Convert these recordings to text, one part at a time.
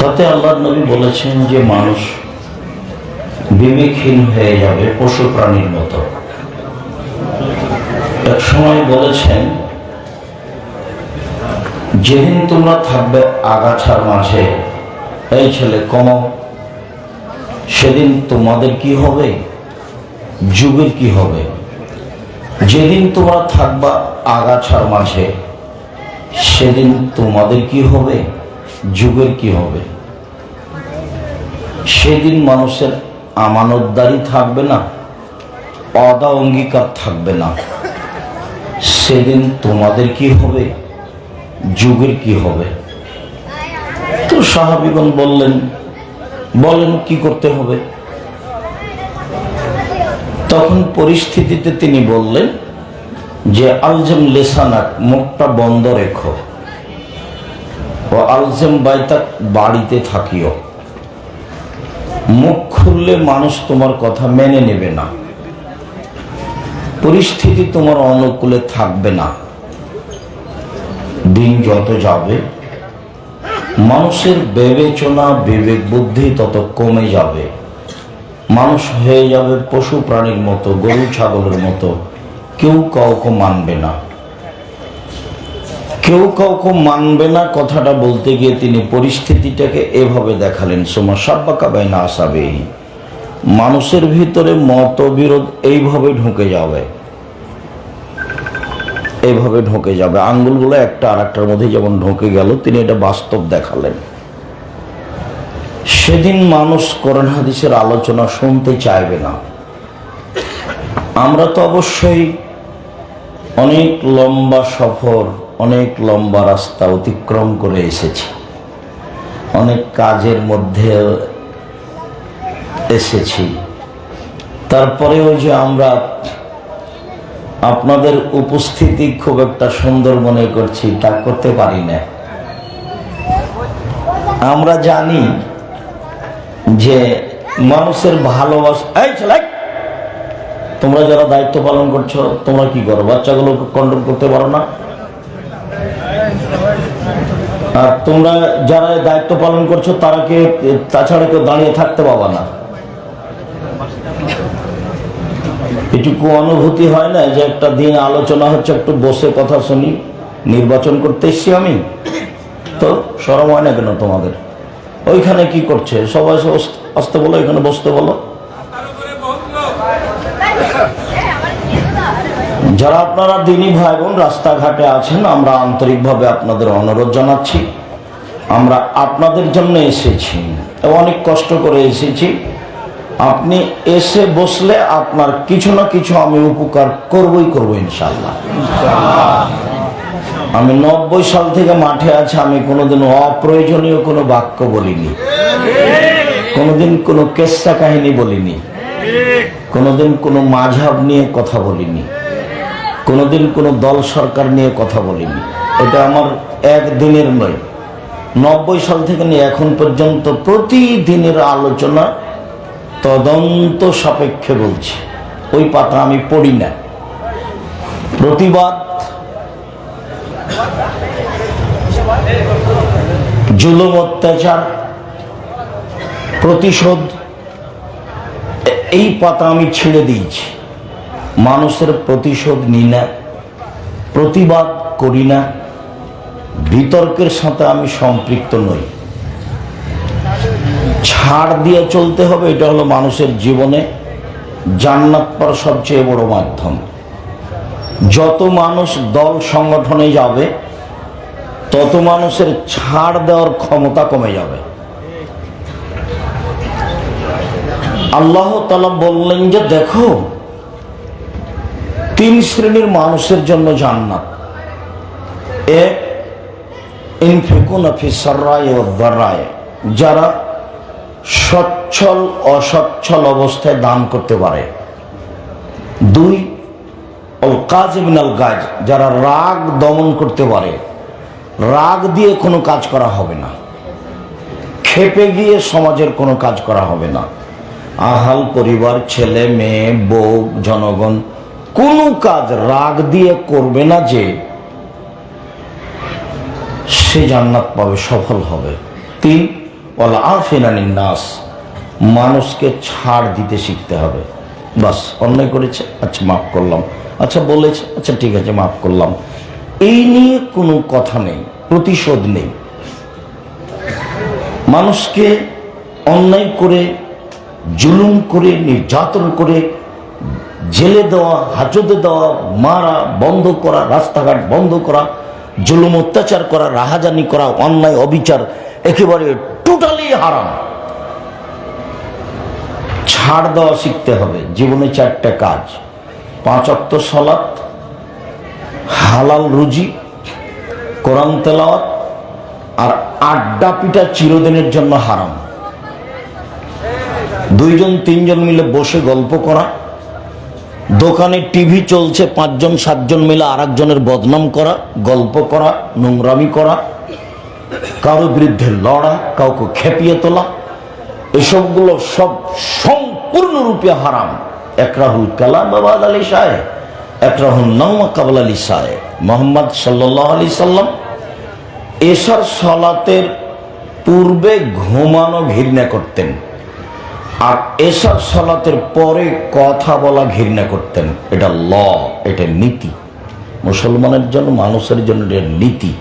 তাতে আল্লাহর নবী বলেছেন যে মানুষ বিবেকহীন হয়ে যাবে পশু প্রাণীর মতো। এক সময় বলেছেন, যেদিন তোমরা থাকবে আগাছার মাঝে, এই ছেলে কমাও, সেদিন তোমাদের কি হবে, যুগের কি হবে। যেদিন তোমরা থাকবা আগাছার মাঝে, সেদিন তোমাদের কি হবে, যুগের কি হবে। সেদিন মানুষের আমানতদারি থাকবে না, ওয়াদা অঙ্গীকার থাকবে না। সেদিন তোমাদের কি হবে, যুগের কি হবে। তো সাহাবীগণ বলেন কি করতে হবে। তখন পরিস্থিতিতে তিনি বললেন যে আলজম লেসানাক, মুখটা বন্ধ রেখো, ও আলজম বাইতাক, বাড়িতে থাকিও। মুখ খুললে মানুষ তোমার কথা মেনে নেবে না, পরিস্থিতি তোমার অনুকূলে থাকবে না। দিন যত যাবে মানুষের বিবেচনা, বিবেক বুদ্ধি তত কমে যাবে। মানুষ হয়ে যাবে পশু প্রাণীর মতো, গরু ছাগলের মতো। কেউ কাউকে মানবে না, কেউ কাউকে মানবে না। কথাটা বলতে গিয়ে তিনি পরিস্থিতিটাকে এভাবে দেখালেন, সোমা সাব্বাকা বাইনা আসাবেহি, মানুষের ভিতরে মতবিরোধ এইভাবে ঢুকে যাবে, এইভাবে ঢুকে যাবে। আঙ্গুলগুলো একটা আর একটার মধ্যে যেমন ঢুকে গেল, তিনি এটা বাস্তব দেখালেন। সেদিন মানুষ কোরআন হাদিসের আলোচনা শুনতে চাইবে না। আমরা তো অবশ্যই অনেক লম্বা সফর, অনেক লম্বা রাস্তা অতিক্রম করে এসেছি, অনেক কাজের মধ্যে এসেছি। তারপরেও যে আমরা আপনাদের উপস্থিতি খুব একটা সুন্দর মনে করছি, তা করতে পারি না। আমরা জানি যে মানুষের ভালোবাসা, এই ছেলে, তোমরা যারা দায়িত্ব পালন করছো, তোমরা কি করো, বাচ্চাগুলোকে কন্ট্রোল করতে পারো না। আর তোমরা যারা দায়িত্ব পালন করছো, তারাকে তাছাড়া কেউ দাঁড়িয়ে থাকতে পাবা না। এটুকু অনুভূতি হয় না যে একটা দিন আলোচনা হচ্ছে, একটু বসে কথা শুনি, নির্বাচন করতে এসছি আমি, তো শরম হয় না কেন তোমাদের? ওইখানে কি করছে সবাই, আসতে বলো, এখানে বসতে বলো। যারা আপনারা দিনী ভাই বোন রাস্তাঘাটে আছেন, আমরা আন্তরিকভাবে আপনাদের অনুরোধ জানাচ্ছি, আমরা আপনাদের জন্য এসেছি, অনেক কষ্ট করে এসেছি। আপনি এসে বসলে আপনার কিছু না কিছু আমি উপকার করবই করবো ইনশাল্লাহ। আমি 90 সাল থেকে মাঠে আছি, আমি কোনোদিন অপ্রয়োজনীয় কোনো বাক্য বলিনি, কোনোদিন কোনো কেসা কাহিনী বলিনি, কোনোদিন কোনো মাঝহাব নিয়ে কথা বলিনি, কোনোদিন কোনো দল সরকার নিয়ে কথা বলিনি। এটা আমার একদিনের নয়, 90 সাল থেকে নিয়ে এখন পর্যন্ত প্রতিদিনের আলোচনা তদন্ত সাপেক্ষে বলছি। ওই পাতা আমি পড়ি না। প্রতিবাদ, জুলুম অত্যাচার, প্রতিশোধ, এই পাতা আমি ছেড়ে দিয়েছি। মানুষের প্রতিশোধ নিই না, প্রতিবাদ করি না, বিতর্কের সাথে আমি সম্পৃক্ত নই। ছাড় দিয়ে চলতে হবে, এটা হলো মানুষের জীবনে জান্নাত পাওয়ার সবচেয়ে বড় মাধ্যম। যত মানুষ দল সংগঠনে যাবে, তত মানুষের ছাড় দেওয়ার ক্ষমতা কমে যাবে। আল্লাহ তাআলা বললেন যে দেখো, 3 শ্রেণীর মানুষের জন্য জান্নাত। এক, ইনফিকুনা ফিস সাররাই ওয়াদ দাররাই, যারা সচ্ছল অসচ্ছল অবস্থায় দান করতে পারে। 2, আল কাযিমিনাল গায়জ, যারা রাগ দমন করতে পারে। রাগ দিয়ে কোনো কাজ করা হবে না, ক্ষেপে গিয়ে সমাজের কোনো কাজ করা হবে না। আহাল পরিবার, ছেলে মেয়ে, বউ, জনগণ, কোনো কাজ রাগ দিয়ে করবে না, যে সে জান্নাত পাবে, সফল হবে। 3, ওয়াল আফিনা আনিন নাস, মানুষকে ছাড় দিতে শিখতে হবে। বাস, অন্যায় করেছে, আচ্ছা মাফ করলাম, আচ্ছা বলেছে, আচ্ছা ঠিক আছে মাফ করলাম, এই নিয়ে কোনো কথা নেই, প্রতিশোধ নেই। মানুষকে অন্যায় করে, জুলুম করে, নির্যাতন করে জেলে দেওয়া, হাজতে দেওয়া, মারা, বন্ধ করা, রাস্তাঘাট বন্ধ করা, জুলুম অত্যাচার করা, রাহাজানি করা, অন্যায় অবিচার একেবারে টোটালি হারাম। ছাড় দেওয়া শিখতে হবে। জীবনে 4টা কাজ: 5 ওয়াক্ত সালাত, হালাল রুজি, কোরআন তেলাওয়াত, আর আড্ডা পিটা চিরদিনের জন্য হারাম। 2-3 মিলে বসে গল্প করা, দোকানে টিভি চলছে, 5-7 মিলে আর একজনের বদনাম করা, গল্প করা, নোংরামি করা, কারো বিরুদ্ধে লড়া, কাউকে খেপিয়ে তোলা, এসবগুলো সব সম্পূর্ণরূপে হারাম। একরাহুল কালাম বাদ আলী সাহেব, একরাহুল নাওমা কাবলা আলী সাহেব। মোহাম্মদ সাল্লাল্লাহু আলাইহি সাল্লাম এশার সালাতের পূর্বে ঘুমানো ঘৃণা করতেন, আর এশার সালাতের পরে কথা বলা ঘৃণা করতেন। এটা ল, এটা নীতি, মুসলমানের জন্য, মানুষের জন্য এটা নীতি।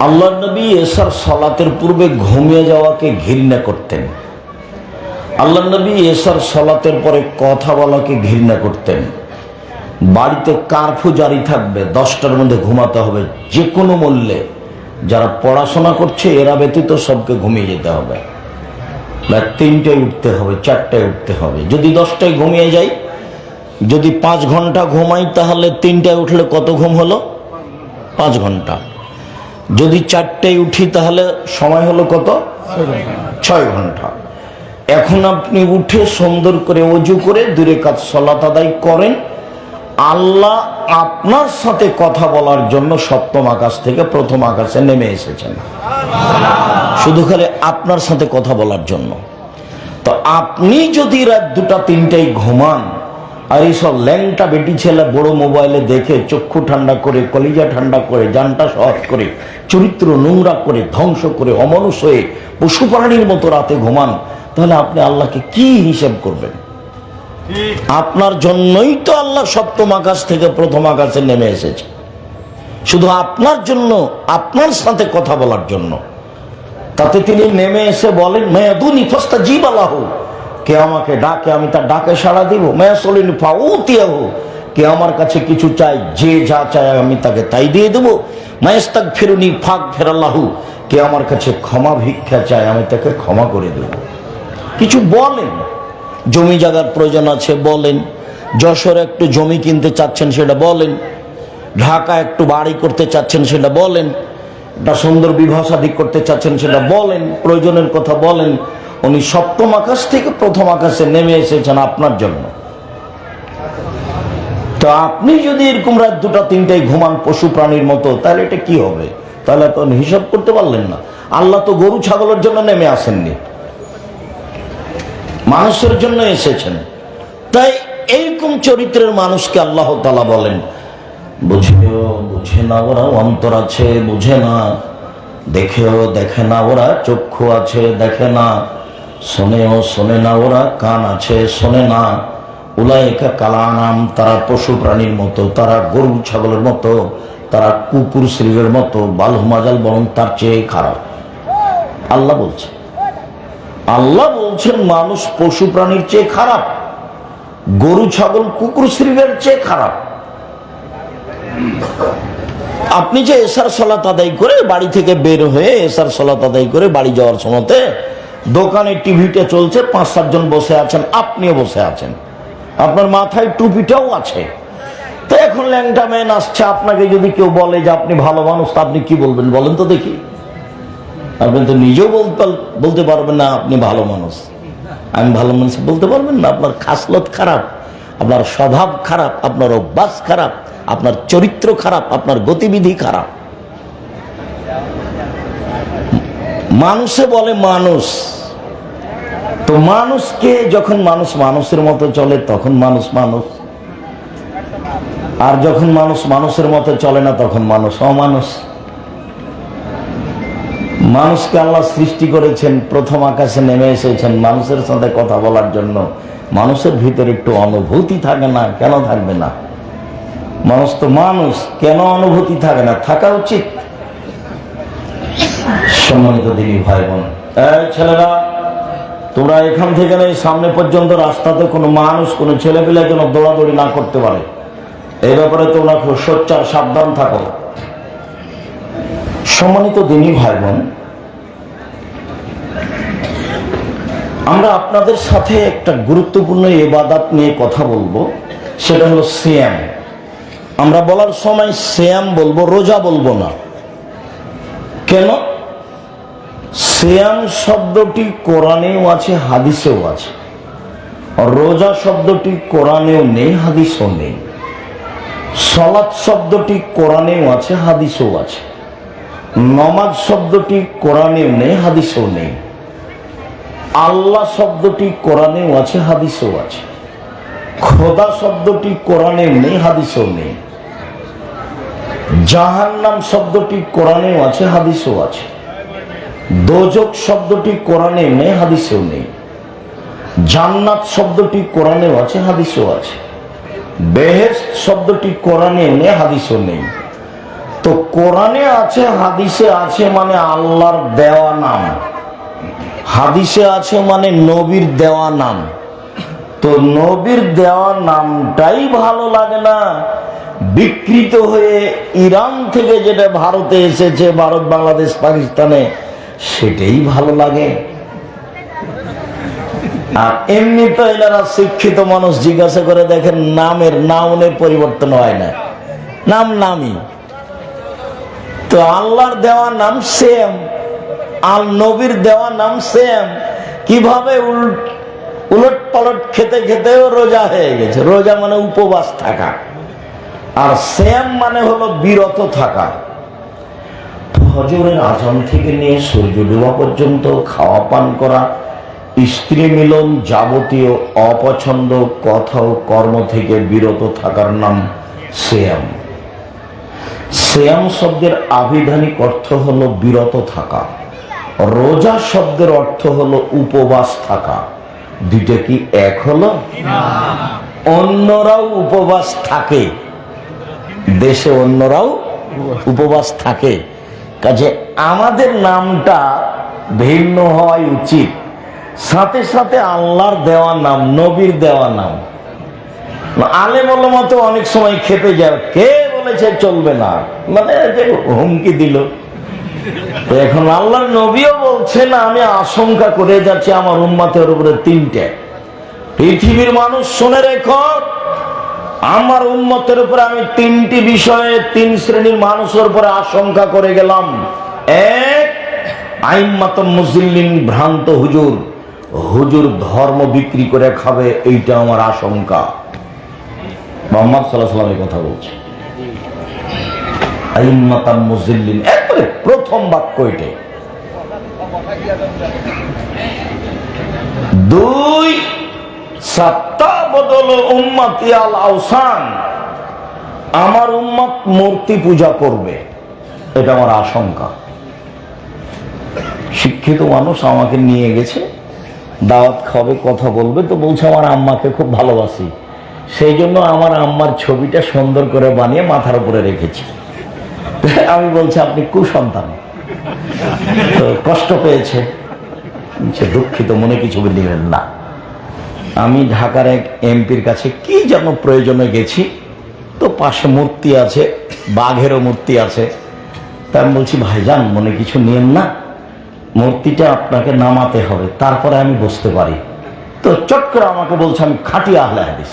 আল্লাহ নবী এশার সালাতের পূর্বে ঘুমিয়ে যাওয়াকে ঘৃণা করতেন। আল্লাহ নবী এশার সালাতের পরে কথা বলাকে ঘৃণা করতেন। বাড়িতে কারফিউ জারি থাকবে, 10টার মধ্যে ঘুমাতে হবে যে কোনো মূল্যে। যারা পড়াশোনা করছে এরা ব্যতীত সবকে ঘুমিয়ে যেতে হবে। 3টায় উঠতে হবে, 4টায় উঠতে হবে। যদি 10টায় ঘুমিয়ে যাই, যদি 5 ঘন্টা ঘুমাই, তাহলে 3টায় উঠলে কত ঘুম হলো? 5 ঘন্টা। যদি 4টায় উঠি, তাহলে সময় হলো কত? 6 ঘন্টা। এখন আপনি উঠে সুন্দর করে ওযু করে 2 রাকাত সালাত আদায় করেন। আল্লাহ আপনার সাথে কথা বলার জন্য 7ম আকাশ থেকে 1ম আকাশে নেমে এসেছেন, শুধু খালি আপনার সাথে কথা বলার জন্য। তো আপনি যদি রাত 2টা-3টায় ঘুমান, আর এইসব ল্যাংটা বেটি ছেলে বড় মোবাইলে দেখে চক্ষু ঠান্ডা করে, কলিজা ঠান্ডা করে, জানটা সহজ করে, চরিত্র নোংরা করে, ধ্বংস করে, অমানুষ হয়ে পশু প্রাণীর মতো রাতে ঘুমান, তাহলে আপনি আল্লাহকে কি হিসাব করবেন? আপনার জন্যই তো আল্লাহ 7ম আকাশ থেকে 1ম আকাশে নেমে এসেছে, শুধু আপনার জন্য, আপনার সাথে কথা বলার জন্য। তাতে তিনি নেমে এসে বলেন, মায়াদুনি ফাস্তাজিব লাহু, কে আমাকে ডাকে আমি তার ডাকে সাড়া দিব। মায়াসলিনি ফাউতিয়াহু, কে আমার কাছে কিছু চাই, যে যা চায় আমি তাকে তাই দিয়ে দেবো। মায়াস্তাগফিরুনি ফাগফিরাল্লাহু, কে আমার কাছে ক্ষমা ভিক্ষা চায় আমি তাকে ক্ষমা করে দেব। কিছু বলেন, জমি জায়গার প্রয়োজন আছে বলেন, যশোরে একটু জমি কিনতে চাচ্ছেন সেটা বলেন, ঢাকা একটু বাড়ি করতে চাচ্ছেন সেটা বলেন, একটা সুন্দর বিবাহ শাদী করতে চাচ্ছেন সেটা বলেন, প্রয়োজনের কথা বলেন। উনি 7ম আকাশ থেকে 1ম আকাশে নেমে এসেছেন আপনার জন্য। তো আপনি যদি এরকম রাত 2টা-3টায় ঘুমান পশু প্রাণীর মতো, তাহলে এটা কি হবে? তাহলে তো হিসাব করতে পারলেন না। আল্লাহ তো গরু ছাগলের জন্য নেমে আসেননি, মানুষের জন্য এসেছেন। তাই এইরকম চরিত্রের মানুষকে আল্লাহ তাআলা বলেন, বুঝেও বুঝে না ওরা, অন্তর আছে বুঝে না, দেখেও দেখে না ওরা, চক্ষু আছে দেখে না, শোনেও শোনে না ওরা, কান আছে শোনে না। উলাইকা কালানাম, তারা পশু প্রাণীর মতো, তারা গরু ছাগলের মতো, তারা কুকুর শ্রীরের মতো, বালহুমাজাল, বরং তার চেয়ে খারাপ। আল্লাহ বলছে, আল্লাহ বলছেন মানুষ পশু প্রাণীর চেয়ে খারাপ, গরু ছাগল কুকুর শ্রীরের চেয়ে খারাপ। আপনি যে এশার সালাত আদায় করে বাড়ি থেকে বের হয়ে এশার সালাত আদায় করে বাড়ি যাওয়ার সময়তে দোকানে টিভিটা চলছে, 5-7 জন বসে আছেন, আপনিও বসে আছেন, আপনার মাথায় টুপিটাও আছে। তো এখন ল্যাংটা ম্যান আসছে, আপনাকে যদি কেউ বলে যে আপনি ভালো মানুষ, তা আপনি কি বলবেন বলেন তো দেখি? আপনি তো নিজেও বলতে পারবেন না আপনি ভালো মানুষ। আমি ভালো মানুষ বলতে পারবেন না। আপনার খাসলত খারাপ, আপনার স্বভাব খারাপ, আপনার অভ্যাস খারাপ, আপনার চরিত্র খারাপ, আপনার গতিবিধি খারাপ। মানুষে বলে মানুষ, তো মানুষকে যখন মানুষ মানুষের মতো চলে তখন মানুষ মানুষ, আর যখন মানুষ মানুষের মতো চলে না তখন মানুষ অমানুষ। মানুষকে আল্লাহ সৃষ্টি করেছেন, প্রথম আকাশে নেমে এসেছেন মানুষের সাথে কথা বলার জন্য। মানুষের ভিতরে একটু অনুভূতি থাকে না? কেন থাকবে না? মানুষ তো মানুষ, কেন অনুভূতি থাকে না? থাকা উচিত। সম্মানিত দিনী ভাই বোন, এই ছেলেরা, তোমরা এখান থেকে এই সামনে পর্যন্ত রাস্তাতে কোনো মানুষ, কোনো ছেলেপিলা যেন দৌড়াদৌড়ি না করতে পারে, এই ব্যাপারে তোমরা খুব সোচ্চার সাবধান থাকো। সম্মানিত দিনী ভাই বোন, আমরা আপনাদের সাথে একটা গুরুত্বপূর্ণ ইবাদত নিয়ে কথা বলবো, সেটা হলো সিয়াম। আমরা বলার সময় সিয়াম বলবো, রোজা বলবো না। কেন? সিয়াম শব্দটি কোরআনেও আছে, হাদিসেও আছে। রোজা শব্দটি কোরআনেও নেই, হাদিসেও নেই। সালাত শব্দটি কোরআনেও আছে, হাদিসেও আছে। নামাজ শব্দটি কোরআনেও নেই, হাদিসেও নেই। আল্লাহ শব্দটি কোরআনেও আছে, হাদিসেও আছে। খোদা শব্দটি কোরআনেও নেই, হাদিসেও নেই। জাহান্নাম শব্দটি কোরআনেও আছে, হাদিসেও আছে। দোজক শব্দটি কোরআনেও নেই, হাদিসেও নেই। জান্নাত শব্দটি কোরআনেও আছে, হাদিসেও আছে। বেহেশত শব্দটি কোরআনেও নেই, হাদিসেও নেই। তো কোরআনে আছে, হাদিসে আছে মানে আল্লাহর দেওয়া নাম, হাদিসে আছে মানে নবীর দেওয়া নাম। তো নবীর দেওয়া নামটাই ভালো লাগে না, বিকৃত হয়ে ইরান থেকে যেটা ভারতে এসেছে, ভারত, বাংলাদেশ, পাকিস্তানে, সেটাই ভালো লাগে। আর এমনি তো এনারা শিক্ষিত মানুষ, জিজ্ঞাসা করে দেখেন, নামের নাউনের পরিবর্তন হয় না, নাম নামই। তো আল্লাহর দেওয়া নাম সেম, আর নবীর দেওয়া নাম সেম। কিভাবে উলট পালট খেতে খেতেও রোজা হয়ে গেছে। রোজা মানে উপবাস থাকা, আর সেম মানে হলো বিরত থাকা। ফজরের আজান থেকে নিয়ে সূর্য ডোবা পর্যন্ত খাওয়া পান করা, স্ত্রী মিলন, যাবতীয় অপছন্দ কথা ও কর্ম থেকে বিরত থাকার নাম সিয়াম। সিয়াম শব্দের আবিধানিক অর্থ হলো বিরত থাকা। রোজা শব্দের অর্থ হলো উপবাস থাকা। দুইটা কি এক হলো? অন্যরাও উপবাস থাকে, দেশে অন্যরাও উপবাস থাকে, কাজে আমাদের নামটা ভিন্ন হওয়াই উচিত। সাথে সাথে আল্লাহর দেওয়া নাম, নবীর দেওয়া নাম। আলেম ওলামা তো অনেক সময় খেপে যায়, কে বলেছে চলবে না, মানে যে হুমকি দিল। তো এখন আল্লাহর নবীও বলছে না, আমি আশঙ্কা করে যাচ্ছি আমার উম্মতের উপরে তিনটে। পৃথিবীর মানুষ শুনে রেখো, আমার উম্মতের উপরে আমি তিনটি বিষয়ে, তিন শ্রেণীর মানুষের উপরে আশঙ্কা করে গেলাম। এক, আইম্মাতুল মুজিল্লিন, ভ্রান্ত হুজুর, হুজুর ধর্ম বিক্রি করে খাবে, এইটা আমার আশঙ্কা। মুহাম্মদ সাল্লাল্লাহু আলাইহি ওয়াসাল্লাম এই কথা বলছে। আইম্মাতুল মুজিল্লিন, একবারে প্রথম বাক্য এটাই। দুই, সাত্তাবদল উম্মতি আল আওসান, আমার উম্মত মূর্তি পূজা করবে, এটা আমার আশঙ্কা। শিক্ষিত মানুষ আমাকে নিয়ে গেছে, দাওয়াত খাবে, কথা বলবে, তো বলছে আমার আম্মাকে খুব ভালোবাসি, সেই জন্য আমার আম্মার ছবিটা সুন্দর করে বানিয়ে মাথার উপরে রেখেছি। আমি বলছি আপনি কুসন্তান, তো কষ্ট পেয়েছে, দুঃখিত, মনে কিছু নেবেন না। আমি ঢাকার এক এমপির কাছে কি যেন প্রয়োজনে গেছি, তো পাশে মূর্তি আছে, বাঘেরও মূর্তি আছে। তা আমি বলছি ভাইজান মনে কিছু নিয়েন না, মূর্তিটা আপনাকে নামাতে হবে, তারপরে আমি বসতে পারি। তো চট করে আমাকে বলছে আমি খাঁটি আহলে হাদিস,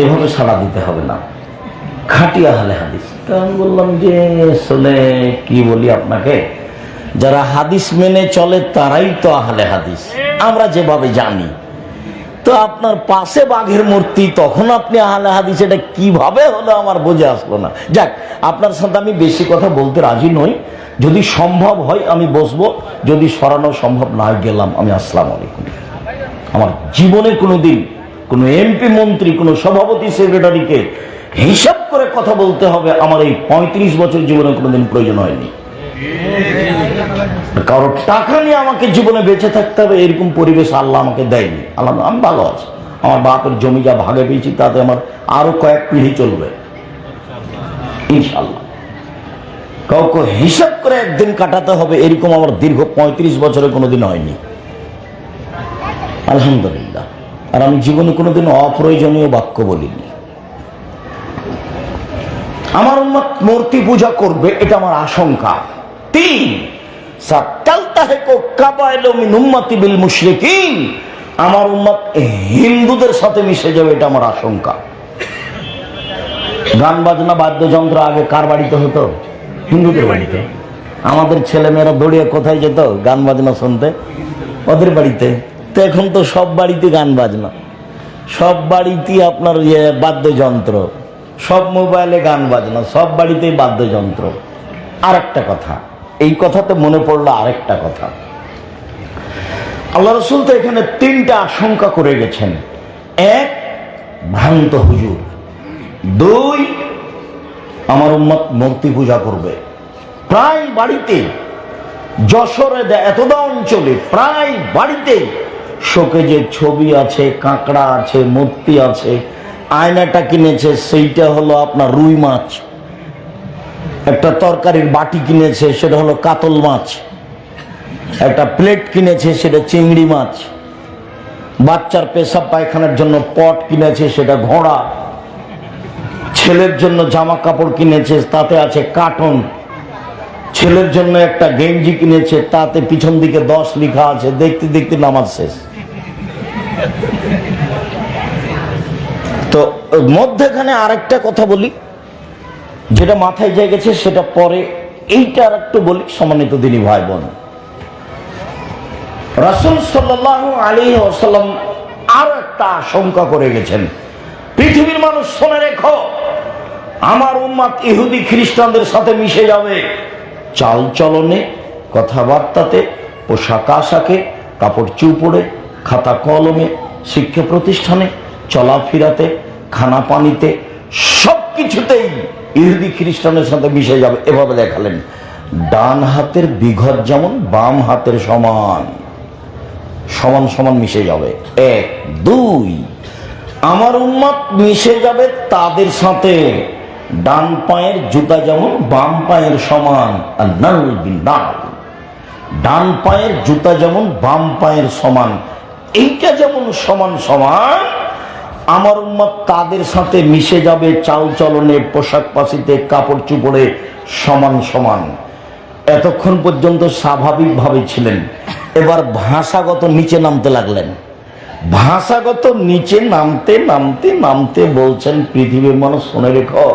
এইভাবে সাড়া দিতে হবে না, খাঁটি আহলে হাদিস। তো আমি বললাম যে আসলে কি বলি আপনাকে, যারা হাদিস মেনে চলে তারাই তো আহলে হাদিস, আমরা যেভাবে জানি। তো আপনার পাশে বাঘের মূর্তি, তখন আপনি আহলে হাদিস, এটা কিভাবে হলো আমার বুঝে আসলো না। যাক, আপনার সাথে আমি বেশি কথা বলতে রাজি নই, যদি সম্ভব হয় আমি বসবো, যদি সরানো সম্ভব না হয় গেলাম আমি, আসসালামু আলাইকুম। আমার জীবনে কোনোদিন কোনো এমপি, মন্ত্রী, কোনো সভাপতি, সেক্রেটারিকে হিসাব করে কথা বলতে হবে। আমার এই 35 বছর জীবনে কোনোদিন প্রয়োজন হয়নি। কারো টাকা নিয়ে আমাকে জীবনে বেঁচে থাকতে হবে এরকম পরিবেশ আল্লাহ আমাকে দেয়নি। আল্লাহ, আমি ভালো আছি, আমার বাপের জমি যা ভাগে পেয়েছি তাতে আমার আরো কয়েক পিঢ়ি চলবে ইনশাআল্লাহ। কাউকে হিসাব করে একদিন কাটাতে হবে এরকম আমার দীর্ঘ 35 বছরে কোনোদিন হয়নি, আলহামদুলিল্লাহ। আর আমি জীবনে কোনোদিন অপ্রয়োজনীয় বাক্য বলিনি। আমার উম্মত মূর্তি পূজা করবে, এটা আমার আশঙ্কা। 3, আমার উম্মত হিন্দুদের সাথে মিশে যাবে, এটা আমার আশঙ্কা। গান বাজনা বাদ্যযন্ত্র আগে কার বাড়িতে হতো? হিন্দুদের বাড়িতে। আমাদের ছেলে মেয়েরা দৌড়িয়ে কোথায় যেত গান বাজনা শুনতে? ওদের বাড়িতে। তো এখন তো সব বাড়িতে গান বাজনা, সব বাড়িতে আপনার বাদ্যযন্ত্র, সব মোবাইলে গান বাজনা, সব বাড়িতেই বাদ্যযন্ত্র। আরেকটা কথা, এই কথাতে মনে পড়লো আরেকটা কথা। আল্লাহ রাসূল তো এখানে 3টা আশঙ্কা করে গেছেন। 1, ভ্রান্ত হুজুর। 2, আমার উম্মত মূর্তি পূজা করবে। প্রায় বাড়িতে, যশোরে এতদা অঞ্চলে প্রায় বাড়িতে শোকেজের ছবি আছে, কাঁকড়া আছে, মূর্তি আছে। আয়নাটা কিনেছে, সেইটা হলো আপনার রুই মাছ। একটা তরকারির বাটি কিনেছে, সেটা হলো কাতল মাছ। একটা প্লেট কিনেছে, সেটা চিংড়ি মাছ। বাচ্চার পেশাব পায়খানার জন্য পট কিনেছে, সেটা ঘোড়া। ছেলের জন্য জামা কাপড় কিনেছে, তাতে আছে কার্টন। ছেলের জন্য একটা গেঞ্জি কিনেছে, তাতে পিছন দিকে 10 লেখা আছে। দেখতে দেখতে নামাজ শেষ। তো মধ্যখানে আরেকটা কথা বলি, যেটা মাথায় যায় গেছে সেটা পরে, এইটা আর একটু বলি। সম্মানিত দিনী ভাই বোন, রাসূল সাল্লাল্লাহু আলাইহি ওয়াসাল্লাম আরো একটা আশঙ্কা করে গেছেন। পৃথিবীর মানুষ শুনে রেখো, আমার উম্মত ইহুদি খ্রিস্টানদের সাথে মিশে যাবে। চাল চলনে, কথাবার্তাতে, পোশাক আশাকে, কাপড় চুপড়ে, খাতা কলমে, শিক্ষা প্রতিষ্ঠানে, চলাফেরাতে, খানা পানিতে, সব কিছুতেই ইহুদি খ্রিস্টানের সাথে মিশে যাবে। এভাবে দেখালেন, ডান হাতের বিঘত যেমন বাম হাতের সমান, সমান সমান মিশে যাবে। 1, 2, আমার উম্মত মিশে যাবে তাদের সাথে, ডান পায়ের জুতা যেমন বাম পায়ের সমান। আর নাল বিনাল, ডান পায়ের জুতা যেমন বাম পায়ের সমান, এইটা যেমন সমান সমান, আমার উম্মত তাদের সাথে মিশে যাবে চাল চলনে, পোশাক পাশিতে, কাপড় চুপড়ে সমান সমান। এতক্ষণ পর্যন্ত স্বাভাবিকভাবে ছিলেন, এবার ভাষাগত নিচে নামতে লাগলেন। ভাষাগত নিচে নামতে নামতে নামতে বলছেন, পৃথিবীর মানুষ শুনে রেখো,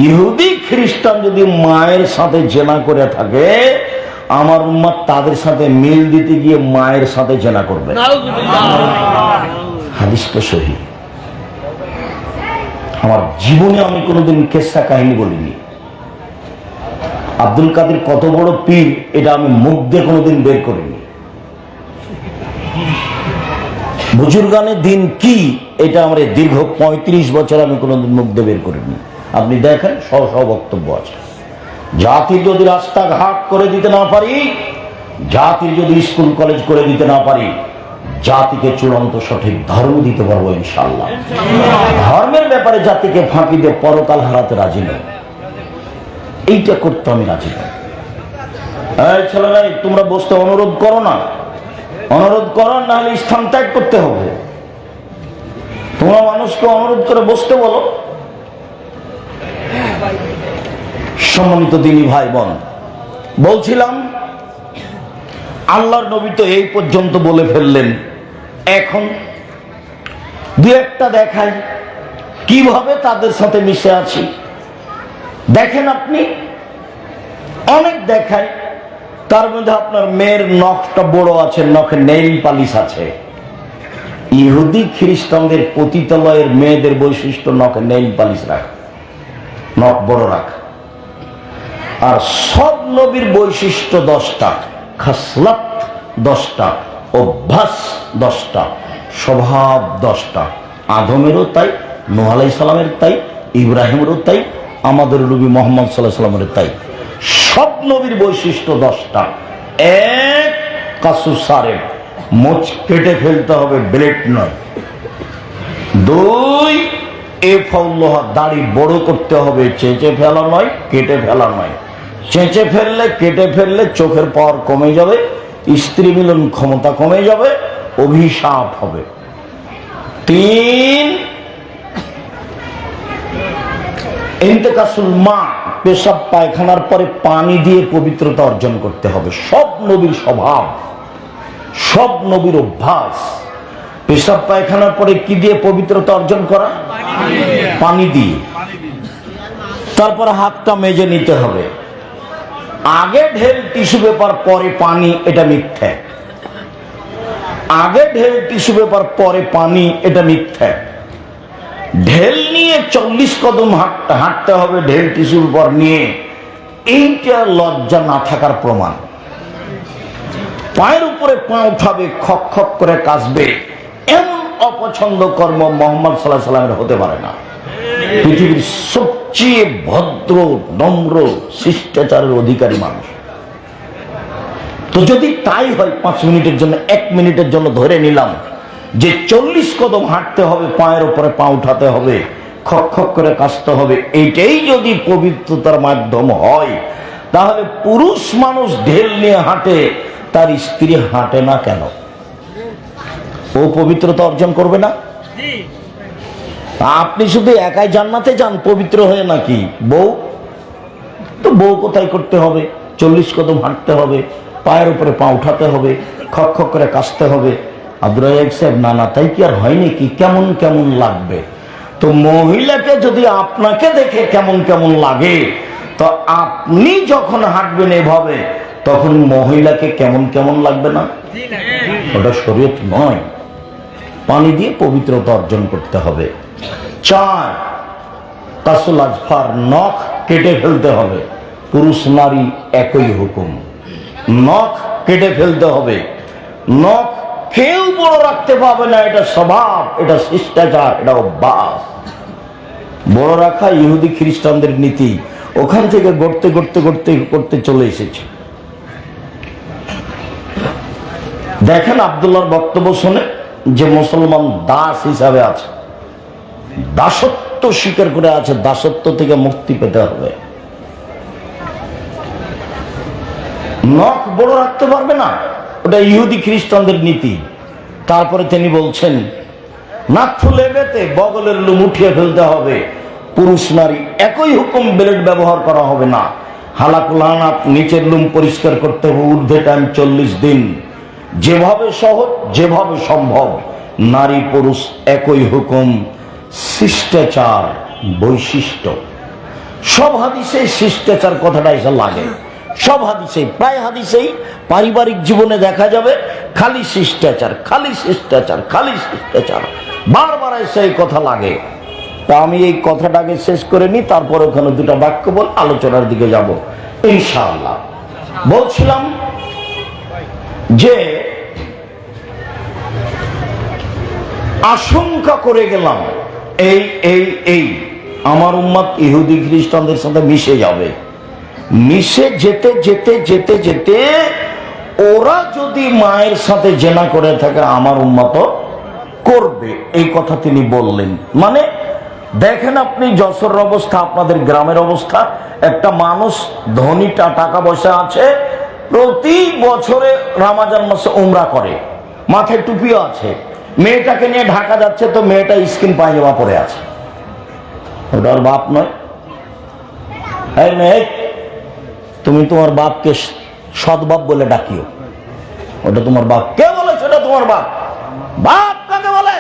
ইহুদি খ্রিস্টান যদি মায়ের সাথে জেনা করে থাকে, আমার উম্মত তাদের সাথে মিল দিতে গিয়ে মায়ের সাথে জেনা করবে। হাদিস তো সহিহ। আমার জীবনে আমি কোনোদিন কেসা কাহিনী বলিনি। আব্দুল কাদের কত বড় পীর, এটা আমি মুখ দিয়ে কোনোদিন বের করিনি। বুজুর্গানের দিন কি, এটা আমার দীর্ঘ 35 বছর আমি কোনোদিন মুখ দিয়ে বের করিনি। আপনি দেখেন, সহ বক্তব্য আছে। জাতির যদি রাস্তাঘাট করে দিতে না পারি, জাতির যদি স্কুল কলেজ করে দিতে না পারি, জাতিকে চূড়ান্ত সঠিক ধর্ম দিতে পারবো ইনশাআল্লাহ। ধর্মের ব্যাপারে জাতিকে ফাঁকি দিয়ে পরকাল হারাতে রাজি নই, এইটা করতে আমি রাজি নই। এই ছেলেরা, তোমরা বসতে অনুরোধ করো না, অনুরোধ করো, নাহলে স্থান ত্যাগ করতে হবে। তোমরা মানুষকে অনুরোধ করে বসতে বলো। সম্মানিত দিনী ভাই বোন, বলছিলাম আল্লাহর নবী তো এই পর্যন্ত বলে ফেললেন। এখন দু একটা দেখায় কিভাবে তাদের সাথে মিশে আছি। দেখেন আপনি, অনেক দেখায়, তার মধ্যে আপনার মেয়ের নখটা বড় আছে, নখে নেইল পালিশ আছে। ইহুদি খ্রিস্টানদের পতিতালয়ের মেয়েদের বৈশিষ্ট্য নখে নেইল পালিশ রাখা, নখ বড় রাখা। আর সব নবীর বৈশিষ্ট্য 10টা, খাসলাত 10টা, অভ্যাস 10টা, স্বভাব 10টা। আদমেরও তাই, নূহ আলাইহিস সালামের তাই, ইব্রাহিমেরও তাই, আমাদের নবী মুহাম্মদ সাল্লাল্লাহু আলাইহি ওয়াসাল্লামের তাই। সব নবীর বৈশিষ্ট্য 10টা। এক, কাসুস সারেব, মোচ কেটে ফেলতে হবে, ব্লেড নয়। 2, এফাউল্লাহ, দাড়ি বড় করতে হবে, চেঁচে ফেলা নয়, কেটে ফেলা নয়। চেঁচে ফেললে, কেটে ফেললে চোখের পাওয়ার কমে যাবে, স্ত্রী মিলন ক্ষমতা কমে যাবে, অভিশাপ হবে। 3, ইন্তেকাসুল মা, পেশাব পায়খানার পরে পানি দিয়ে পবিত্রতা অর্জন করতে হবে। সব নবীর স্বভাব, সব নবীর অভ্যাস। পেশাব পায়খানার পরে কি দিয়ে পবিত্রতা অর্জন করা? পানি দিয়ে। তারপর হাতটা মেজে নিতে হবে। আগে ঢেল টিস্যু পেপার পরে পানি, এটা মিথ্যা। আগে ঢেল টিস্যু পেপার পরে পানি, এটা মিথ্যা। ঢেল নিয়ে 40 কদম হাঁটতে হবে, ঢেল টিস্যু পেপার নিয়ে, এইটা লজ্জা না থাকার প্রমাণ। পায়ের উপরে পা উঠাবে, খক খক করে কাশবে, এমন অপছন্দ কর্ম মুহাম্মদ সাল্লাল্লাহু আলাইহি ওয়াসাল্লামের হতে পারে না। পৃথিবীর সবচেয়ে ভদ্র, নম্র, শিষ্টাচারের অধিকারী মানুষ। তো যদি তাই হয়, 5 মিনিটের জন্য, 1 মিনিটের জন্য ধরে নিলাম যে 40 কদম হাঁটতে হবে, পায়ের উপরে পা উঠাতে হবে, খক খক করে কাশতে হবে, এইটাই যদি পবিত্রতার মাধ্যম হয়, তাহলে পুরুষ মানুষ ঢেল নিয়ে হাঁটে, তার স্ত্রী হাঁটে না কেন? ও পবিত্রতা অর্জন করবে না? আপনি শুধু একাই জান্নাতে যান পবিত্র হয়ে, নাকি বউ? তো বউ কোথায় করতে হবে? 40 কদম হাঁটতে হবে, পায়ের উপরে পা উঠাতে হবে, খক খক করে কাশতে হবে। আব্দুর রাজ্জাক সাহেব, না না, তাই কি আর হয় নাকি? কেমন কেমন লাগবে? তো মহিলাকে যদি আপনাকে দেখে কেমন কেমন লাগে, তো আপনি যখন হাঁটবেন এভাবে, তখন মহিলাকে কেমন কেমন লাগবে না? ওটা শরীয়ত নয়। পানি দিয়ে পবিত্রতা অর্জন করতে হবে। 4, কাসুল আজফার, নখ কেটে ফেলতে হবে। পুরুষ নারী একই হুকুম, নখ কেটে ফেলতে হবে। নখ কেউ বড় রাখতে পারবে না, এটা স্বভাব, এটা শিষ্টাচার, এটা অভ্যাস। বড় রাখা ইহুদি খ্রিস্টানদের নীতি, ওখান থেকে গড়তে গড়তে গড়তে করতে চলে এসেছে। দেখেন আব্দুল্লাহর বক্তব্য শুনে যে মুসলমান দাস হিসাবে আছে, দাসত্ব স্বীকার করে আছে, দাসত্ব থেকে মুক্তি পেতে হবে। নখ বড় রাখতে পারবে না, ওটা ইহুদি খ্রিস্টানদের নীতি। তারপরে তিনি বলছেন, নাক ফুলে বেতে বগলের লুম উঠিয়ে ফেলতে হবে। পুরুষ নারী একই হুকুম, ব্লেড ব্যবহার করা হবে না। হালাকুল আনাত, নিচের লুম পরিষ্কার করতে হবে, ঊর্ধ্বে টাইম 40 দিন। যেভাবে সহজ, যেভাবে সম্ভব, নারী পুরুষ একই হুকুম। শিষ্টাচার, বৈশিষ্ট্য, সব হাদিসে শিষ্টাচার কথাটা এসে লাগে। সব হাদিসে, প্রায় হাদিসেই পারিবারিক জীবনে দেখা যাবে খালি শিষ্টাচার, খালি শিষ্টাচার, খালি শিষ্টাচার, বারবার এসে এই কথা লাগে। তা আমি এই কথাটাকে শেষ করে নিই, তারপর ওখানে 2টা বাক্য বল আলোচনার দিকে যাব ইনশাআল্লাহ। বলছিলাম যে আশঙ্কা করে গেলাম এই আমার উম্মত ইহুদি খ্রিস্টানদের সাথে মিশে যাবে। মিশে যেতে যেতে যেতে যেতে ওরা যদি মায়ের সাথে জেনা করে থাকে, আমার উম্মত করবে, এই কথা তিনি বললেন। মানে দেখেন আপনি যশোরের অবস্থা, আপনাদের গ্রামের অবস্থা। একটা মানুষ ধনী, টাকা পয়সা আছে, প্রতি বছরে রমজান মাসে উমরা করে, মাথায় টুপিও আছে, মেয়েটাকে নিয়ে ঢাকা যাচ্ছে, তো মেয়েটা স্কিন পায়জামা পরে আছে। ওটা ওর বাপ নয়? এই মেয়ে, তুমি তোমার বাপকে সৎ বাপ বলে ডাকিও। ওটা তোমার বাপ। কে বলে সেটা তোমার বাপ? বাপ কাকে বলে?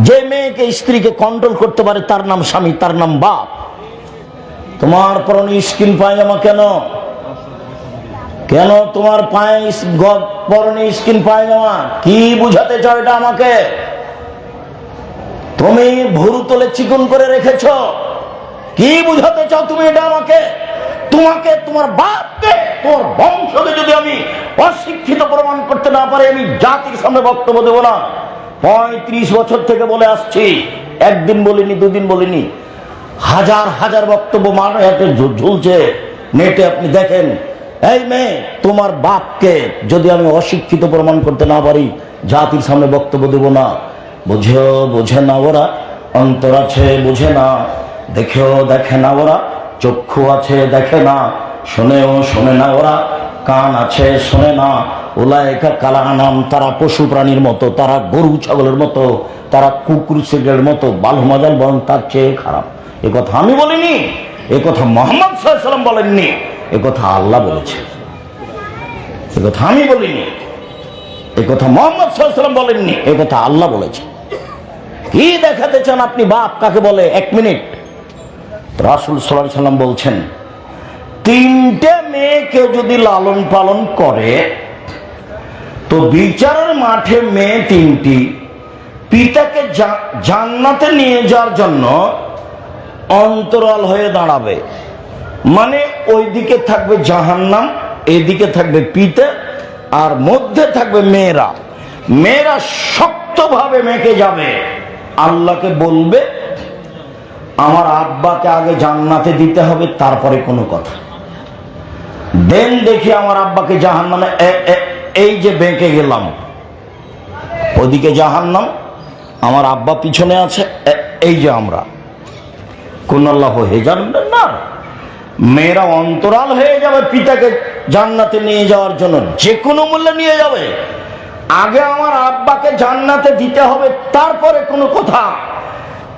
যে মেয়েকে, স্ত্রীকে কন্ট্রোল করতে পারে, তার নাম স্বামী, তার নাম বাপ। তোমার পরনে স্কিন পায়জামা কেন? কেন তোমার পায়ে পরনে স্কিন পায়জামা? কি বুঝাতে চাও এটা আমাকে? তুমি ভুরু তোলে চিকন করে রেখেছ, কি বুঝাতে চাও তুমি এটা আমাকে? তোমাকে, তোমার বাপকে, তোমার বংশকে যদি আমি অশিক্ষিত প্রমাণ করতে না পারি, আমি জাতির সামনে বক্তব্য দেব না। 35 বছর থেকে বলে আসছি, একদিন বলিনি, দুদিন বলিনি, হাজার হাজার বক্তব্য মানহাতে ঝুলছে নেটে। আপনি দেখেন, এই মেয়ে, তোমার বাপকে যদি আমি অশিক্ষিত প্রমাণ করতে না পারি, জাতির সামনে বক্তব্য দেব না। বোঝে না ওরা, অন্তর আছে বোঝে না, দেখেও দেখে না ওরা, চক্ষু আছে দেখে না, শোনেও শোনে না ওরা, কান আছে শোনে না। উলাইকা কালানাম, তারা পশু প্রাণীর মতো, তারা গরু ছাগলের মতো, তারা কুকুর শিগের মতো, বালু মাজাল, বরং তার চেয়ে খারাপ। এ কথা আমি বলিনি, এ কথা মুহাম্মদ সাল্লাল্লাহু আলাইহি ওয়াসাল্লাম বলেননি, এ কথা আল্লাহ বলেছে। এ কথা আমি বলিনি, এ কথা মুহাম্মদ সাল্লাল্লাহু আলাইহি ওয়াসাল্লাম বলেননি, এ কথা আল্লাহ বলেছে। কি দেখাতে চান আপনি বাপ কাকে বলে? 1 মিনিট। রাসূল সাল্লাল্লাহু আলাইহি ওয়াসাল্লাম বলছেন, 3টে মেয়েকে যদি লালন পালন করে তো বিচারের মাঠে মেয়ে 3টি পিতাকে জান্নাতে নিয়ে যাওয়ার জন্য অন্তরাল হয়ে দাঁড়াবে। মানে ওইদিকে থাকবে জাহান্নাম, এদিকে থাকবে পিতা, আর মধ্যে থাকবে মেয়েরা। মেয়েরা শক্তভাবে মেখে যাবে, আল্লাহকে বলবে আমার আব্বাকে আগে জান্নাতে দিতে হবে, তারপরে কোনো কথা। দেন দেখি আমার আব্বাকে জাহান্নামে, এই যে বেঁকে গেলাম, ওদিকে জাহান্নাম, আমার আব্বা পিছনে আছে, এই যে আমরা, কোন আল্লাহ হয়ে যাবেন না। মেয়েরা অন্তরাল হয়ে যাবে পিতাকে জান্নাতে নিয়ে যাওয়ার জন্য, যে কোনো মূল্যে নিয়ে যাবে। আগে আমার আব্বাকে জান্নাতে দিতে হবে, তারপরে কোনো কথা।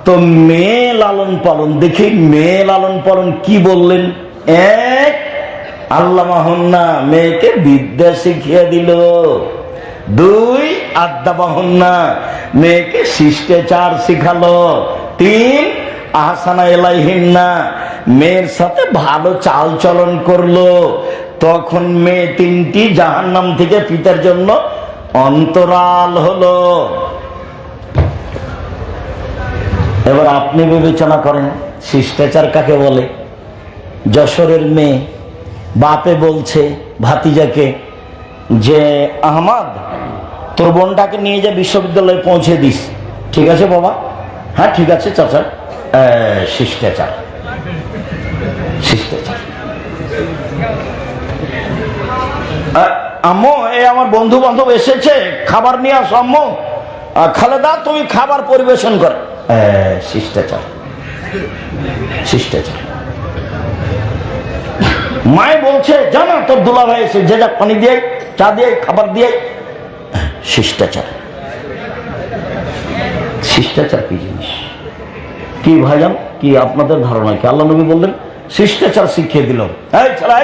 তো মেয়ে লালন পালন, দেখি মেয়ে লালন পালন কি বললেন। 1, আল্লাহ মাহন্না, মেয়েকে বিদ্যা শিখিয়ে দিল। 2, আদ্দা মাহন্না, মেয়েকে শিষ্টাচার শিখালো। 3, আহসানা ইলাইহিন্না, মেয়ের সাথে ভালো চাল চলন করলো। তখন মেয়ে 3টি জাহান্নাম থেকে পিতার জন্য অন্তরাল হলো। এবার আপনি বিবেচনা করেন শিষ্টাচার কাকে বলে। যশোরের মেয়ে বাপে বলছে ভাতিজাকে যে আহমদ, তোর বোনটাকে নিয়ে যা বিশ্ববিদ্যালয়ে পৌঁছে দিস। ঠিক আছে বাবা, হ্যাঁ ঠিক আছে চাচা। শিষ্টাচার, শিষ্টাচার। আম্মু, এই আমার বন্ধু বান্ধব এসেছে, খাবার নিয়ে আসো। আম্মু, খালেদা তুমি খাবার পরিবেশন কর। শিষ্টাচার, শিষ্টাচার। মায় বলছে জানা তোর দুলা ভাই এসে, যে যা পানি দিয়ে, চা দিয়ে, খাবার দিয়ে। শিষ্টাচার, শিষ্টাচার কি জিনিস? কি ভাইজান, কি আপনাদের ধারণা কি? আল্লাহ নবী বললেন শিষ্টাচার শিখিয়ে দিল। এই ছেলে,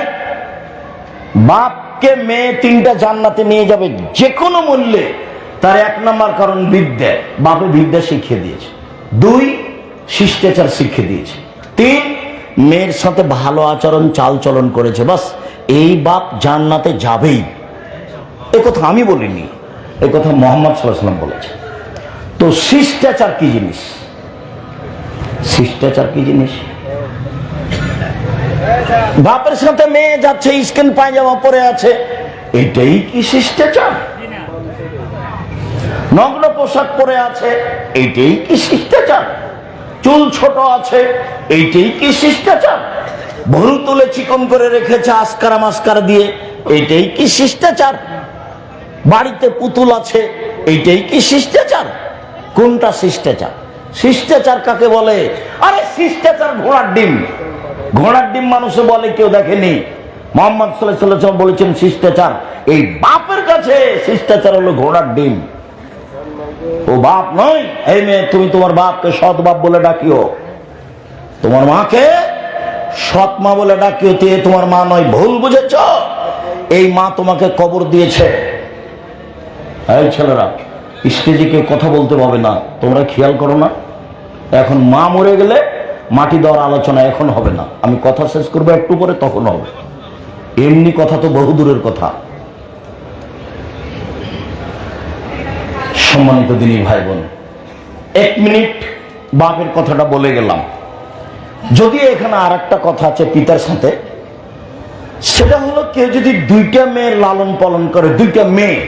বাপকে মেয়ে 3টা জান্নাতে নিয়ে যাবে যে কোনো মূল্যে, তার 1 নম্বর কারণ বিদ্যা, বাপে বিদ্যা শিখিয়ে দিয়েছে। 2, শিষ্টাচার শিখিয়ে দিয়েছে। 3, মেয়ের সাথে ভালো আচরণ চাল চলন করেছে। বাস, এই বাপ জান্নাতে যাবেই। এ কথা আমি বলিনি, এ কথা মুহাম্মদ সাল্লাল্লাহু আলাইহি ওয়াসাল্লাম বলেছে। তো শিষ্টাচার কি জিনিস? শিষ্টাচার কি জিনিস? বাপের সাথে মেয়ে যাচ্ছে, স্কিন পায়জামা পরে আছে, এটাই কি শিষ্টাচার? নগ্ন পোশাক পরে আছে, এটাই কি শিষ্টাচার? চুল ছোট আছে, এইটাই কি শিষ্টাচার? ভুরু তুলে চিকন করে রেখেছে আসকারা মাস্কারা দিয়ে, এইটাই কি শিষ্টাচার? বাড়িতে পুতুল আছে, এইটাই কি শিষ্টাচার? কোনটা শিষ্টাচার? শিষ্টাচার কাকে বলে? আরে শিষ্টাচার ঘোড়ার ডিম। ঘোড়ার ডিম মানুষে বলে, কেউ দেখেনি। মুহাম্মদ সাল্লাল্লাহু আলাইহি ওয়াসাল্লাম বলেছেন শিষ্টাচার এই বাপের কাছে, শিষ্টাচার হলো ঘোড়ার ডিম। ও বাপ নয়। এই মেয়ে, তুমি তোমার বাপকে সৎ বাপ বলে ডাকিও, তোমার মাকে সৎ মা বলে ডাকিও। তোমার মা নয়, ভুল বুঝেছ। এই মা তোমাকে কবর দিয়েছে। এই ছেলেরা, স্টেজে কেউ কথা বলতে পারবে না, তোমরা খেয়াল করো না। এখন মা মরে গেলে মাটি দেওয়ার আলোচনা এখন হবে না, আমি কথা শেষ করবো একটু পরে, তখন হবে। এমনি কথা তো বহু দূরের কথা। সম্মানিত দিনী ভাই বোন, 1 মিনিট বাপের কথাটা বলে গেলাম। যদিও এখানে আর একটা কথা আছে পিতার সাথে, সেটা হলো কেউ যদি 2টা মেয়ের লালন পালন করে, 2টা মেয়ে,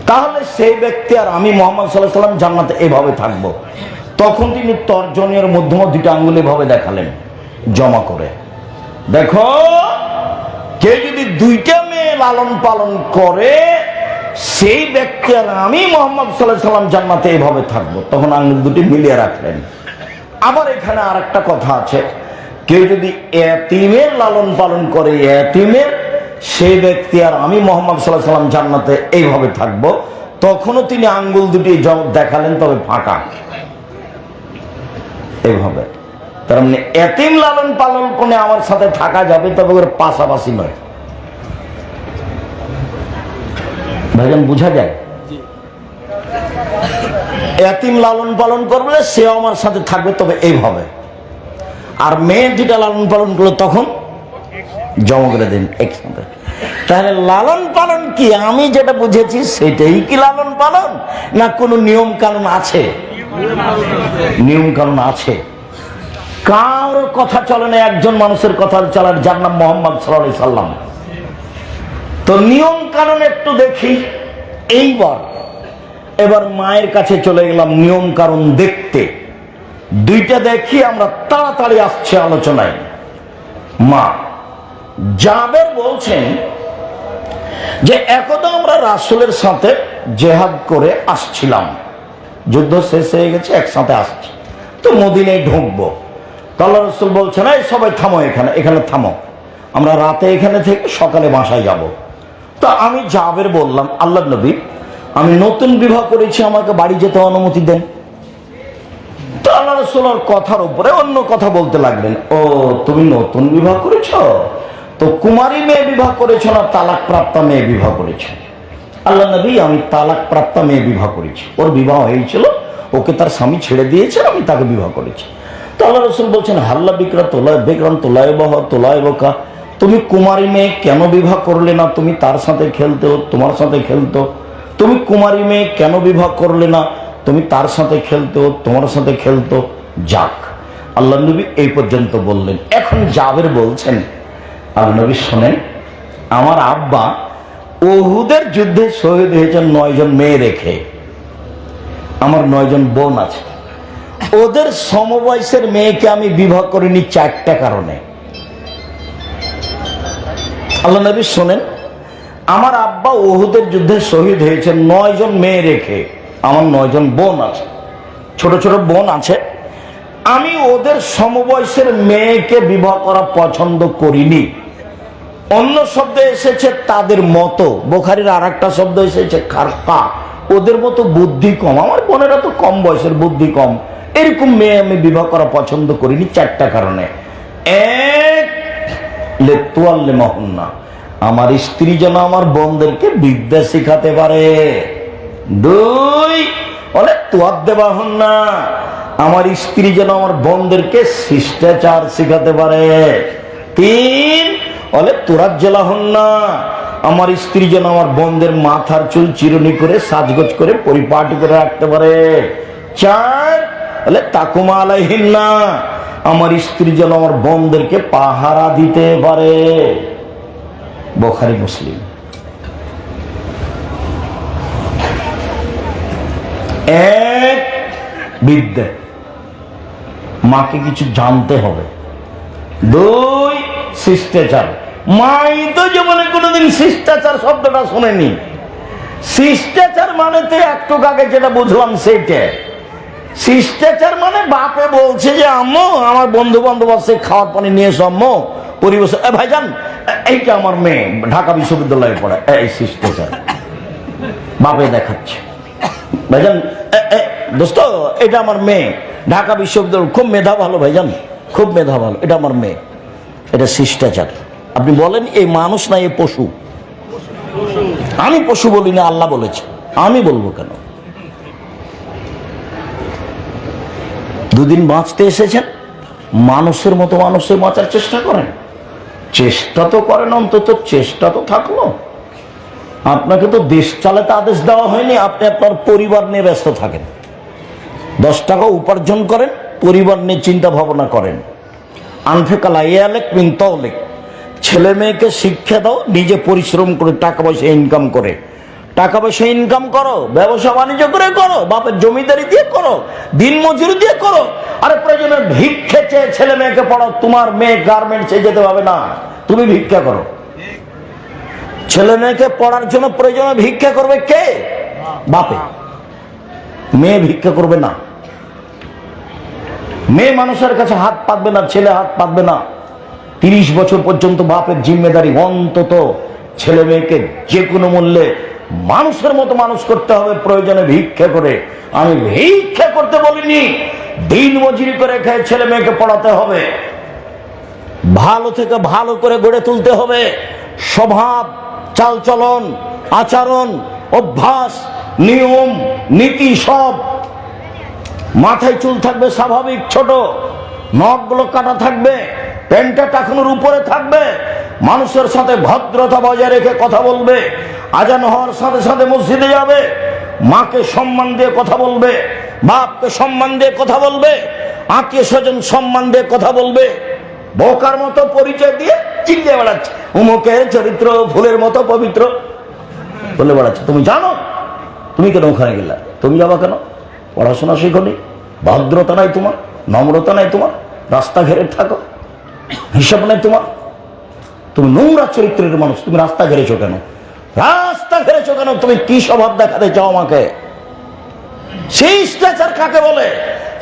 তাহলে সেই ব্যক্তি আর আমি মুহাম্মদ সাল্লাল্লাহু আলাইহি ওয়াসাল্লাম জান্নাতে এভাবে থাকবো। তখন তিনি তর্জনীর মধ্যম দুইটা আঙ্গুল এভাবে দেখালেন জমা করে, দেখো কে যদি দুইটা মেয়ে লালন পালন করে সেই ব্যক্তি আর আমি মুহাম্মদ সাল্লাল্লাহু আলাইহি সাল্লাম জান্নাতে এইভাবে থাকবো। তখন আঙ্গুল দুটি মিলিয়ে রাখলেন। আবার এখানে আর একটা কথা আছে, কেউ যদি এতিমের লালন পালন করে এতিমের, সেই ব্যক্তি আর আমি মুহাম্মদ সাল্লাল্লাহু আলাইহি সাল্লাম জান্নাতে এইভাবে থাকবো। তখনও তিনি আঙ্গুল দুটি দেখালেন, তবে ফাঁকা এইভাবে। তার মানে এতিম লালন পালন করে আমার সাথে থাকা যাবে, তবে ওর পাশাপাশি নয়। ভাইজান বুঝা যায়? এতিম লালন পালন করবে সেও আমার সাথে থাকবে, তবে এইভাবে। আর মেয়ে যেটা লালন পালন করলো তখন জমা করে দিন একসাথে। তাহলে লালন পালন কি আমি যেটা বুঝেছি সেটাই কি লালন পালন, না কোনো নিয়ম কানুন আছে? নিয়ম কানুন আছে। কারোর কথা চলে না, একজন মানুষের কথা চলার, যার নাম মুহাম্মদ সাল্লাল্লাহু আলাইহি সাল্লাম। তো নিয়ম কানুন একটু দেখি। এবার মায়ের কাছে চলে গেলাম নিয়ম কানুন দেখতে। দুইটা দেখি, আমরা তাড়াতাড়ি আসছে আলোচনায়। মা জাবের বলছেন যে একদা আমরা রাসূলের সাথে জিহাদ করে আসছিলাম, যুদ্ধ শেষ হয়ে গেছে, একসাথে আসছি, তো মদিনায় ঢুকবো। আল্লাহ রাসূল বলছেন, এই সবাই থামো, এখানে থামো, আমরা রাতে এখানে থেকে সকালে বাসায় যাব। তো আমি জাবের বললাম, আল্লাহর নবী আমি নতুন বিবাহ করেছি, আমাকে বাড়ি যেতে অনুমতি দেন। তো আল্লাহ রাসূলের কথার উপরে অন্য কথা বলতে লাগলেন, ও তুমি নতুন বিবাহ করেছ, তো কুমারী মেয়ে বিবাহ করেছ না তালাক প্রাপ্তা মেয়ে বিবাহ করেছ? আল্লাহ নবী আমি তালাক প্রাপ্তা মেয়ে বিবাহ করেছি, ওর বিবাহ হয়েছিল, ওকে তার স্বামী ছেড়ে দিয়েছে, আমি তাকে বিবাহ করেছি। তো আল্লাহ রাসূল বলছেন, হাল্লা বিকরা বেকরান তোলায় বকা, তুমি কুমারী মেয়ে কেন বিবাহ করলে না? তুমি তার সাথে খেলতো, তোমার সাথে খেলতো। তুমি কুমারী মেয়ে কেন বিবাহ করলে না? তুমি তার সাথে খেলতো, তোমার সাথে খেলতো। যাক, আল্লাহ নবী এই পর্যন্ত বললেন। এখন জাবের বলছেন, আল্লাহ নবী শোনেন, আমার আব্বা উহুদের যুদ্ধে শহীদ হয়েছেন 9 জন মেয়ে রেখে, আমার 9 জন বোন আছে, ওদের সমবয়সের মেয়েকে আমি বিবাহ করিনি 4টা কারণে। আল্লাহ নবী শোনেন, আমার আব্বা উহুদের যুদ্ধে শহীদ হয়েছেন 9 জন মেয়ে রেখে, আমার 9 জন বোন আছে, ছোট ছোট বোন আছে, আমি ওদের সমবয়সের মেয়েকে বিবাহ করা পছন্দ করিনি। অন্য শব্দ এসেছে তাদের মতো, বুখারীর আর একটা শব্দ এসেছে খারকা, ওদের মতো বুদ্ধি কম, আমার বোনেরা তো কম বয়সের, বুদ্ধি কম, এরকম মেয়ে আমি বিবাহ করা পছন্দ করিনি 4টা কারণে। এক, লেতুয়াল্লে মহন্না, আমার স্ত্রী যেন আমার বোনদেরকে বিদ্যা শিখাতে পারে। 2, বলে তুয়াদ দেবা হন না, আমার স্ত্রী যেন আমার বোনদেরকে শিষ্টাচার শিখাতে পারে। 3, বলে তোরাজ জেলা হন না, আমার স্ত্রী যেন আমার বোনদের মাথার চুল চিরুনি করে সাজগোজ করে পরিপাটি করে রাখতে পারে। 4, বলে তাকুমা আলাইহিন না, আমার স্ত্রী যেন আমার বোনদেরকে পাহারা দিতে পারে। বুখারী মুসলিম। এক, বিদ্যা, মাকে কিছু জানতে হবে। 2, শিষ্টাচার, মাই তো জীবনে কোনোদিন শিষ্টাচার শব্দটা শোনেনি। শিষ্টাচার মানে তো একটু আগে যেটা বুঝলাম সেইটা। শিষ্টাচার মানে বাপে বলছে যে আম্মু আমার বন্ধু বান্ধব আছে, খাওয়ার পানি নিয়ে এসো, আম্মু পরিবেশ, ভাইজান এইটা আমার মেয়ে ঢাকা বিশ্ববিদ্যালয়ে পড়ে, এই শিষ্টাচার বাপে দেখাচ্ছে। ভাইজান দোস্ত এটা আমার মেয়ে ঢাকা বিশ্ববিদ্যালয়, খুব মেধা ভালো, ভাইজান খুব মেধা ভালো, এটা আমার মেয়ে, এটা শিষ্টাচার। আপনি বলেন এই মানুষ না এই পশু? আমি পশু বলি না, আল্লাহ বলেছে, আমি বলবো কেন? 2 দিন বাঁচতে এসেছেন, মানুষের মতো মানুষের বাঁচার চেষ্টা করেন, চেষ্টা তো করেন, অন্তত চেষ্টা তো থাকলো। আপনাকে তো দেশ চালাতে আদেশ দেওয়া হয়নি, আপনি আপনার পরিবার নিয়ে ব্যস্ত থাকেন, 10 টাকা উপার্জন করেন, পরিবার নিয়ে চিন্তা ভাবনা করেন। আনফেকালা ইয়ালেক মিন তওলেক, ছেলে মেয়েকে শিক্ষা দাও, নিজে পরিশ্রম করে টাকা পয়সা ইনকাম করে, টাকা পয়সা ইনকাম করো, ব্যবসা বাণিজ্য করে করো, বাপের জমিদারি দিয়ে করো, দিন মজুরি দিয়ে করো, আরে প্রয়োজনে ভিক্ষে চেয়ে ছেলে মেয়েকে পড়াও। তোমার মেয়ে গার্মেন্টসে যেতে হবে না, তুমি ভিক্ষা করো। ছেলে মেয়েকে পড়ার জন্য প্রয়োজনে ভিক্ষা করবে কে? বাপে। মেয়ে ভিক্ষা করবে না। মেয়ে মানুষের কাছে হাত পাতবে না, ছেলে হাত পাতবে না। 30 বছর পর্যন্ত বাপের জিম্মেদারি, অন্তত ছেলে মেয়েকে যে কোনো মূল্যে মানুষের মতো মানুষ করতে হবে, প্রয়োজনে ভিক্ষা করে। আমি ভিক্ষা করতে বলিনি, দিন মজুরি করে খেয়ে ছেলে মেয়েকে পড়াতে হবে। ভালো থেকে ভালো করে গড়ে তুলতে হবে। স্বভাব, চালচলন, আচরণ, অভ্যাস, নিয়ম নীতি সব। মাথায় চুল থাকবে স্বাভাবিক ছোট, নখগুলো কাটা থাকবে, প্যান্টটা টাকানোর উপরে থাকবে, মানুষের সাথে ভদ্রতা বজায় রেখে কথা বলবে। আজান হওয়ার সাথে সাথে মসজিদে যাবে, মাকে সম্মান দিয়ে কথা বলবে, বাপকে সম্মান দিয়ে কথা বলবে, আত্মীয় স্বজন সম্মান দিয়ে কথা বলবে। বোকার মতো পরিচয় দিয়ে চিল্লিয়ে বেড়াচ্ছে, উমুকের চরিত্র ফুলের মতো পবিত্র বলে বেড়াচ্ছে। তুমি জানো? তুমি কেন ওখানে গেলা? তুমি যাবা কেন? পড়াশোনা শিখনি, ভদ্রতা নাই তোমার, নম্রতা নাই তোমার, রাস্তা ঘেরে থাকো, হিসাব নাই তোমার। তুমি নোংরা চরিত্রের মানুষ, তুমি রাস্তা ঘেরেছো কেন? রাস্তা ঘেরেছো কেন? তুমি কি স্বভাব দেখাতে চাও আমাকে? শিষ্টাচার কাকে বলে?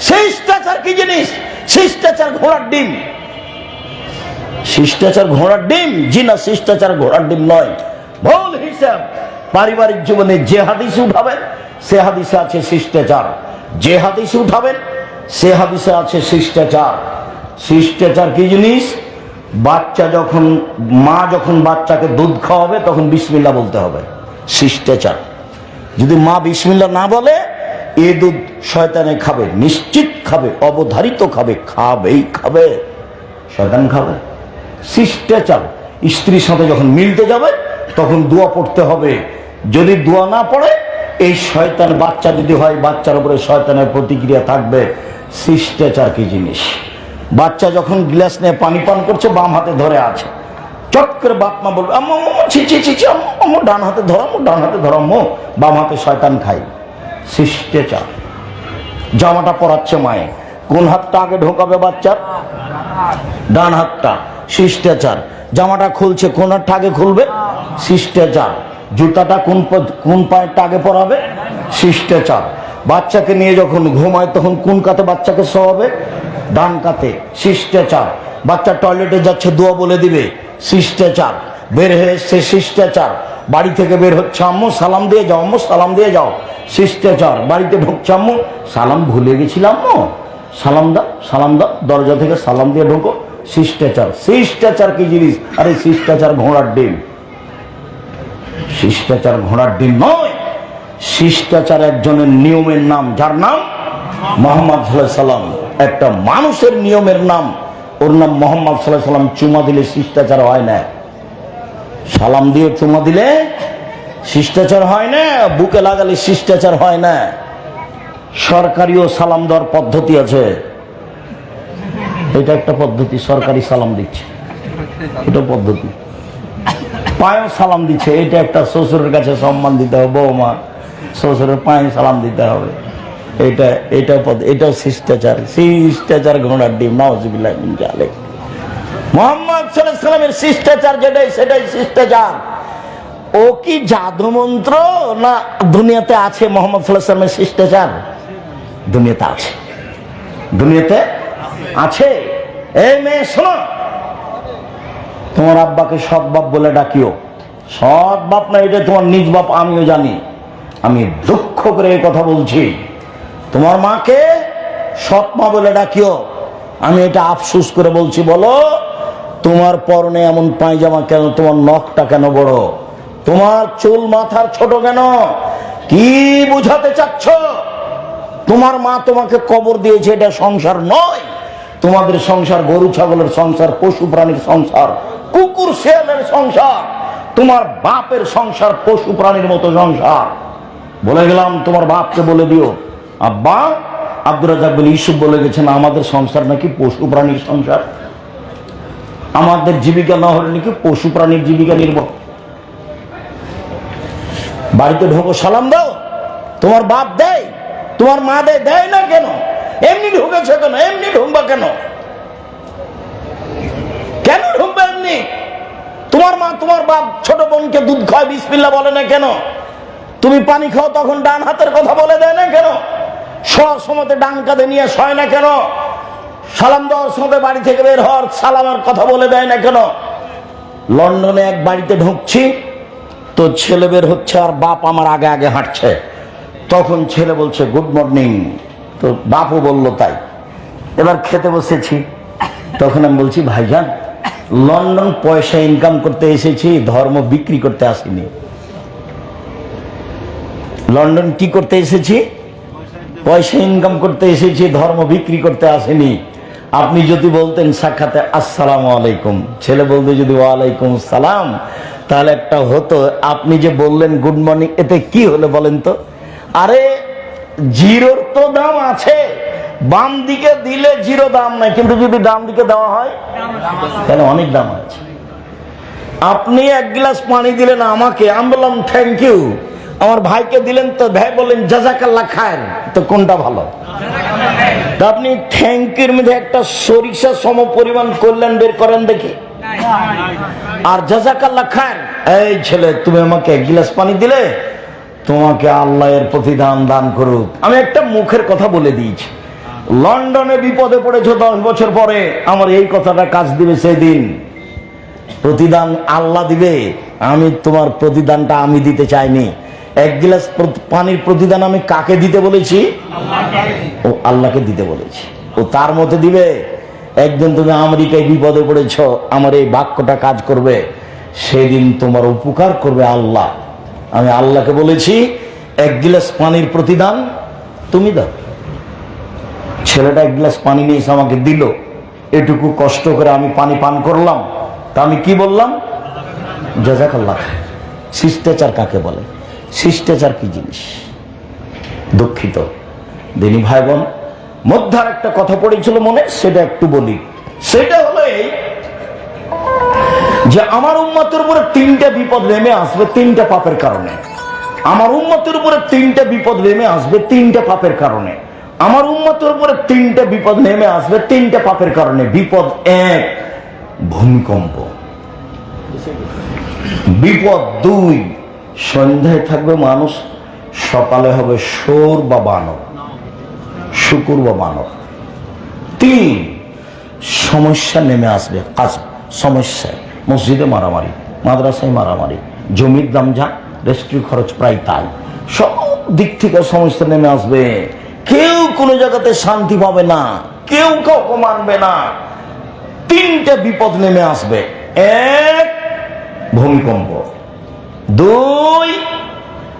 শিষ্টাচার কি জিনিস? শিষ্টাচার ঘোড়ার ডিম। শিষ্টাচার ঘোড়ার ডিম? জি না, শিষ্টাচার ঘোড়ার ডিম নয়। ভুল হিসাব। পারিবারিক জীবনে যে হাদিসে উঠাবেন সে হাদিসে আছে শিষ্টাচার, যে হাদিসে উঠাবেন সে হাদিসে আছে শিষ্টাচার। শিষ্টাচার কি জিনিস? বাচ্চা যখন, মা যখন বাচ্চাকে দুধ খাওয়াবে তখন বিসমিল্লাহ বলতে হবে, শিষ্টাচার। যদি মা বিসমিল্লাহ না বলে, এ দুধ শয়তানে খাবে, নিশ্চিত খাবে, অবধারিত খাবে, খাবেই খাবে, শয়তান খাবে। শিষ্টাচার। স্ত্রীর সাথে যখন মিলতে যাবে তখন দোয়া পড়তে হবে। যদি দোয়া না পড়ে, এই শয়তান, বাচ্চা যদি হয় বাচ্চার উপরে শয়তানের প্রতিক্রিয়া থাকবে। শিষ্টাচার কি জিনিস? বাচ্চা যখন গ্লাস নিয়ে পানি পান করছে, বাম হাতে ধরে আছে, চট করে বাপ মা বলবে আম্মু ছি ছি ছি, আম্মু ডান হাতে ধরো, ডান হাতে ধরো, বাম হাতে শয়তান খাই। শিষ্টাচার। জামাটা পরাচ্ছে মায়ে, কোন হাতটা আগে ঢোকাবে বাচ্চার? ডান হাতটা। শিষ্টাচার। জামাটা খুলছে, কোন হাতটা আগে খুলবে? শিষ্টাচার। জুতাটা কোন পায়েরটা আগে পরাবে? শিষ্টাচার। বাচ্চাকে নিয়ে যখন ঘুমায় তখন কোন কাতে বাচ্চাকে শোয়াবে? ডান কাতে। শিষ্টাচার। বাচ্চা টয়লেটে যাচ্ছে, দোয়া বলে দিবে, শিষ্টাচার। বের হয়ে এসছে, শিষ্টাচার। বাড়ি থেকে বের হচ্ছে, আম্মু সালাম দিয়ে যাও, আম্মু সালাম দিয়ে যাও, শিষ্টাচার। বাড়িতে ঢুকছে, আম্মু সালাম ভুলে গেছিলাম, সালাম দাও, সালাম দাও, দরজা থেকে সালাম দিয়ে ঢোকো, শিষ্টাচার। শিষ্টাচার কি জিনিস? আরে শিষ্টাচার ঘোড়ার ডিম। শিষ্টাচার ঘোড়ার ডিম নয়। শিষ্টাচার একজনের নিয়মের নাম, যার নাম মুহাম্মদ সাল্লাল্লাহু আলাইহি সাল্লাম। একটা মানুষের নিয়মের নাম, ওর নাম মুহাম্মদ সাল্লাল্লাহু আলাইহি সাল্লাম। চুমা দিলে শিষ্টাচার হয় না, সালাম দিয়ে চুমা দিলে শিষ্টাচার হয় না, বুকে লাগালে শিষ্টাচার হয় না। সরকারিও সালাম দেওয়ার পদ্ধতি আছে, এটা একটা পদ্ধতি, সরকারি সালাম দিচ্ছে, এটা পদ্ধতি। পায়েও সালাম দিচ্ছে, এটা একটা শ্বশুরের কাছে সম্মান দিতে হবে, বৌমা শ্বশুরের পায়ে সালাম দিতে হবে, এটাও শিষ্টাচার। শিষ্টাচার ঘোড়ার ডিম। নাউজুবিল্লাহ মিন যালিক। মুহাম্মদ সাল্লাল্লাহু আলাইহি সাল্লামের শিষ্টাচার যেটাই, সেটাই শিষ্টাচার। ও কি জাদু মন্ত্র না দুনিয়াতে আছে? মুহাম্মদ সাল্লাল্লাহু আলাইহি সাল্লামের শিষ্টাচার দুনিয়াতে আছে, দুনিয়াতে আছে। এই মেয়ে শোনো, তোমার আব্বাকে সৎ বাপ বলে ডাকিও। সৎ বাপ না, এটা তোমার নিজ বাপ, আমিও জানি। আমি দুঃখ করে এই কথা বলছি, তোমার মাকে সৎ মা বলে ডাকিও। আমি এটা আফসোস করে বলছি। বলো, তোমার পরনে এমন পায়জামা কেন? তোমার নখটা কেন বড়? তোমার চুল মাথার ছোট কেন? কি বুঝাতে চাচ্ছ? তোমার মা তোমাকে কবর দিয়েছে, এটা সংসার নয়। তোমাদের সংসার গরু ছাগলের সংসার, পশু প্রাণীর সংসার, কুকুর শেয়ালের সংসার। তোমার বাপের সংসার পশু প্রাণীর মতো সংসার। বলে গেলাম, তোমার বাপকে বলে দিও, আব্বা আব্দুর রাজ্জাক বিন ইউসুফ বলে গেছেন, আমাদের সংসার নাকি পশু প্রাণীর সংসার, আমাদের জীবিকা না হলে নাকি পশু প্রাণীর জীবিকা নির্ভর। বাড়িতে ঢোকো, সালাম দাও। তোমার বাপ দেয়, তোমার মা দেয়, দেয় না কেন? এমনি ঢুকেছো কেন? এমনি ঢুকবা কেন? কেন ঢুকবে এমনি? তোমার মা তোমার বাপ ছোট বোনকে দুধ খায়, বিসমিল্লাহ বলে না কেন? তুমি পানি খাও, তখন ডান হাতের কথা বলে দেয় না কেন? শোয়ার সময় ডান কাঁধে নিয়ে শয় না কেন? সালাম দেওয়ার সময় বাড়ি থেকে বের হওয়ার সালামের কথা বলে দেয় না কেন? লন্ডনে এক বাড়িতে ঢুকছি, তো ছেলে বের হচ্ছে আর বাপ আমার আগে আগে হাঁটছে। তখন ছেলে বলছে গুড মর্নিং, তো বাপও বলল তাই। এবার খেতে বসেছি, তখন আমি বলছি ভাইজান, লন্ডন পয়সা ইনকাম করতে এসেছি, ধর্ম বিক্রি করতে আসিনি। লন্ডন কি করতে এসেছি? পয়সা ইনকাম করতে এসেছি, ধর্ম বিক্রি করতে আসেনি। আপনি যদি বলতেন সাক্ষাতে আসসালামু আলাইকুম, ছেলে বলতে যদি ওয়ালাইকুম সালাম, তাহলে একটা হতো। আপনি যে বললেন গুড মর্নিং, এতে কি হলো বলেন তো? আরে জিরোর তো দাম আছে, বাম দিকে দিলে জিরো দাম নাই, কিন্তু যদি ডান দিকে দেওয়া হয় তাহলে অনেক দাম আছে। আপনি এক গ্লাস পানি দিলেন আমাকে, আমি বললাম থ্যাংক ইউ। আমার ভাইকে দিলেন, তো ভাই বললেন জাযাকাল্লাহ খায়ের, তো কোনটা ভালো? আপনি থ্যাংক ইউর মধ্যে একটা সরিষা সম পরিমাণ কল্যাণ বের করেন দেখি, আর জাযাকাল্লাহ খায়ের, এই ছেলে তুমি আমাকে এক গ্লাস পানি দিলে, তোমাকে আল্লাহ এর প্রতিদান দান করুক। আমি একটা মুখের কথা বলে দিয়েছি, লন্ডনে বিপদে পড়েছো 10 বছর পরে, আমার এই কথাটা কাজ দিবে সেদিন। প্রতিদান আল্লাহ দিবে, আমি তোমার প্রতিদানটা আমি দিতে চাইনি। এক গ্লাস পানির প্রতিদান আমি কাকে দিতে বলেছি? ও আল্লাহকে দিতে বলেছি, ও তার মধ্যে দিবে। একদিন তুমি আমেরিকায় বিপদে পড়েছ, আমার এই বাক্যটা কাজ করবে, সেদিন তোমার উপকার করবে আল্লাহ। আমি আল্লাহকে বলেছি এক গ্লাস পানির প্রতিদান তুমি দাও। ছেলেটা এক গ্লাস পানি নিয়ে এসে আমাকে দিল, এটুকু কষ্ট করে আমি পানি পান করলাম, তা আমি কি বললাম? জাযাকাল্লাহ। শিষ্টাচার কাকে বলে? শিষ্টাচার কি জিনিস? দুঃখিত দিনী ভাই বোন, মধ্যার একটা কথা পড়েছিল মনে, সেটা একটু বলি। সেটা হলো এই যে আমার উম্মতের উপরে 3টে বিপদ নেমে আসবে 3টে পাপের কারণে। আমার উম্মতের উপরে 3টে বিপদ নেমে আসবে 3টে পাপের কারণে। আমার উম্মতের উপরে 3টে বিপদ নেমে আসবে 3টে পাপের কারণে। বিপদ 1, ভূমিকম্প। বিপদ 2, সন্ধ্যায় থাকবে মানুষ, সকালে হবে শোর বা বানর, শুকুর বা বানর। 3, সমস্যা নেমে আসবে। সমস্যা, মসজিদে মারামারি, মাদ্রাসায় মারামারি, জমির দাম যা, রেস্ট্রি খরচ প্রায় তাই, সব দিক থেকে সমস্যা নেমে আসবে। কেউ কোনো জায়গাতে শান্তি পাবে না, কেউ কাউকে মানবে না। 3টে বিপদ নেমে আসবে। 1, ভূমিকম্প। 2,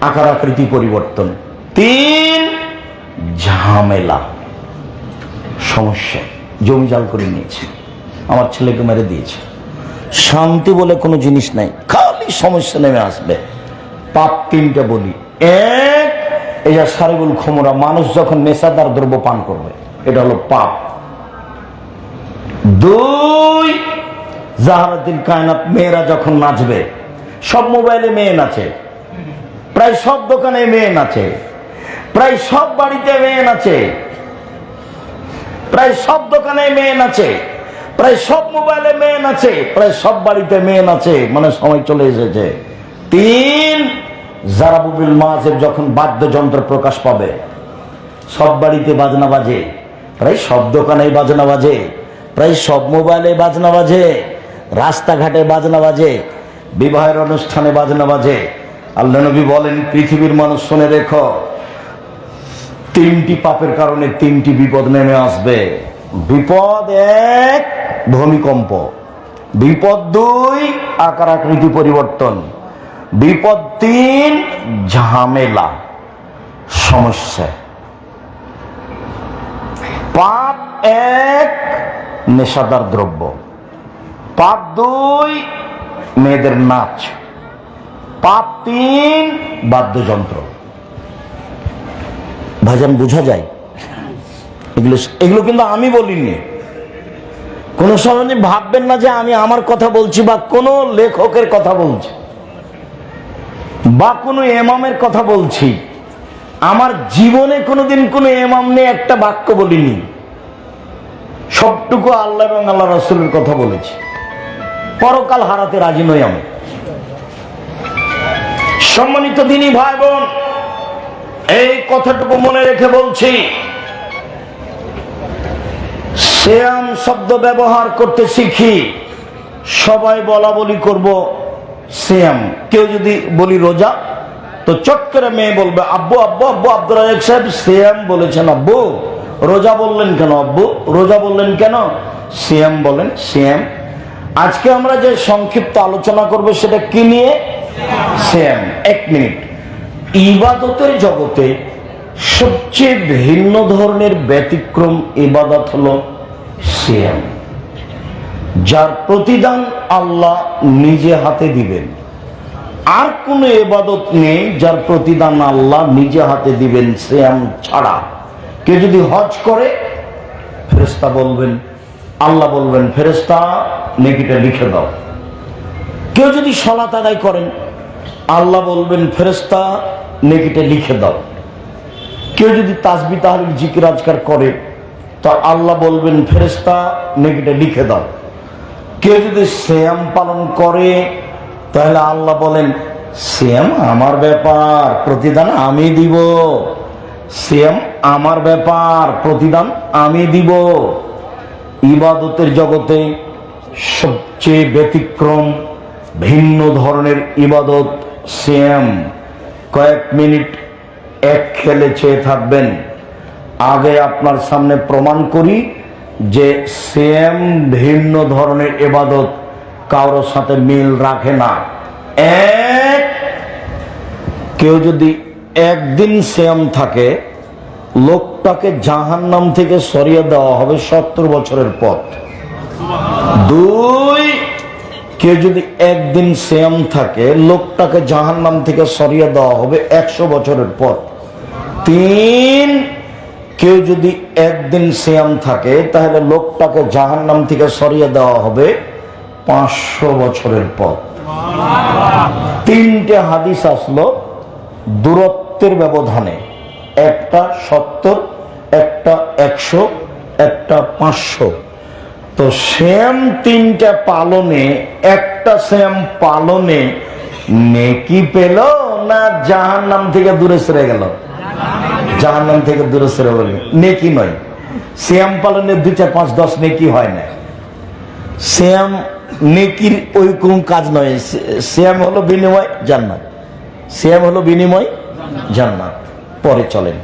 আকার আকৃতি পরিবর্তন। 3, ঝামেলা, সমস্যা। জমি জাল করে নিয়েছে, আমার ছেলেকে মেরে দিয়েছে, শান্তি বলে কোনো জিনিস নাই, খালি সমস্যা নেমে আসবে। পাপ 3টে বলি। 1, এই যে সারিবুল খমরা, মানুষ যখন নেশাদার দ্রব্য পান করবে, এটা হলো পাপ। 2, জাহারাতিল কায়নাত, মেয়েরা যখন নাচবে, সব মোবাইলে মেয়ে নাচে, প্রায় সব দোকানে মেয়ে নাচে, প্রায় সব বাড়িতে মেয়ে নাচে, প্রায় সব দোকানে মেয়ে নাচে, প্রায় সব মোবাইলে মেয়ে নাচে, প্রায় সব বাড়িতে মেয়ে নাচে, মানে সময় চলে এসেছে। 3, জারাবুবিল মাযেব, যখন বাদ্যযন্ত্র প্রকাশ পাবে, সব বাড়িতে বাজনা বাজে, প্রায় সব দোকানে বাজনা বাজে, প্রায় সব মোবাইলে বাজনা বাজে, রাস্তাঘাটে বাজনা বাজে, বিবাহের অনুষ্ঠানে বাজনা বাজে। আল্লাহ নবী বলেন, পৃথিবীর মানুষ শুনে রেখো, 3টি পাপের কারণে 3টি বিপদ নেমে আসবে। বিপদ 1, ভূমিকম্প। বিপদ 2, আকার আকৃতি পরিবর্তন। বিপদ 3, ঝামেলা, সমস্যা। পাপ 1, নেশাদার দ্রব্য। পাপ 2, মেয়েদের নাচ। পাপ 3, বাদ্যযন্ত্র। ভাইজান বোঝা যায়? এগুলো কিন্তু আমি বলিনি। কোন সময় ভাববেন না যে আমি আমার কথা বলছি বা কোন লেখকের কথা বলছি। বা কোনো এমামের কথা বলছি, আমার জীবনে কোনোদিন কোনো এমাম নিয়ে একটা বাক্য বলিনি, সবটুকু আল্লাহ এবং আল্লাহ রাসূলের কথা বলেছি। পরকাল হারাতে রাজি নই আমি। সম্মানিত দিনী ভাই বোন, এই কথাটুকু মনে রেখে বলছি, সিয়াম শব্দ ব্যবহার করতে শিখি, সবাই বলা বলি করব সিয়াম। কেউ যদি বলি রোজা, তো চট করে মেয়ে বলবে আব্বু আব্বু আব্বু আব্দুর রাজ্জাক সাহেব সিয়াম বলেছেন আব্বু, রোজা বললেন কেন আব্বু, রোজা বললেন কেন, সিয়াম বলেন সিয়াম। আজকে আমরা যে সংক্ষিপ্ত আলোচনা করব সেটা কি নিয়ে? সিয়াম। 1 মিনিট। ইবাদতের জগতে সবচেয়ে ভিন্ন ধরনের ব্যতিক্রম ইবাদত হলো সিয়াম, যার প্রতিদান আল্লাহ নিজে হাতে দিবেন। আর কোন ইবাদত নেই যার প্রতিদান আল্লাহ নিজে হাতে দিবেন সিয়াম ছাড়া। কেউ যদি হজ করে, ফেরেশতা বলবেন, আল্লাহ বলবেন ফেরেশতা নেকিটা লিখে দাও। কেউ যদি সালাত আদায় করেন, আল্লাহ বলবেন ফেরেশতা নেকিটা লিখে দাও। কেউ যদি তাসবিহ তাহলিল জিকির আজকার করে, তো আল্লাহ বলবেন ফেরেশতা নেকিটা লিখে দাও। কেউ যদি সিয়াম পালন করে, তাহলে আল্লাহ বলেন সিয়াম আমার ব্যাপার, প্রতিদান আমি দিব। সিয়াম আমার ব্যাপার, প্রতিদান আমি দিব। ইবাদতের জগতে সবচেয়ে ব্যতিক্রম ভিন্ন ধরনের ইবাদত সিয়াম। কয়েক মিনিট এক খেলে চেয়ে থাকবেন। আগে আপনার সামনে প্রমাণ করি যে সিয়াম ভিন্ন ধরনের ইবাদত, কারোর সাথে মিল রাখে না। কেউ যদি একদিন সিয়াম থাকে, লোকটাকে জাহান্নাম থেকে সরিয়ে দেওয়া হবে 70 বছরের পর। 2, কেউ যদি একদিন সিয়াম থাকে, লোকটাকে জাহান্নাম থেকে সরিয়ে দেওয়া হবে 100 বছরের পর। 3, কেউ যদি একদিন সিয়াম থাকে, তাহলে লোকটাকে জাহান্নাম থেকে সরিয়ে দেওয়া হবে 500 বছরের পর। 3টে হাদিস আসলো দূরত্বের ব্যবধানে, একটা 70, একটা 100, একটা 500। তো সিয়াম 3টা পালনে, একটা সিয়াম পালনে নেকি পেল না জাহান্নাম থেকে দূরে সরে গেল? জাহান্নাম থেকে দূরে সরে গেল, নেকি নয়। সিয়াম পালনে 2, 4, 5, 10 নেকি হয় না। সিয়াম নেকির ওই কোন কাজ নয়। সিয়াম হলো বিনিময় জান্নাত, সিয়াম হলো বিনিময় জান্নাত। পরে চলেন,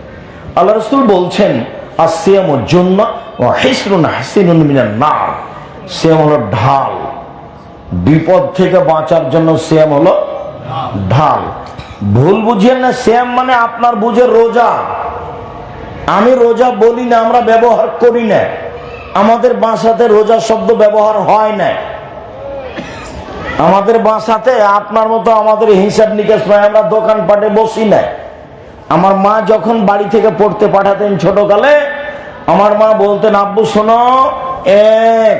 আল্লাহ রাসূল বলছেন আসিয়ামু জুন্নাহ ওয়া হিসরুন হাসিনুন মিনান নার। সিয়াম হলো ঢাল, বিপদ থেকে বাঁচার জন্য সিয়াম হলো ঢাল। ভুল বুঝিয়েন না, সিয়াম মানে আপনার বুঝে রোজা। আমি রোজা বলি না, আমরা ব্যবহার করি না। আমাদের ভাষাতে রোজা শব্দ ব্যবহার হয় না। আমাদের ভাষাতে আপনার মতো আমাদের হিসাব নিকাশ নয়, আমরা দোকানপাটে বসি না। আমার মা যখন বাড়ি থেকে পড়তে পাঠাতেন ছোটকালে, আমার মা বলতেন আব্বু শোনো, 1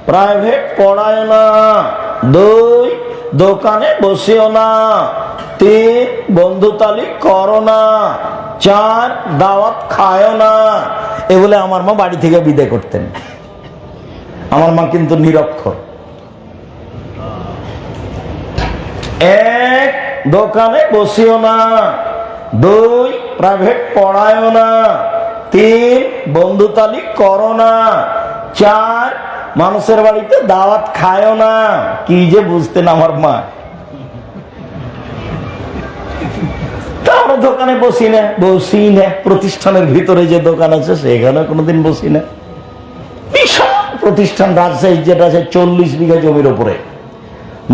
প্রাইভেট পড়ায় না, 2 দোকানে বসিও না, 3 বন্ধুতালি করো না, 4 দাওয়াত খায়ও না। এ বলে আমার মা বাড়ি থেকে বিদায় করতেন। আমার মা কিন্তু নিরক্ষর। 1 দোকানে বসিও না, 2 প্রাইভেট পড়ায়ও না, 3 বন্ধুতালি করো না, 4 মানুষের বাড়িতে দাওয়াত খায়ও না। কি যে বুঝতেন আমার মা। আমরা দোকানে বসি না, প্রতিষ্ঠানের ভিতরে যে দোকান আছে সেখানে কোনোদিন বসি না। বিশাল প্রতিষ্ঠান রাজশাহী, যেটা আছে 40 বিঘা জমির উপরে।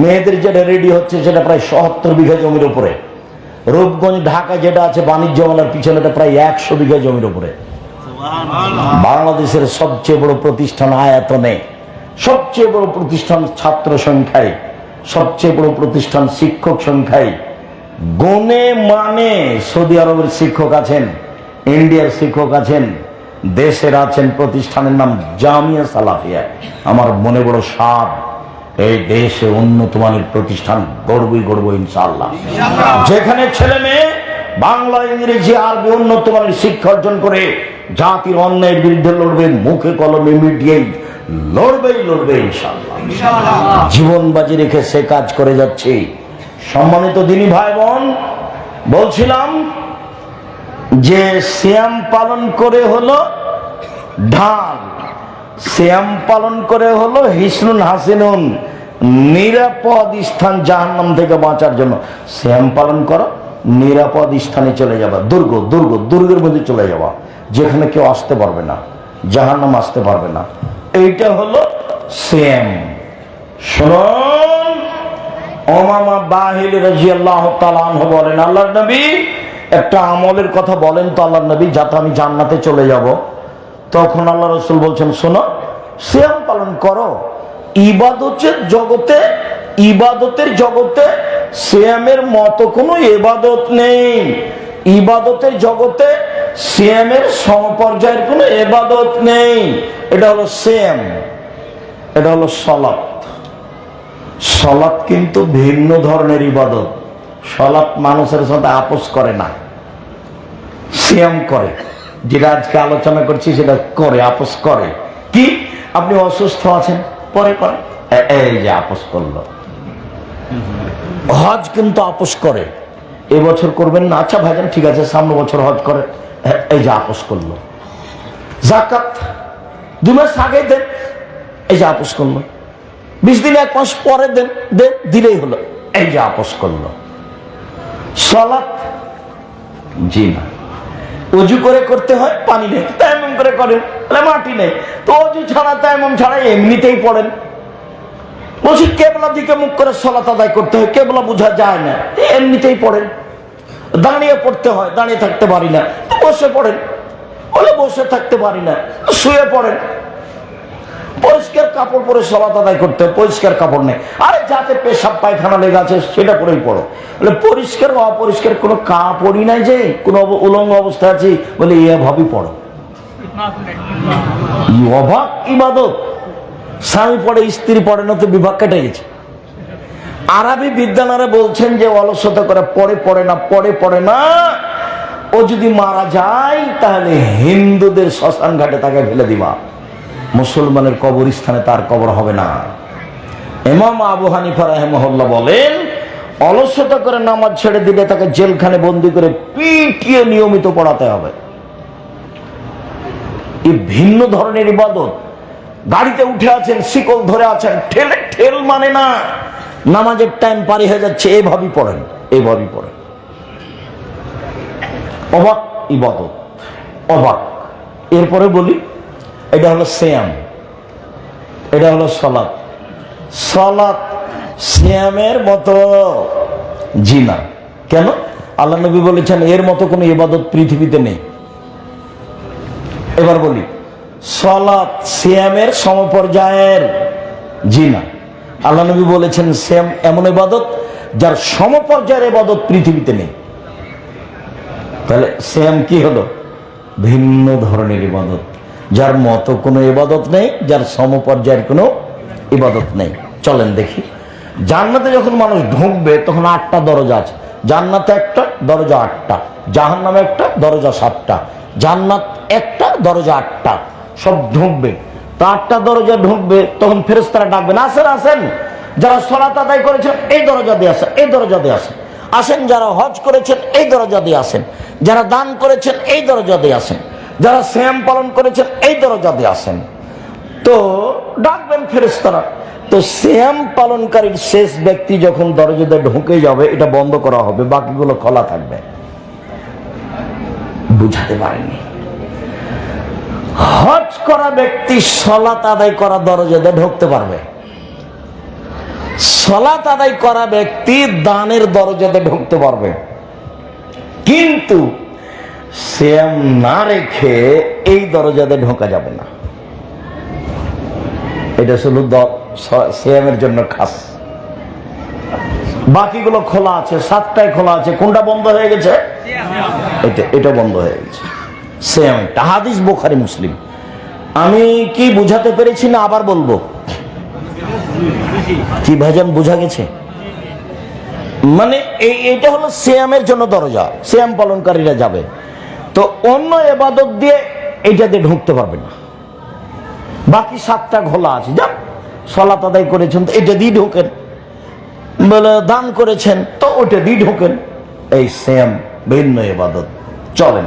মেয়েদের যেটা রেডি হচ্ছে সেটা প্রায় ৭০ বিঘা জমির উপরে। রূপগঞ্জ ঢাকা যেটা আছে বাণিজ্য মেলার পিছনে, এটা প্রায় 100 বিঘা জমির উপরে। বাংলাদেশের সবচেয়ে বড় প্রতিষ্ঠান আয়তনে, সবচেয়ে বড় প্রতিষ্ঠান ছাত্র সংখ্যায়, সবচেয়ে বড় প্রতিষ্ঠান শিক্ষক সংখ্যায়। গুণে মানে সৌদি আরবের শিক্ষক আছেন, ইন্ডিয়ার শিক্ষক আছেন, দেশের আছেন। প্রতিষ্ঠানের নাম জামিয়া সালাফিয়া। আমার মনে বড় সাধ, এই দেশে উন্নত মানের প্রতিষ্ঠান গড়বই ইনশাআল্লাহ। যেখানে ছেলে মেয়ে বাংলা, ইংরেজি, আরবি উন্নত মানের শিক্ষা অর্জন করে জাতির অন্যায়ের বিরুদ্ধে লড়বে, মুখে কলমে মিডিয়ায় লড়বে ইনশাআল্লাহ। জীবন বাজি রেখে সে কাজ করে যাচ্ছে। সম্মানিত দিনী ভাই বোন, বলছিলাম যে সিয়াম পালন করে হলো ঢাল, সিয়াম পালন করে হলো হিসনুন হাসিনুন, নিরাপদ স্থান জাহান্নাম থেকে বাঁচার জন্য। সিয়াম পালন করো, নিরাপদ স্থানে চলে যাবা, দুর্গের মধ্যে চলে যাবা, যেখানে কেউ আসতে পারবে না, জাহান্নাম আসতে পারবে না। এইটা হলো সিয়াম। শুনুন, ওমামা বাহিল রাদিয়াল্লাহু তাআলা আনহু বলেন, আল্লাহর নবী একটা আমলের কথা বলেন তো আল্লাহর নবী, যাতে আমি জান্নাতে চলে যাব। তখন আল্লাহ রাসূল বলছেন, শোনো, সিয়াম পালন করো। ইবাদতের জগতে সিয়ামের মতো কোনো ইবাদত নেই। ইবাদতের জগতে সিয়ামের সমপর্যায়ের কোনো ইবাদত নেই। এটা হলো সিয়াম, এটা হলো সালাত। সালাত কিন্তু ভিন্ন ধরনের ইবাদত। সালাত মানুষের সাথে আপোষ করে না, সিয়াম করে। যেটা আজকে আলোচনা করছি সেটা করে, আপোষ করে। কি, আপনি অসুস্থ আছেন, পরে করে, এই যে আপোষ করলো। হজ কিন্তু আপোষ করে, এবছর করবেন না, আচ্ছা ভাইজান ঠিক আছে সামনে বছর হজ করে, এই যে আপোষ করলো। যাকাত 2 মাস আগে দেন, এই যে আপোষ করলো। 20 দিন 1 মাস পরে দেন, দিলেই হলো, এই যে আপোষ করলো। সালাত জি না, অজু করে করতে হয়, পানি নেই, তায়াম্মুম করে করেন, মাটি নেই, তো অজু ছাড়া তায়াম্মুম ছাড়া এমনিতেই পড়েন। বলছি কেবলা দিকে মুখ করে সালাত আদায় করতে হয়, কেবলা বোঝা যায় না, এমনিতেই পড়েন। দাঁড়িয়ে পড়তে হয়, দাঁড়িয়ে থাকতে পারি না, বসে পড়েন। বলে বসে থাকতে পারি না, শুয়ে পড়েন। পরিষ্কার কাপড় পরে সালাত আদায় করতে হয়, পরিষ্কার কাপড় নেই, আরে যাতে পেশাব পায়খানা লেগে আছে সেটা পরেই পড়ো। বলে পরিষ্কার অপরিষ্কার কোনো কাপড়ই নাই, যে কোনো উলঙ্গ অবস্থায় আছি, বলে এভাবেই পড়ো। অবাক ইবাদত। স্বামী পড়ে, স্ত্রী পড়ে না, তো বিভাগ কেটে গেছে। আরবি বিদ্যানারা বলছেন যে অলসতা করে পড়ে না, ও যদি মারা যায় তাহলে হিন্দুদের শ্মশান ঘাটে তাকে ফেলে দিবা, মুসলমানের কবরস্থানে তার কবর হবে না। ইমাম আবু হানিফা রাহিমাহুল্লাহ বলেন, অলসতা করে নামাজ ছেড়ে দিলে তাকে জেলখানে বন্দি করে পিটিয়ে নিয়মিত পড়াতে হবে। এই ভিন্ন ধরনের ইবাদত। গাড়িতে উঠে আছেন, শিকল ধরে আছেন, ঠেল মানে না, নামাজের টাইম পারি হয়ে যাচ্ছে, এইভাবেই পড়েন। অবাক ইবাদত, অবাক। এরপরে বলি, এটা হলো সিয়াম, এটা হলো সালাত। সালাত সিয়ামের মতো জি না। কেন? আল্লাহ নবী বলেছেন এর মতো কোনো ইবাদত পৃথিবীতে নেই। এবার বলি, সালাত সিয়ামের সমপর্যায়ের জি না। আল্লাহ নবী বলেছেন সিয়াম এমন ইবাদত যার সমপর্যায়ের ইবাদত পৃথিবীতে নেই। তাহলে সিয়াম কি হলো? ভিন্ন ধরনের ইবাদত, যার মতো কোনো ইবাদত নেই, যার সমপর্যায়ের কোনো ইবাদত নেই। চলেন দেখি, জান্নাতে যখন মানুষ ঢুকবে তখন 8টা দরজা আছে। জান্নাতে একটা দরজা 8টা, জাহান্নামে একটা দরজা 7টা। জান্নাত একটা, দরজা 8টা, সব ঢুকবে। তো 8টা দরজা ঢুকবে, তখন ফেরেশতারা ডাকবেন, আসেন আসেন, যারা সালাত আদায় করেছেন এই দরজা দিয়ে আসেন, এই দরজা দিয়ে আসেন। আসেন যারা হজ করেছেন এই দরজা দিয়ে আসেন, যারা দান করেছেন এই দরজা দিয়ে আসেন, যারা সিয়াম পালন করেছেন এই দরজা দিয়ে আসেন। তো ডাকবেন ফেরেশতারা। তো সিয়াম পালনকারীর শেষ ব্যক্তি যখন দরজাতে ঢুকে যাবে, এটা বন্ধ করা হবে, বাকিগুলো খোলা থাকবে। বুঝাতে পারেনি? হজ করা ব্যক্তি সালাত আদায় করা দরজাতে ঢুকতে পারবে, সালাত আদায় করা ব্যক্তি দানের দরজাতে ঢুকতে পারবে, কিন্তু সিয়াম না রেখে এই দরজাতে ঢোকা যাবে না। এটা শুধু সিয়ামের জন্য খাস, বাকিগুলো খোলা আছে, 7টায় খোলা আছে। কোনটা বন্ধ হয়ে গেছে? এটা বন্ধ হয়ে গেছে। সিয়াম, হাদিস বুখারী মুসলিম। আমি কি বুঝাতে পেরেছি না আবার বলবো? কি ভাইজান বোঝা গেছে? মানে এইটা হলো সিয়ামের জন্য দরজা, সিয়াম পালনকারীরা যাবে। তো অন্য ইবাদত দিয়ে এইটাতে ঢুকতে পারবে না। বাকি 7টা ঘোলা আছে, যান সালাত আদায় করেছেন তো এটা দিয়ে ঢোকেন, বলে দান করেছেন তো ওটা দিয়ে ঢোকেন। এই সিয়াম ভিন্ন ইবাদত চলেন।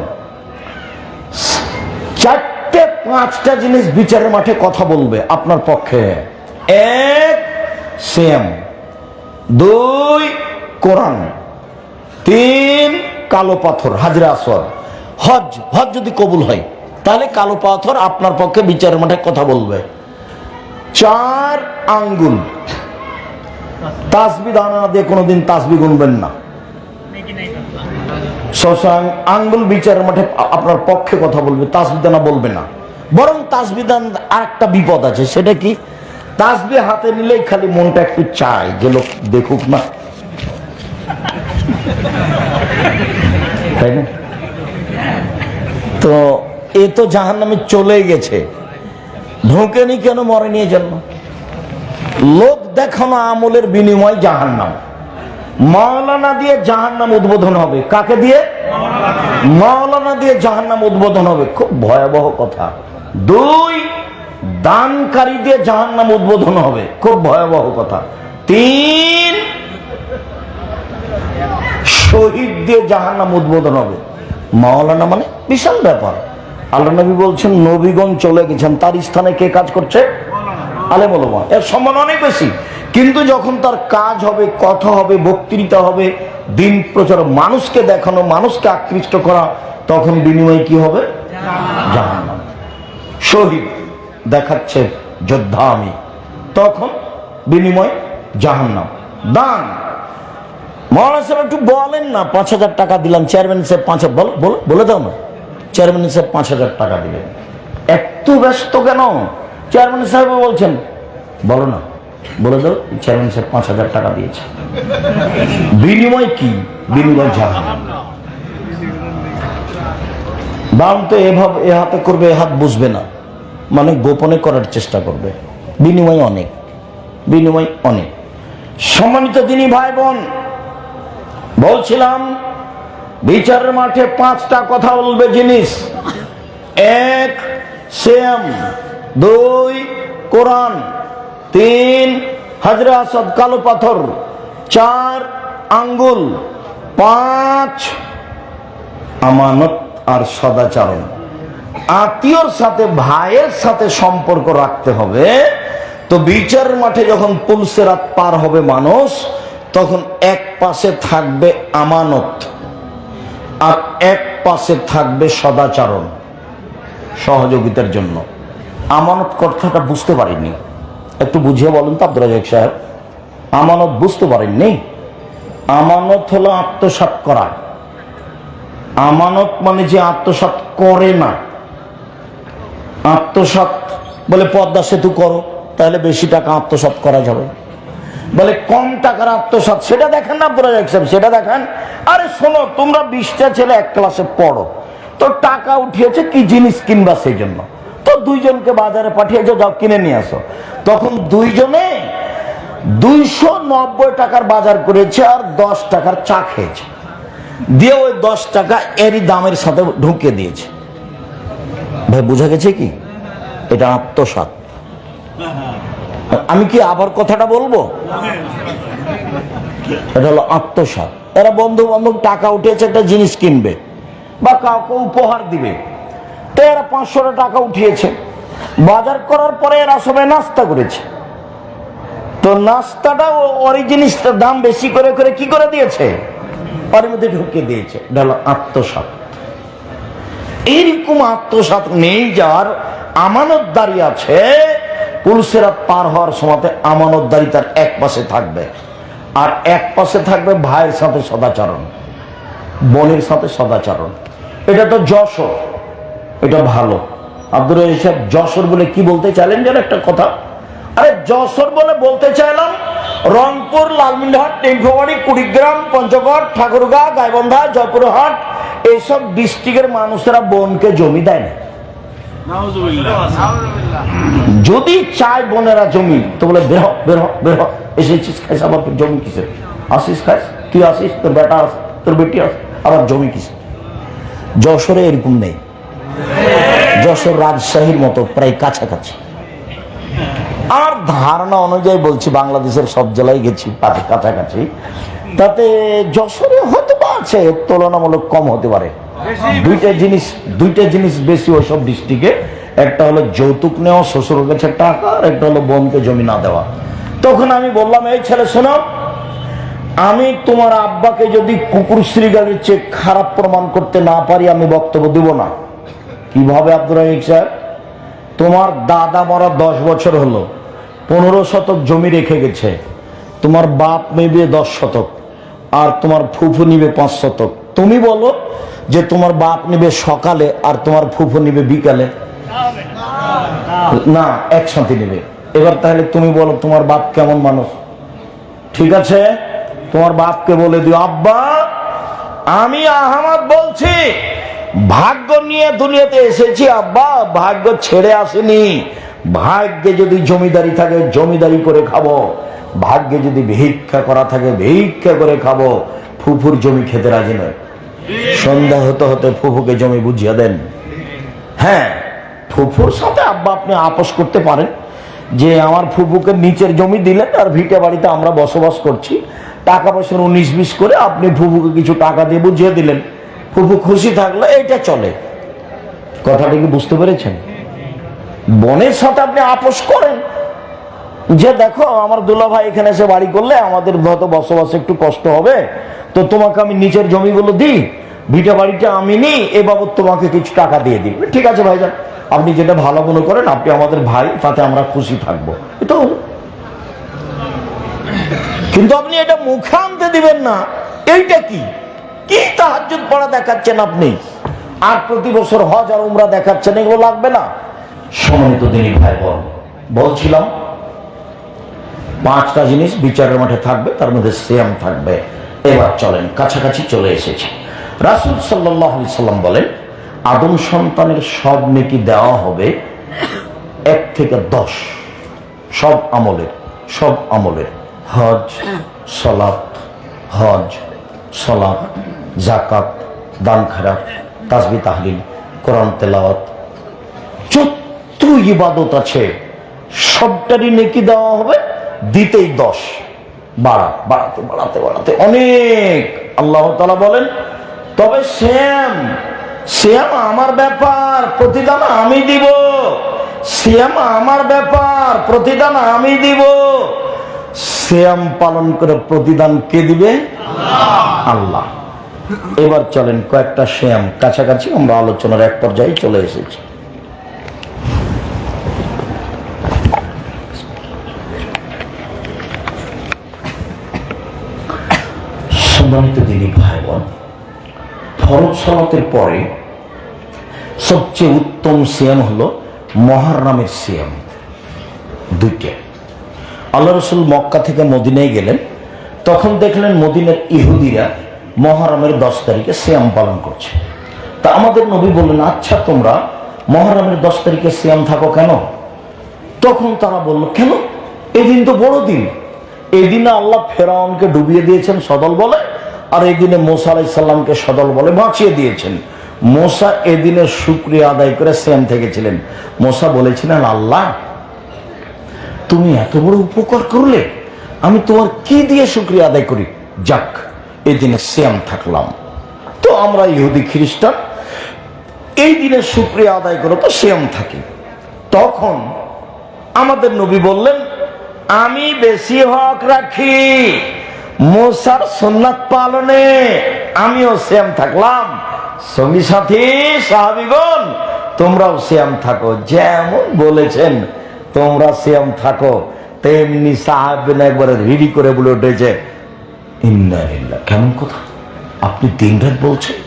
4-5টা জিনিস বিচারের মাঠে কথা বলবে আপনার পক্ষে। 1 সিয়াম, 2 কোরআন, 3 কালো পাথর হাজরে আসওয়াদ। হজ যদি কবুল হয় তাহলে কালো পাথর আপনার পক্ষে বিচারের মাঠে কথা বলবে। 4 আঙ্গুল, তাসবিহ দানা দিয়ে কোনোদিন তাসবিহ গুনবেন না। আঙ্গুল বিচারের মাঠে আপনার পক্ষে কথা বলবে, তাসবিহ দানা বলবে না। বরং তাসবিহ দানা আরেকটা বিপদ আছে, সেটা কি? তাসবিহ হাতে নিলেই খালি মনটা একটু চায় যে লোক দেখুক না, তাই না? তো এ তো জাহান্নামে চলে গেছে, ঢোকেনি কেন? মরেনি জন্য। লোক দেখানো আমলের বিনিময় জাহান্নাম। মাওলানা দিয়ে জাহান্নাম উদ্বোধন হবে। কাকে দিয়ে? মাওলানা দিয়ে জাহান্নাম উদ্বোধন হবে। খুব ভয়াবহ কথা। 2 দানকারী দিয়ে জাহান্নাম উদ্বোধন হবে। খুব ভয়াবহ কথা। 3 শহীদ দিয়ে জাহান্নাম উদ্বোধন হবে। মাওলানা মানে বিশাল ব্যাপার। আল্লাহ নবী বলছেন নবীগণ চলে গেছেন, তার স্থানে কে কাজ করছে? আলেম ওলামা। এর সম্মান অনেক বেশি। কিন্তু যখন তার কাজ হবে, কথা হবে, বক্তৃতা হবে, দিন প্রচার, মানুষকে দেখানো, মানুষকে আকৃষ্ট করা, তখন বিনিময় কি হবে? জাহান্নাম। শহীদ দেখাচ্ছে যোদ্ধা আমি, তখন বিনিময় জাহান্নাম। দান, মৌলানা সাহেব একটু বলেন না, 5,000 টাকা দিলাম, চেয়ারম্যান সাহেব 5,000, বলে দাও না। চেয়ারম্যান সাহেব 5,000 টাকা দিলেন, এত ব্যস্ত কেন? চেয়ারম্যান সাহেব বলছেন, বলো না, বলে দাও চেয়ারম্যান সাহেব 5,000 টাকা দিয়েছে। বিনিময় কি? বিনিময় জাহান্নাম। দান তো এভাবে এ হাতে করবে, এ হাত বুঝবে না, মানে গোপনে করার চেষ্টা করবে। বিনিময় অনেক, বিনিময় অনেক। সম্মানিত দিনী ভাই বোন, বলছিলাম বিচারের মাঠে 5টা কথা বলবে জিনিস। 1 সিয়াম, 2 কোরআন, 3 হাজরে আসওয়াদ কালো পাথর, 4 আঙ্গুল, 5 আমানত আর সদাচরণ। আত্মীয়র সাথে, ভাইয়ের সাথে সম্পর্ক রাখতে হবে। তো বিচারের মাঠে যখন পুলসেরাত পার হবে মানুষ, তখন এক পাশে থাকবে আমানত আর এক পাশে থাকবে সদাচরণ, সহযোগিতার জন্য। আমানত কথাটা বুঝতে পারিনি, একটু বুঝিয়ে বলুন তো আব্দুর রাজ্জাক সাহেব। আমানত বুঝতে পারেননি? আমানত হলো আত্মসাৎ করা। আমানত মানে যে আত্মসাৎ করে না। আত্মসাৎ বলে পদ্মা সেতু করো, তাহলে বেশি টাকা আত্মসাৎ করা যাবে। বলে কম টাকার আত্মসাৎ, সেটা দেখেন না আব্দুর রাজ্জাক সাহেব, সেটা দেখেন। আরে শোনো, তোমরা 20টা ছেলে এক ক্লাসে পড়ো, তো টাকা উঠিয়েছে কি জিনিস কিনবা, সেই জন্য তো 2 জনকে বাজারে পাঠিয়েছো, যাও কিনে নিয়ে আসো। তখন 2 জনে 290 টাকার বাজার করেছে আর 10 টাকার চা খেয়েছে, দিয়ে ওই 10 টাকা এরই দামের সাথে ঢুকিয়ে দিয়েছে। ভাই বোঝা গেছে কি? এটা আত্মসাৎ। আমি কি আবার কথাটা বলবো? এটা হলো আত্মসাৎ। এরা বন্ধু বান্ধব টাকা উঠিয়েছে, একটা জিনিস কিনবে বা কাউকে উপহার দিবে, তো এরা 500 টাকা উঠিয়েছে। বাজার করার পরে এরা সবাই নাস্তা করেছে, তো নাস্তাটা ওই জিনিসটার দাম বেশি করে করে কি করে দিয়েছে, ওর মধ্যে ঢুকিয়ে দিয়েছে। এটা হলো আত্মসাৎ। এইরকম আত্মসাৎ নেই যার আমানতদারি আছে, পুলসেরাত পার হওয়ার সময় আমানতদারি তার এক পাশে থাকবে, আর এক পাশে থাকবে ভাইয়ের সাথে সদাচরণ, বোনের সাথে সদাচরণ। এটা তো যশোর, এটা ভালো। আব্দুর রাজ্জাক সাহেব যশোর বলে কি বলতে চাইলেন যেন একটা কথা? আরে যশোর বলে বলতে চাইলাম রংপুর, লালমনিরহাট, টেঙ্কুবাড়ি, কুড়িগ্রাম, পঞ্চগড়, ঠাকুরগাঁও, গাইবান্ধা, জয়পুরহাট, এইসব ডিস্ট্রিক্টের মানুষেরা বোনকে জমি দেয় না। যদি চায় বোনেরা জমি, তো বলে বের হ বের হ বের হ, এসেছিস খাইস, আবার জমি কিসে আসিস, খাইস তুই আসিস, তোর বেটা আস, তোর বেটি আস, আবার জমি কিসে। যশোরে এরকম নেই, যশোর রাজশাহীর মতো প্রায় কাছাকাছি। আর ধারণা অনুযায়ী বলছি, বাংলাদেশের সব জেলায় গেছি কাছাকাছি, তাতে যশোরে হয়তো বা আছে, তুলনামূলক কম হতে পারে। দুইটা জিনিস বেশি ওইসব ডিস্ট্রিক্টে, একটা হলো যৌতুক নেওয়া, শ্বশুরের কাছে টাকা, আর একটা হলো বোনকে জমি না দেওয়া। তখন আমি বললাম, এই ছেলে শোনো, আমি তোমার আব্বাকে যদি কুকুর শ্রীগালের চেয়ে খারাপ প্রমাণ করতে না পারি, আমি বক্তব্য দিব না। কিভাবে আব্দুর রহিম সাহেব? তোমার দাদা মরা 10 বছর হলো, 15 শতক জমি রেখে গেছে, তোমার বাপ নেবে 10 শতক, আর তোমার ফুফু নিবে 5 শতক। তুমি বলো যে তোমার বাপ নিবে সকালে আর তোমার ফুফু নিবে বিকালে, না একসাথে নিবে। এবার তাহলে তুমি বলো তোমার বাপ কেমন মানুষ? ঠিক আছে, তোমার বাপকে বলে দিও, আব্বা আমি আহমদ বলছি, ভাগ্য নিয়ে দুনিয়াতে এসেছি আব্বা, ভাগ্য ছেড়ে আসেনি। ভাগ্যে যদি জমিদারি থাকে জমিদারি করে খাবো, ভাগ্যে যদি ভিক্ষা করা থাকে ভিক্ষা করে খাবো। ফুফুর জমি খেতে রাজি নয়। সন্ধ্যা হতে হতে ফুফুকে জমি বুঝিয়ে দেন। হ্যাঁ, ফুফুর সাথে আব্বা আপনি আপোষ করতে পারেন যে আমার ফুফুকে নিচের জমি দিলেন, আর ভিটে বাড়িতে আমরা বসবাস করছি, টাকা পয়সার 19-20 করে আপনি ফুফুকে কিছু টাকা দিয়ে বুঝিয়ে দিলেন, ফুফু খুশি থাকলে এইটা চলে। কথাটা কি বুঝতে পেরেছেন? বোনের সাথে আপনি আপোষ করেন যে দেখো আমার দুলা ভাই এখানে এসে বাড়ি করলে আমাদের হয়তো বসবাস একটু কষ্ট হবে, তো তোমাকে আমি নিচের জমিগুলো দিই, ভিটা বাড়িটা আমি নিই, এ বাবদ তোমাকে কিছু টাকা দিয়ে দিই। ঠিক আছে ভাইজান, আপনি যেটা ভালো মনে করেন, আপনি আমাদের ভাই, তাতে আমরা খুশি থাকবো। এটা কিন্তু আপনি এটা মুখে আনতে দিবেন না। এইটা কি কি তাহাজ্জুদ পড়া দেখাচ্ছেন আপনি, আর প্রতি বছর হজ আর উমরা দেখাচ্ছেন, এগুলো লাগবে না। সম্মানিত দিনী ভাই বোন, বলছিলাম 5টা জিনিস বিচারের মাঠে থাকবে, তার মধ্যে সিয়াম থাকবে। এবার চলেন, কাছাকাছি চলে এসেছে। রাসূল সাল্লাল্লাহু আলাইহি সাল্লাম বলেন, আদম সন্তানের সব নেকি দেওয়া হবে 1 থেকে 10, সব আমলের হজ, সালাত, যাকাত, দান খায়রাত, তাসবিহ তাহলিল, কোরআন তেলাওয়াত, যত ইবাদত আছে সবটারই নেকি দেওয়া হবে, দিতেই 10, বাড়াতে অনেক। আল্লাহ তাআলা বলেন, তবে সিয়াম আমার ব্যাপার, প্রতিদান আমি দিব। সিয়াম আমার ব্যাপার, প্রতিদান আমি দিব। সিয়াম পালন করে প্রতিদান কে দিবে? আল্লাহ। এবার চলেন কয়েকটা সিয়াম, কাছাকাছি আমরা আলোচনার এক পর্যায়ে চলে এসেছি। সম্মানিত দিনী ভাই বোন, ফরজ সালাতের পরে সবচেয়ে উত্তম সিয়াম হলো মুহররমের সিয়াম। 2টা। আল্লাহ রাসূল মক্কা থেকে মদিনায় গেলেন, তখন দেখলেন মদিনার ইহুদিরা মুহররমের 10 তারিখে সিয়াম পালন করছে। তা আমাদের নবী বললেন, আচ্ছা তোমরা মুহররমের 10 তারিখে সিয়াম থাকো কেন? তখন তারা বলল, কেন? এই দিন তো বড় দিন, এই দিনে আল্লাহ ফেরাউনকে ডুবিয়ে দিয়েছেন সদল বলে, আর এই দিনে মুসা আলাইহিস সালামকে সদল বলে বাঁচিয়ে দিয়েছেন। মুসা এদিনের শুকরিয়া আদায় করে সিয়াম থেকেছিলেন। মুসা বলেছিলেন, আল্লাহ তুমি এত বড় উপকার করলে, আমি তোমার কি দিয়ে শুকরিয়া আদায় করি? যাক, এই দিনে সিয়াম থাকলাম। তো আমরা ইহুদি খ্রিস্টান এই দিনে শুকরিয়া আদায় করে তো সিয়াম থাকি। তখন আমাদের নবী বললেন, আমি বেশি হক রাখি মুসার সুন্নাত পালনে, আমিও সিয়াম থাকলাম। সঙ্গী সাথী সাহাবীগণ, তোমরাও সিয়াম থাকো, যেমন বলেছেন তোমরা সিয়াম থাকো, তেমনি সাহাবীরা একবারে রিডি করে বলে উঠেছে, ইন্না লিল্লাহ। কেমন কথা? আপনি দিনরাত বলছেন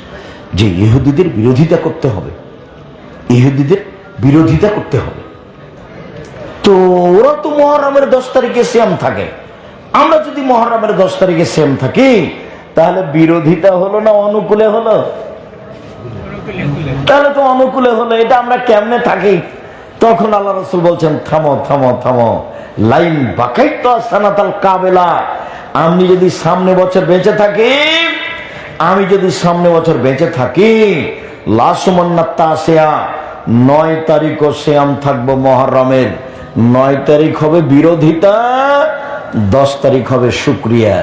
যে ইহুদিদের বিরোধিতা করতে হবে, ইহুদিদের বিরোধিতা করতে হবে। তো ওরা তো মুহররমের 10 তারিখে সিয়াম থাকে, আমরা যদি মুহররমের 10 তারিখে সিয়াম থাকি, তাহলে বিরোধিতা হলো না অনুকূলে হলো? তাহলে তো অনুকূলে হলো। এটা আমরা কেমনে থাকি? তখন আল্লাহ রাসূল বলছেন, থামো থামো থামো, লাইন বাকাইতা সানাতাল কাবেলা, আমি যদি সামনে বছর বেঁচে থাকি, আমি যদি সামনে বছর বেঁচে থাকি, লাসুমান্নাত্তা আসিয়া 9 তারিখও সিয়াম থাকবো মুহররমের। 9 তারিখ হবে বিরোধিতা, 10 তারিখ হবে শুকরিয়া।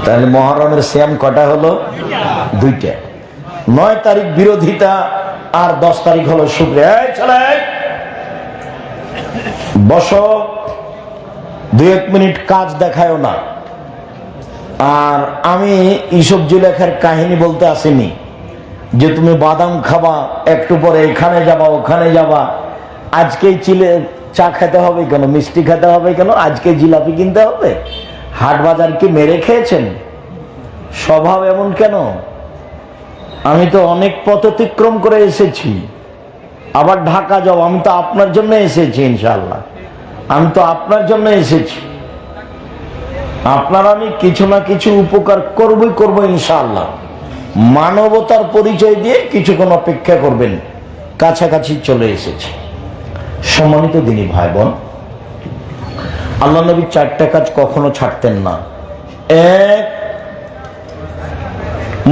তাহলে মুহররমের সিয়াম কটা হলো? 2টা। 9 তারিখ বিরোধিতা আর 10 তারিখ হলো শুকরিয়া। চলে বসো, 2-1 মিনিট কাজ দেখায়ও না। আর আমি ইসব জুলেখার কাহিনী বলতে আসিনি যে তুমি বাদাম খাবা, একটু পরে এখানে যাবা ওখানে যাবা, আজকেই চিলে চা খেতে হবে কেন, মিষ্টি খেতে হবে কেন, আজকে জিলাপি কিনতে হবে? হাট বাজার কি মেরে খেয়েছেন? স্বভাব এমন কেন? আমি তো অনেক পথ অতিক্রম করে এসেছি, আবার ঢাকা যাও, আমি তো আপনার জন্য এসেছি। ইনশাআল্লাহ আমি তো আপনার জন্য এসেছি, আপনার আমি কিছু না কিছু উপকার করবই করব ইনশাআল্লাহ। মানবতার পরিচয় দিয়ে কিছুক্ষণ অপেক্ষা করবেন, কাছাকাছি চলে এসেছে। সম্মানিত দিনী ভাই বোন, আল্লাহ নবী 4টা কাজ কখনো ছাড়তেন না। 1,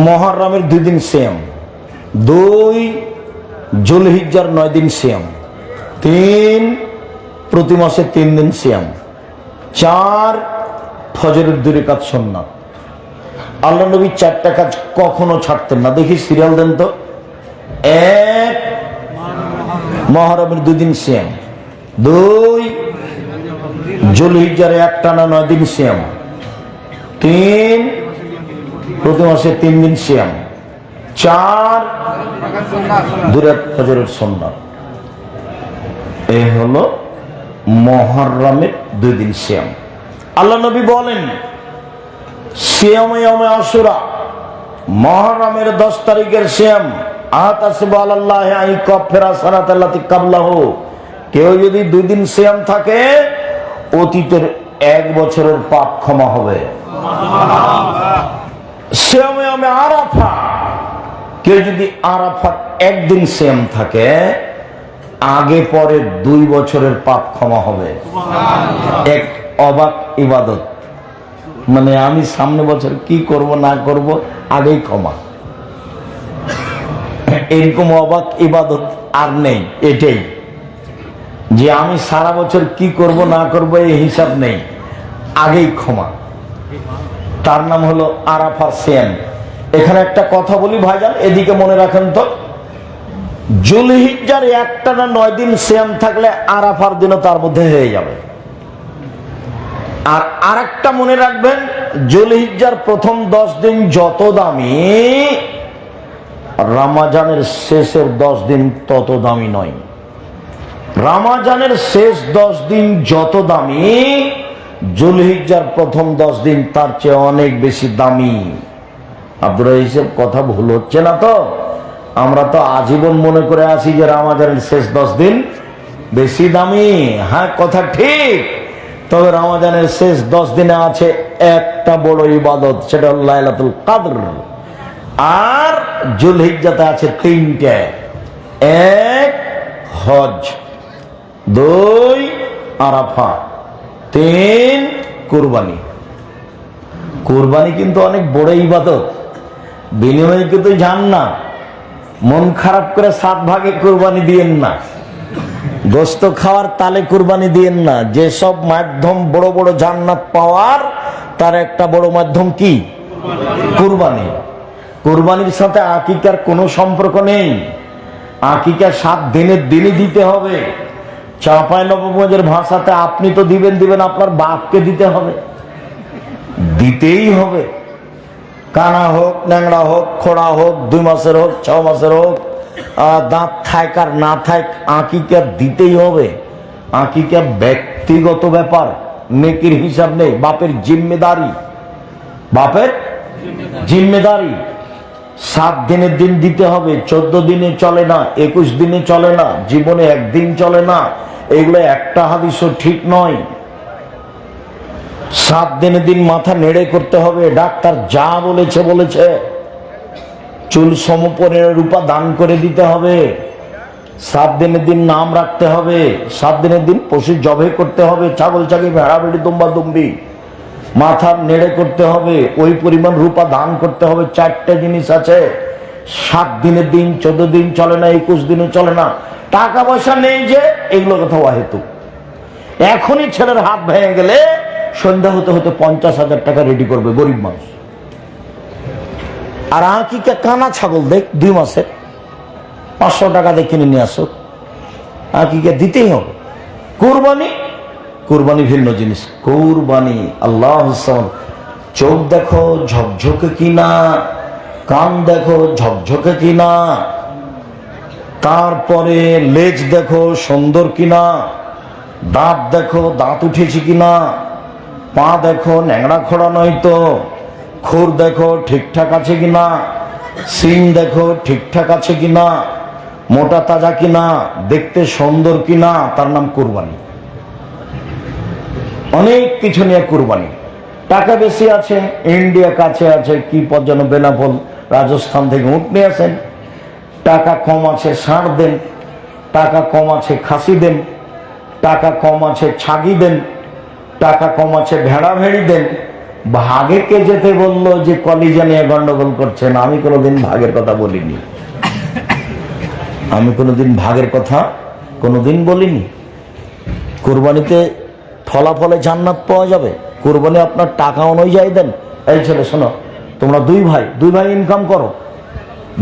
মুহররমের 2 দিন সিয়াম, 2 জুলহিজ্জার 9 দিন সিয়াম, 3 প্রতি মাসে 3 দিন সিয়াম, 4 ফজরের 2 রাকাত সুন্নাত। আল্লাহ নবী 4টা কাজ কখনো ছাড়তেন না। দেখি সিরিয়াল দেন তো। 1 মুহররমের 2 দিন সিয়াম, 2 জুলহিজ্জার একটানা 9 দিন সিয়াম, 3 প্রতি মাসে 3 দিন সিয়াম, 4 2 রাকাত ফজরের সুন্নাত। এই হলো মুহররমের 2 দিন সিয়াম। আল্লাহ নবী বলেন, সিয়ামে ইয়াউমে আশুরা, মুহররমের 10 তারিখের সিয়াম, আতাসিবু আলাল্লাহি আন ইয়াকাফিরা সানাতাল্লাতি ক্বাবলাহু, কেউ যদি 2 দিন সিয়াম থাকে, অতীতের 1 বছরের পাপ ক্ষমা হবে। সিয়ামে ইয়াউমে আরাফা, কেউ যদি আরাফার 1 দিন সিয়াম থাকে, আগে পরে 2 বছরের পাপ ক্ষমা হবে। এক অবাক ইবাদত, মানে আমি সামনে বছর কি করব না করব আগেই ক্ষমা। এরকম অবাক ইবাদত আর নেই। এটাই যে আমি সারা বছর কি করব না করব এই হিসাব নেই, আগেই ক্ষমা। তার নাম হলো আরাফা সিয়াম। এখানে একটা কথা বলি ভাইজান, এদিকে মনে রাখেন তো, জুলহিজ্জার একটানা 9 দিন সিয়াম থাকলে আরাফার দিনও তার মধ্যে হয়ে যাবে। আর আরেকটা মনে রাখবেন, জুলহিজ্জার প্রথম 10 দিন যত দামি, রমজানের শেষের 10 দিন তত দামি নয়। রমজানের শেষ 10 দিন যত দামি, জুলহিজ্জার প্রথম 10 দিন তার চেয়ে অনেক বেশি দামি। আপনারা এইসব কথা ভুল হচ্ছে না তো? আমরা তো আজীবন মনে করে আসি যে রমজানের শেষ 10 দিন বেশি দামি। হ্যাঁ, কথা ঠিক, তবে রমজানের শেষ 10 দিনে আছে একটা বড় ইবাদত, সেটা হলো লাইলাতুল কদর। আর জুলহিজ্জাতে আছে 3টে, 1 হজ, 2 আরাফা, 3 কুরবানি। কুরবানি কিন্তু অনেক বড় ইবাদত, বিনিময়ে কিন্তু জান্নাত। মন খারাপ করে 7 ভাগে কুরবানি দিয়েন না, গোস্ত খাওয়ার তালে কুরবানি দিয়েন না। যেসব মাধ্যম বড় বড় জান্নাত পাওয়ার, তার একটা বড় মাধ্যম কি? কুরবানি। কুরবানির সাথে আকিকার কোনো সম্পর্ক নেই। আকিকা 7 দিনের দিনই দিতে হবে। চাঁপাইনবাবগঞ্জের ভাষাতে আপনি তো দিবেন, আপনার বাপকে দিতে হবে, দিতেই হবে। কানা হোক, ন্যাংরা হোক, খোড়া হোক, 2 মাসের হোক, 6 মাসের হোক, দাঁত থাক আর না থাক, আকিকা দিতেই হবে। আকিকা ব্যক্তিগত ব্যাপার, নেকির হিসাব নেই, বাপের জিম্মেদারি। বাপের জিম্মেদারি 7 দিনের দিন দিতে হবে। 14 দিনে চলে না, 21 দিনে চলে না, জীবনে একদিন চলে না। এগুলো একটা হাদিসও ঠিক নয়। 7 দিনের দিন মাথা নেড়ে করতে হবে, ডাক্তার যা বলেছে। চুল সমপরিমাণ রূপা দান করে দিতে হবে। 7 দিনের দিন নাম রাখতে হবে, 7 দিনের দিন পশু জবে করতে হবে, ছাগল ছাগি ভেড়া ভেড়ি দুম্বা দুম্বি মাথা নেড়ে করতে হবে, ওই পরিমাণ রূপা দান করতে হবে। 4টে জিনিস আছে। 7 দিনের দিন 14 দিন চলে না, 21 দিনও চলে না। টাকা পয়সা নেই যে, এগুলো কথা অহেতুক। এখনই ছেলের হাত ভেঙে গেলে সন্ধ্যা হতে হতে 50,000 টাকা রেডি করবে গরিব মানুষ। আর আকিকা কানা ছাগল দেখ 2 মাসে 500 টাকা দিয়ে কিনে নিয়ে আসো, আকিকা দিতেই হবে। কুরবানি, কুরবানি ভিন্ন জিনিস। কুরবানি আল্লাহ, চোখ দেখো ঝকঝকে কিনা, কান দেখো ঝকঝকে কিনা, তারপরে লেজ দেখো সুন্দর কিনা, দাঁত দেখো দাঁত উঠেছে কিনা, পা দেখো ন্যাংরা খোড়া নয়তো, খুর দেখো ঠিকঠাক আছে কিনা, সিং দেখো ঠিকঠাক আছে কিনা, মোটা তাজা কিনা, দেখতে সুন্দর কিনা, তার নাম কুরবানি। অনেক কিছু নিয়ে কুরবানি। টাকা বেশি আছে, ইন্ডিয়া কাছে আছে, কি পর্যন্ত বেনাফল রাজস্থান থেকে উঠ নিয়ে আসেন। টাকা কম আছে ষাঁড় দেন, টাকা কম আছে খাসি দেন, টাকা কম আছে ছাগি দেন, টাকা কম আছে ভেড়া ভেড়ি দেন। ভাগে কে যেতে বললো যে কলিজা নিয়ে গন্ডগোল করছেন? আমি কোনোদিন ভাগের কথা বলিনি, আমি কোনোদিন ভাগের কথা কোনোদিন বলিনি। কুরবানিতে ফলাফলে জান্নাত পাওয়া যাবে। কুরবানি আপনার টাকা অনুযায়ী দেন। এই ছেলে শোনো, তোমরা দুই ভাই ইনকাম করো,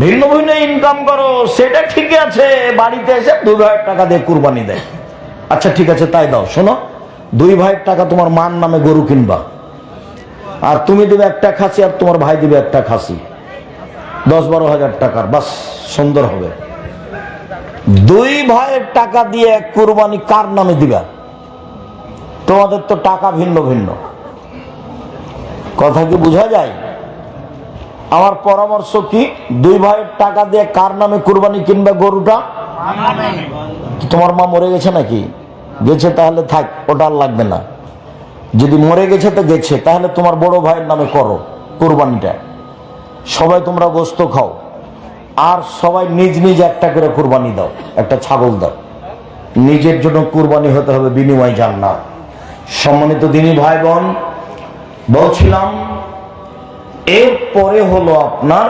ভিন্ন ভিন্ন ইনকাম করো, সেটা ঠিক আছে। বাড়িতে এসে 2 ভাইয়ের টাকা দিয়ে কুরবানি দেয়, আচ্ছা ঠিক আছে তাই দাও। শোনো, 2 ভাইয়ের টাকা তোমার মান নামে গরু কিনবা, আর তুমি দিবে একটা খাসি আর তোমার ভাই দিবে একটা খাসি, 10-12 হাজার টাকার, বাস সুন্দর হবে। 2 ভাইয়ের টাকা দিয়ে কুরবানি কার নামে দিবা? তোমাদের তো টাকা ভিন্ন ভিন্ন। কথা কি বোঝা যায়? আমার পরামর্শ কি, 2 ভাইয়ের টাকা দিয়ে কার নামে কুরবানি কিনবে গরুটা? তোমার মা মরে গেছে নাকি? গেছে, তাহলে থাক, ওটা আর লাগবে না। যদি মরে গেছে তো গেছে, তাহলে তোমার বড় ভাইয়ের নামে করো কুরবানিটা। সবাই তোমরা গোস্ত খাও, আর সবাই নিজ নিজ একটা করে কুরবানি দাও, একটা ছাগল দাও। নিজের জন্য কুরবানি হতে হবে, বিনিময় জান্নাত। সম্মানিত দিনী ভাই বোন, বলছিলাম এরপরে হলো আপনার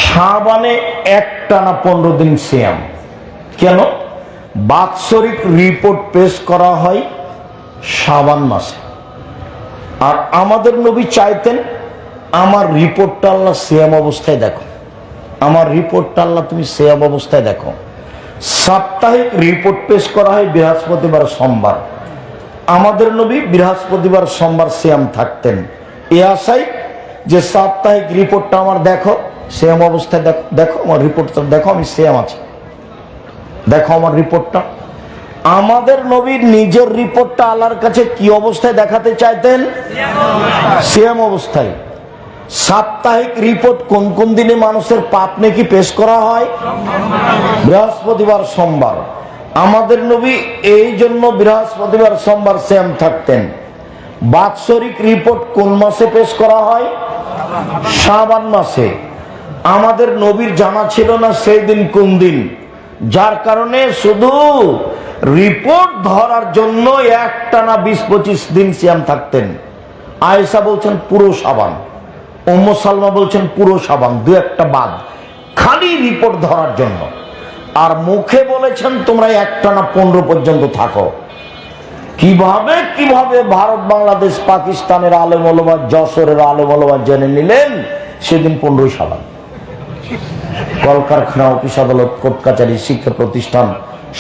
শাবানে একটানা 15 দিন সিয়াম। কেন? বাৎসরিক রিপোর্ট পেশ করা হয় শাবান মাসে। আর আমাদের নবী চাইতেন আমার রিপোর্টটা আল্লাহ সিয়াম অবস্থায় দেখো, আমার রিপোর্টটা আল্লাহ তুমি সিয়াম অবস্থায় দেখো। সাপ্তাহিক রিপোর্ট পেশ করা হয় বৃহস্পতিবার সোমবার। আমাদের নবী বৃহস্পতিবার সোমবার সিয়াম থাকতেন। এ আশায় যে সাপ্তাহিক রিপোর্টটা আমার দেখো, সিয়াম অবস্থায় দেখো, দেখো আমার রিপোর্টটা দেখো, আমি সিয়াম আছি, দেখো আমার রিপোর্টটা। আমাদের নবীর নিজের রিপোর্টটা আল্লাহর কাছে কি অবস্থায় দেখাতে চাইতেন? সিয়াম অবস্থায়। সাপ্তাহিক রিপোর্ট কোন কোন দিনে মানুষের পাপ নেকি পেশ করা হয়? বৃহস্পতিবার সোমবার। আমাদের নবী এই জন্য বৃহস্পতিবার সোমবার সিয়াম থাকতেন। বাৎসরিক রিপোর্ট কোন মাসে পেশ করা হয়? শাবান মাসে। আমাদের নবীর জানা ছিল না সেই দিন কোন দিন, যার কারণে শুধু রিপোর্ট ধরার জন্য একটানা 20-25 দিন সিয়াম থাকতেন। আয়েশা বলছেন পুরো শাবান, উম্মু সালমা বলছেন পুরো শাবান, 2-1টা বাদ, খালি রিপোর্ট ধরার জন্য। আর মুখে বলেছেন তোমরা একটানা 15 পর্যন্ত থাকো। কিভাবে কিভাবে ভারত, বাংলাদেশ, পাকিস্তানের আলেম ওলামা, যশোরের আলেম ওলামা জেনে নিলেন সেদিন 15 শাবান। কলকারখানা, অফিস আদালত, কোর্ট কাচারি, শিক্ষা প্রতিষ্ঠান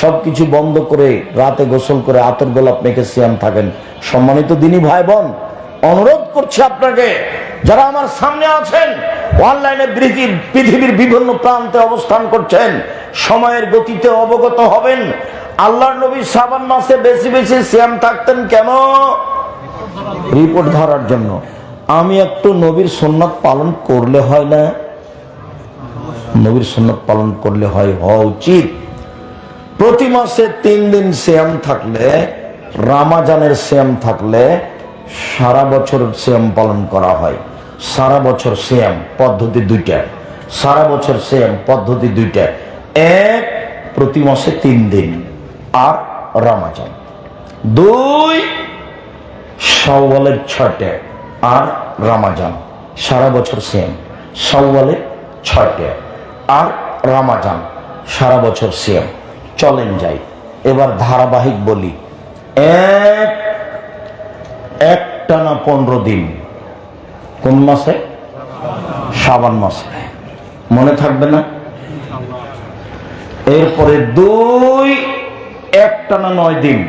সবকিছু বন্ধ করে রাতে গোসল করে আতর গোলাপ মেখে সিয়াম থাকেন। সম্মানিত দিনী ভাই বোন, অনুরোধ করছি আপনাকে, যারা আমার সামনে আছেন, অনলাইনে পৃথিবীর বিভিন্ন প্রান্তে অবস্থান করছেন, সময়ের গতিতে অবগত হবেন। আল্লাহর নবী শাবান মাসে বেশি বেশি সিয়াম থাকতেন কেন? রিপোর্ট ধরার জন্য। আমি একটু নবীর সুন্নাত পালন করলে হয় না? নবীর সুন্নাত পালন করলে হয়, হওয়া উচিত। প্রতি মাসে 3 দিন সিয়াম থাকলে, রামাজানের সিয়াম থাকলে সারা বছর সিয়াম পালন করা হয়। সারা বছর সিয়াম পদ্ধতি 2টা, সারা বছর সিয়াম পদ্ধতি 2টা। এক, প্রতি মাসে 3 দিন আর রমজান। 2, শাওয়ালের 6টে আর রমজান, সারা বছর সিয়াম। শাওয়ালের 6টে আর রমজান, সারা বছর সিয়াম। চলেন যাই এবার ধারাবাহিক বলি। একটানা 15 দিন। কোন মাসে? শাবান মাসে। মনে থাকবে না? এরপরে 2, একটানা 9 দিন।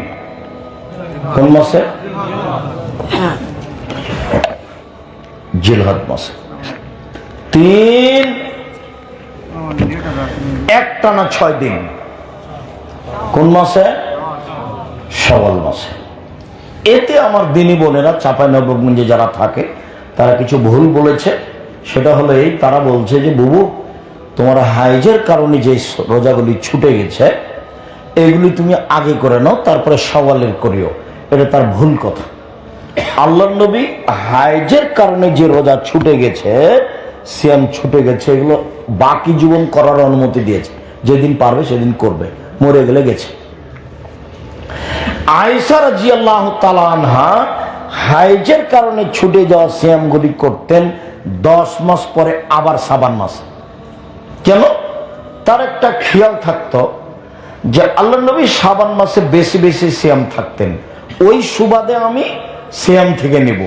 কোন মাসে? জিলহজ মাসে। 3, একটানা 6 দিন। কোন মাসে? শাওয়াল মাসে। এতে আমার দিনী বোনেরা চাঁপাইনবাবগঞ্জে যারা থাকে তারা কিছু ভুল বলেছে। সেটা হলো এই, তারা বলছে যে বুবু তোমার হাইজের কারণে যে রোজাগুলি ছুটে গেছে এগুলি তুমি আগে করে নাও, তারপরে শাওয়ালের করিও। এটা তার ভুল কথা। আল্লাহর নবী হাইজের কারণে যে রোজা ছুটে গেছে, সিয়াম ছুটে গেছে, এগুলো বাকি জীবন করার অনুমতি দিয়েছে। যেদিন পারবে সেদিন করবে, মরে গেলে গেছে। আয়েশা রাদিয়াল্লাহু তাআলা আনহা হাইজের কারণে ছুটে যাওয়া সিয়ামগুলি করতেন 10 মাস পরে আবার শাবান মাসে। কেন? তার একটা খেয়াল থাকতো যে আল্লাহর নবী শাবান মাসে বেশি বেশি সিয়াম থাকতেন, ওই সুবাদে আমি সিয়াম থেকে নিব,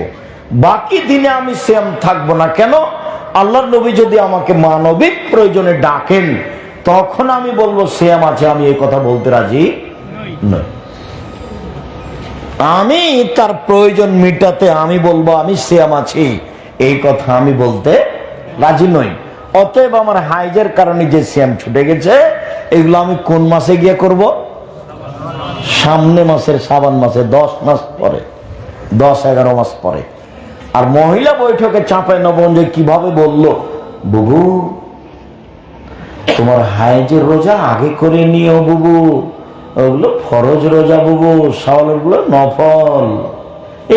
বাকি দিনে আমি সিয়াম থাকবো না। কেন? আল্লাহর নবী যদি আমাকে মানবিক প্রয়োজনে ডাকেন তখন আমি বলবো সিয়াম আছে, আমি এই কথা বলতে রাজি নই। আমি তার প্রয়োজন মিটাতে আমি বলবো আমি সিয়াম আছি, এই কথা আমি বলতে রাজি নই। অতএব আমার হাইজের কারণে যে সিয়াম ছুটে গেছে এগুলো আমি কোন মাসে গিয়ে করব? সামনে মাসের শাবান মাসে, 10 মাস পরে, 10-11 মাস পরে। আর মহিলা বৈঠকে চাঁপাইনবাবগঞ্জে কিভাবে বললো, বুবু তোমার হাইজের রোজা আগে করে নিও বুবু, ওগুলো ফরজ রোজা বুবু, শাওয়ালের গুলো নফল।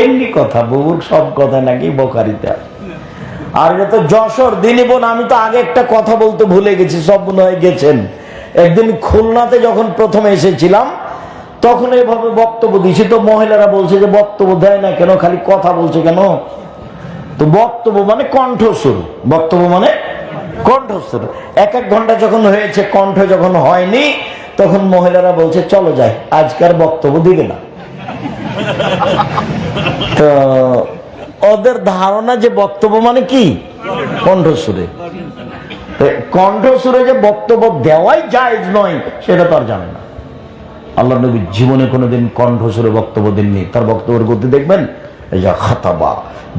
এমনি কথা, বুবুর সব কথা নাকি বোখারিতে। আর এটা তো যশোর দিনী বোন। আমি তো আগে একটা কথা বলতে ভুলে গেছি, সব মনে হয় গেছেন। একদিন খুলনাতে যখন প্রথমে এসেছিলাম তখন এভাবে বক্তব্য দিয়েছি, তো মহিলারা বলছে যে বক্তব্য দেয় না কেন, খালি কথা বলছে কেন? তো বক্তব্য মানে কণ্ঠস্বর, বক্তব্য মানে কণ্ঠস্বর। 1-1 ঘন্টা যখন হয়েছে, কণ্ঠ যখন হয়নি, তখন মহিলারা বলছে চলো যাই, আজকার বক্তব্য দিবে না। তো ওদের ধারণা যে বক্তব্য মানে কি কণ্ঠস্বরে, কণ্ঠস্বরে যে বক্তব্য দেওয়াই জায়েজ নয় সেটা তো আর জানে না। আল্লাহ নবী জীবনে কোনোদিন কণ্ঠস্বরে বক্তব্য দেননি। তার বক্তব্যের গতি দেখবেন, খাতাবা,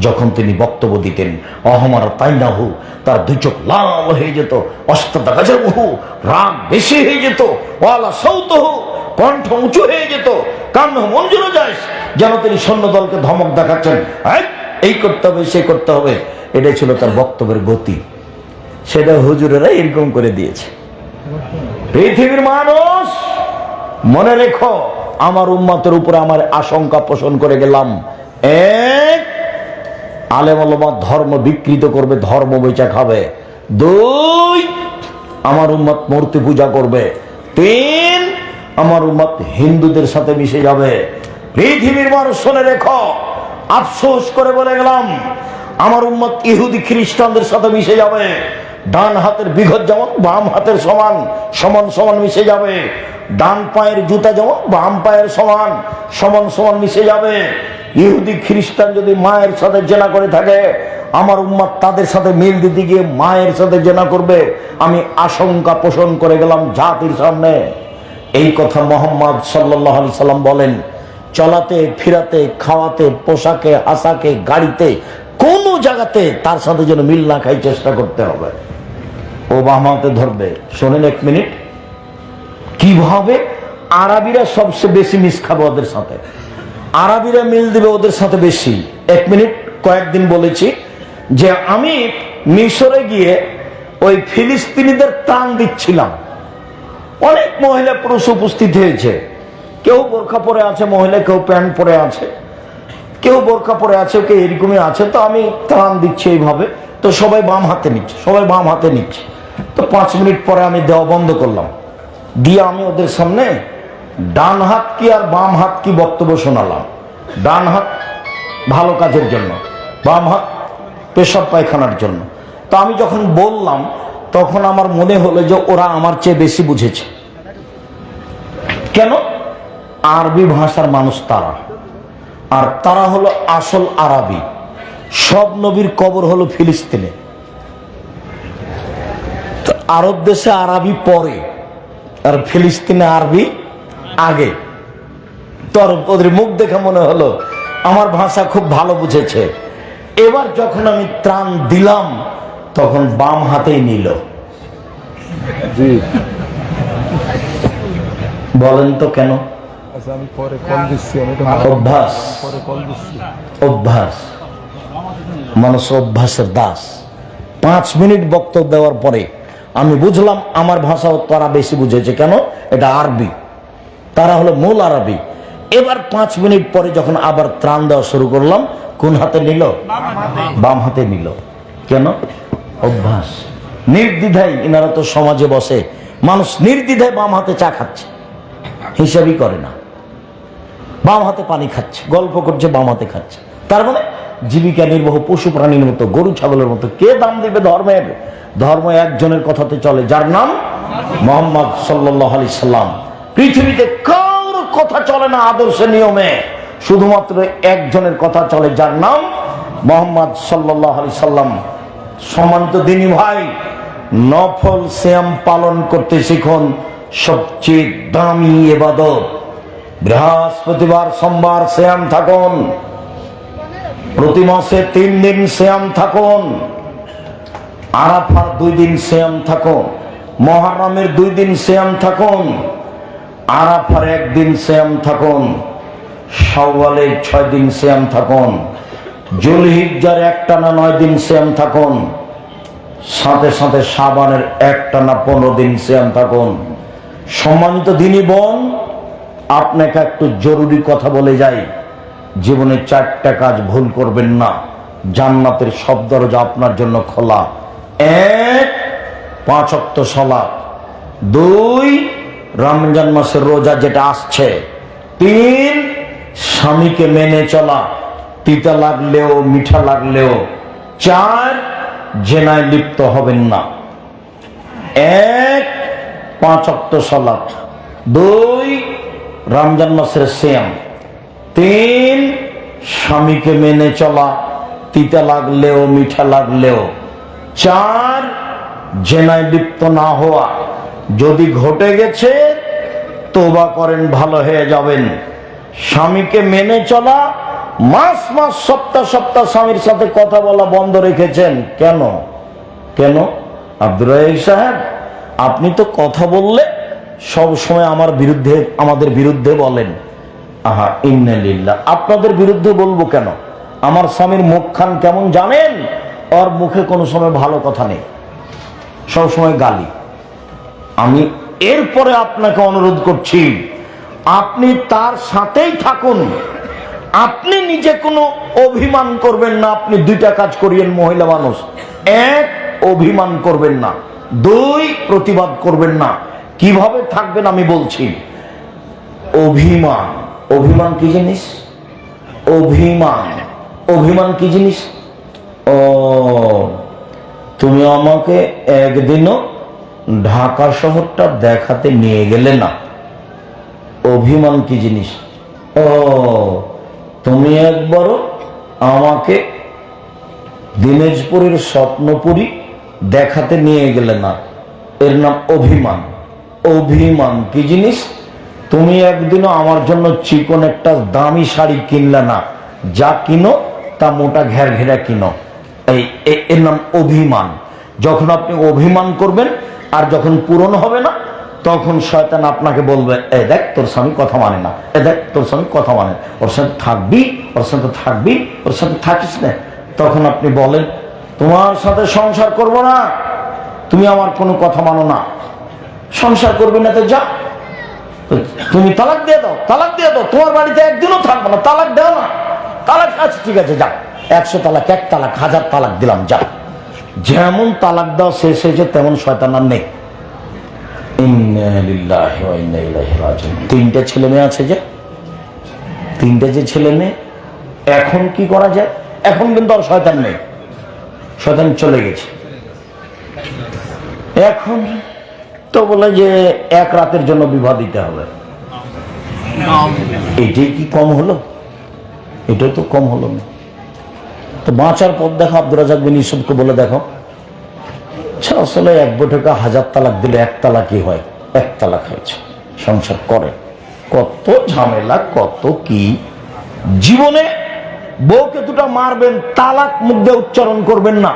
যখন তিনি বক্তব্য দিতেন অহমার তাইনাহু, তার 2 চোখ লাল হয়ে যেত, অস্তাদা গাজাহু, রাগ বেশি হয়ে যেত, ওয়ালা সাউতুহু, কণ্ঠ উঁচু হয়ে যেত, কান্নাহু মনজুর যায়, যেন তিনি সৈন্য দলকে ধমক দেখাচ্ছেন, এই করতে হবে সে করতে হবে। এটাই ছিল তার বক্তব্যের গতি। সেটা হুজুরেরা এরকম করে দিয়েছে। পৃথিবীর মানুষ মনে রেখো, আমার উম্মতের উপরে আমার আশঙ্কা পোষণ করে গেলাম। 1, আলেম ওলামা ধর্ম বিকৃত করবে, ধর্ম বেচা খাবে। 2, আমার উম্মত মূর্তি পূজা করবে। 3, আমার উম্মত হিন্দুদের সাথে মিশে যাবে। পৃথিবীর মানুষ শুনে রেখো, আফসোস করে বলে গেলাম, আমার উম্মত ইহুদি খ্রিস্টানদের সাথে মিশে যাবে। ডান হাতের বিঘত যেমন বাম হাতের সমান, সমান সমান মিশে যাবে। ডান পায়ের জুতা যেমন বাম পায়ের সমান, সমান সমান মিশে যাবে। ইহুদি খ্রিস্টান যদি মায়ের সাথে জেনা করে থাকে, আমার উম্মত তাদের সাথে মিল দিতে গিয়ে মায়ের সাথে জেনা করবে। আমি আশঙ্কা পোষণ করে গেলাম জাতির সামনে। এই কথা মুহাম্মদ সাল্লাল্লাহু আলাইহি সাল্লাম বলেন। চলাতে ফিরাতে, খাওয়াতে, পোশাকে, আশাকে, গাড়িতে, কোন জায়গাতে তার সাথে যেন মিল না খাই চেষ্টা করতে হবে। ও বামাতে ধরবে। শোনেন 1 মিনিট, কিভাবে আরবিরা সবচেয়ে বেশি মিস খাবে ওদের সাথে, আরবিরা মিল দিবে ওদের সাথে বেশি। 1 মিনিট, কয়েকদিন বলেছি যে আমি মিশরে গিয়ে ওই ফিলিস্তিনিদের ত্রাণ দিচ্ছিলাম। অনেক মহিলা পুরুষ উপস্থিত হয়েছে, কেউ বোরখা পরে আছে মহিলা, কেউ প্যান্ট পরে আছে, কেউ বোরখা পরে আছে, কেউ এরকমই আছে। তো আমি ত্রাণ দিচ্ছি এইভাবে, তো সবাই বাম হাতে নিচ্ছে, সবাই বাম হাতে নিচ্ছে। তো তো 5 মিনিট পরে আমি দেওয়া বন্ধ করলাম, দিয়ে আমি ওদের সামনে ডান হাত কি আর বাম হাত কি বক্তব্য শোনালাম। ডান হাত ভালো কাজের জন্য, বাম হাত পেশাব পায়খানার জন্য। তো আমি যখন বললাম তখন আমার মনে হলো যে ওরা আমার চেয়ে বেশি বুঝেছে। কেন? আরবি ভাষার মানুষ তারা, আর তারা হলো আসল আরবি। সব নবীর কবর হলো ফিলিস্তিনে, আরব দেশে আরবি পরে আর ফিলিস্তিনে আরবি আগে। তো ওদের মুখ দেখে মনে হলো আমার ভাষা খুব ভালো বুঝেছে। এবার যখন আমি ত্রাণ দিলাম তখন বাম হাতেই নিল। বলেন তো কেন? অভ্যাস, অভ্যাস, মানুষ অভ্যাসের দাস। 5 মিনিট বক্তব্য দেওয়ার পরে আমি বুঝলাম আমার ভাষাও তারা বেশি বুঝেছে। কেন? এটা আরবি, তারা হলো মূল আরবি। এবার 5 মিনিট পরে যখন আবার ত্রাণ দেওয়া শুরু করলাম, কোন হাতে নিল? বাম হাতে নিল। কেন? অভ্যাস। নির্দ্বিধায়, এনারা তো সমাজে বসে, মানুষ নির্দ্বিধায় বাম হাতে চা খাচ্ছে, হিসাবই করে না। বাম হাতে পানি খাচ্ছে, গল্প করছে, বাম হাতে খাচ্ছে। তার মানে জীবিকা নির্বাহ পশু প্রাণীর মতো, গরু ছাগলের মতো। কে দাম দিবে ধর্মের? ধর্ম একজনের কথাতে চলে, যার নাম মুহাম্মদ সাল্লাল্লাহু আলাইহি সাল্লাম। পৃথিবীতে কার কথা চলে না আদর্শে নিয়মে, শুধুমাত্র একজনের কথা চলে, যার নাম মুহাম্মদ সাল্লাল্লাহু আলাইহি সাল্লাম। সম্মানিত দিনী ভাই, নফল সিয়াম পালন করতে শিখুন। সবচেয়ে দামি ইবাদত। বৃহস্পতিবার সোমবার সিয়াম থাকুন, প্রতি মাসে 3 দিন সিয়াম থাকুন, আরাফার 2 দিন সিয়াম থাকুন, মুহররমের 2 দিন সিয়াম থাকুন, আরাফার 1 দিন সিয়াম থাকুন, শাওয়ালের 6 দিন সিয়াম থাকুন, যুলহিজ্জার একটানা 9 দিন সিয়াম থাকুন, সাথে সাথে শাবানের একটানা 15 দিন সিয়াম থাকুন। সম্মানিত দিনী বোন, আপনাকে একটু জরুরি কথা বলে যাই। জীবনে 4টা কাজ ভুল করবেন না, জান্নাতের সব দরজা আপনার জন্য খোলা। 1, 5 ওয়াক্ত সালাত। 2, রমজান মাসের রোজা যেটা আসছে। 3, স্বামীকে মেনে চলা, তিতা লাগলেও মিঠা লাগলেও। 4, জেনায় লিপ্ত হবেন না। 1, 5 ওয়াক্ত সালাত। 2, রমজান মাসের সিয়াম। 3, স্বামীকে মেনে চলা, তিতা লাগলেও মিঠা লাগলেও। 4, জেনায় লিপ্ত না হওয়া। যদি ঘটে গেছে তওবা করেন, ভালো হয়ে যাবেন। স্বামীকে মেনে চলা, মাস মাস সপ্তাহ সপ্তাহ স্বামীর সাথে কথা বলা বন্ধ রেখেছেন কেন? কেন? আব্দুর রাহিক সাহেব, আপনি তো কথা বললে সব সময় আমাদের বিরুদ্ধে বলেন। আহা, ইন্না লিল্লাহ। আপনাদের বিরুদ্ধে বলবো কেন? আমার স্বামীর মুখখান কেমন জানেন? ওর মুখে কোনো সময় ভালো কথা নেই, সব সময় গালি। আমি এরপরে আপনাকে অনুরোধ করছি, আপনি তার সাথেই থাকুন। আপনি নিজে কোনো অভিমান করবেন না। আপনি 2টা কাজ করিয়েন মহিলা মানুষ। 1, অভিমান করবেন না। 2, প্রতিবাদ করবেন না। কিভাবে থাকবেন আমি বলছি। অভিমান, অভিমান কি জিনিস? অভিমান, অভিমান কি জিনিস? ও, তুমি আমাকে একদিনও ঢাকা শহরটা দেখাতে নিয়ে গেলে না। অভিমান কি জিনিস? ও, তুমি একবারও আমাকে দিনাজপুরের স্বপ্নপুরী দেখাতে নিয়ে গেলে না। এর নাম অভিমান। অভিমান কি জিনিস? তুমি একদিনও আমার জন্য চিকন একটা দামি শাড়ি কিনলে না। যা কিনো তা মোটা ঘেরা কিনো। এর নাম অভিমান। যখন আপনি অভিমান করবেন আর যখন পূরণ হবে না, তখন শয়তান আপনাকে বলবে, এ দেখ তোর স্বামী কথা মানে না, এ দেখ তোর স্বামী কথা মানে, ওর সাথে থাকবি, ওর সাথে থাকবি, ওর সাথে থাকিস না। তখন আপনি বলেন, তোমার সাথে সংসার করব না, তুমি আমার কোনো কথা মানো না, সংসার করবি না তো যা, তুমি তালাক দিয়ে দাও, তালাক দিয়ে দাও, তোমার বাড়িতে একদিনও থাকবো না, তালাক দাও না, তালাক। আচ্ছা ঠিক আছে, যা, 100 তালাক, 1 তালাক, 1000 তালাক দিলাম, যা। যেমন তালাক দেওয়া শেষ হয়েছে তেমন শয়তান আর নেই। ইন্না লিল্লাহি ওয়া ইন্না ইলাইহি রাজিউন। তিনটা ছেলে মেয়ে আছে, যে তিনটা যে ছেলে মেয়ে, এখন কি করা যায়? এখন কিন্তু আর শয়তান নেই, শয়তান চলে গেছে। এখন তো বলে যে এক রাতের জন্য বিবাহ দিতে হবে। এটাই কি কম হলো? এটাও তো কম হলো না। তো বাঁচার পথ দেখো, আব্দুর রাজ্জাক বিন ইউসুফকে বলে দেখো, আসলে এক বৈঠকে 1000 তালাক দিলে এক তালাকই হয়, এক তালাক হয়েছে, সংসার করে। কত ঝামেলা, কত কি। জীবনে বউকে দুটো মারবেন, তালাক মুখ দিয়ে উচ্চারণ করবেন না।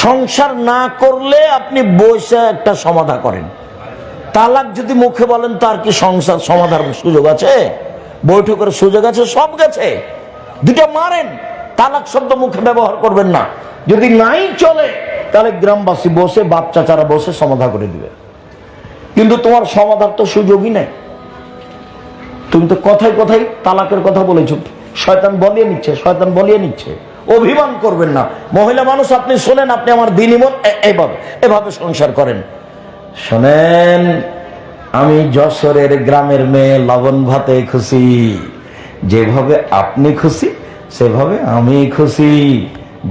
সংসার না করলে আপনি বসে একটা সমাধা করেন। তালাক যদি মুখে বলেন তার কি সংসার সমাধার সুযোগ আছে? বৈঠকের সুযোগ আছে? সব গেছে। দুটা মারেন, তালাক শব্দ মুখে ব্যবহার করবেন না। যদি নাই চলে তাহলে গ্রামবাসী বসে, বাপ চাচারা বসে সমাধা করে দিবে। কিন্তু তোমার সমাধার তো সুযোগই নেই। তুমি তো কথায় কথায় তালাকের কথা বলেছ। শয়তান বলিয়ে নিচ্ছে, শয়তান বলিয়ে নিচ্ছে। অভিমান করবেন না। মহিলা মানুষ, আপনি শোনেন, আপনি আমার দিনী মন, এভাবে সংসার করেন। শোনেন, আমি যশোরের গ্রামের মেয়ে, লবণ ভাতে খুশি। যেভাবে আপনি খুশি সেভাবে আমি খুশি।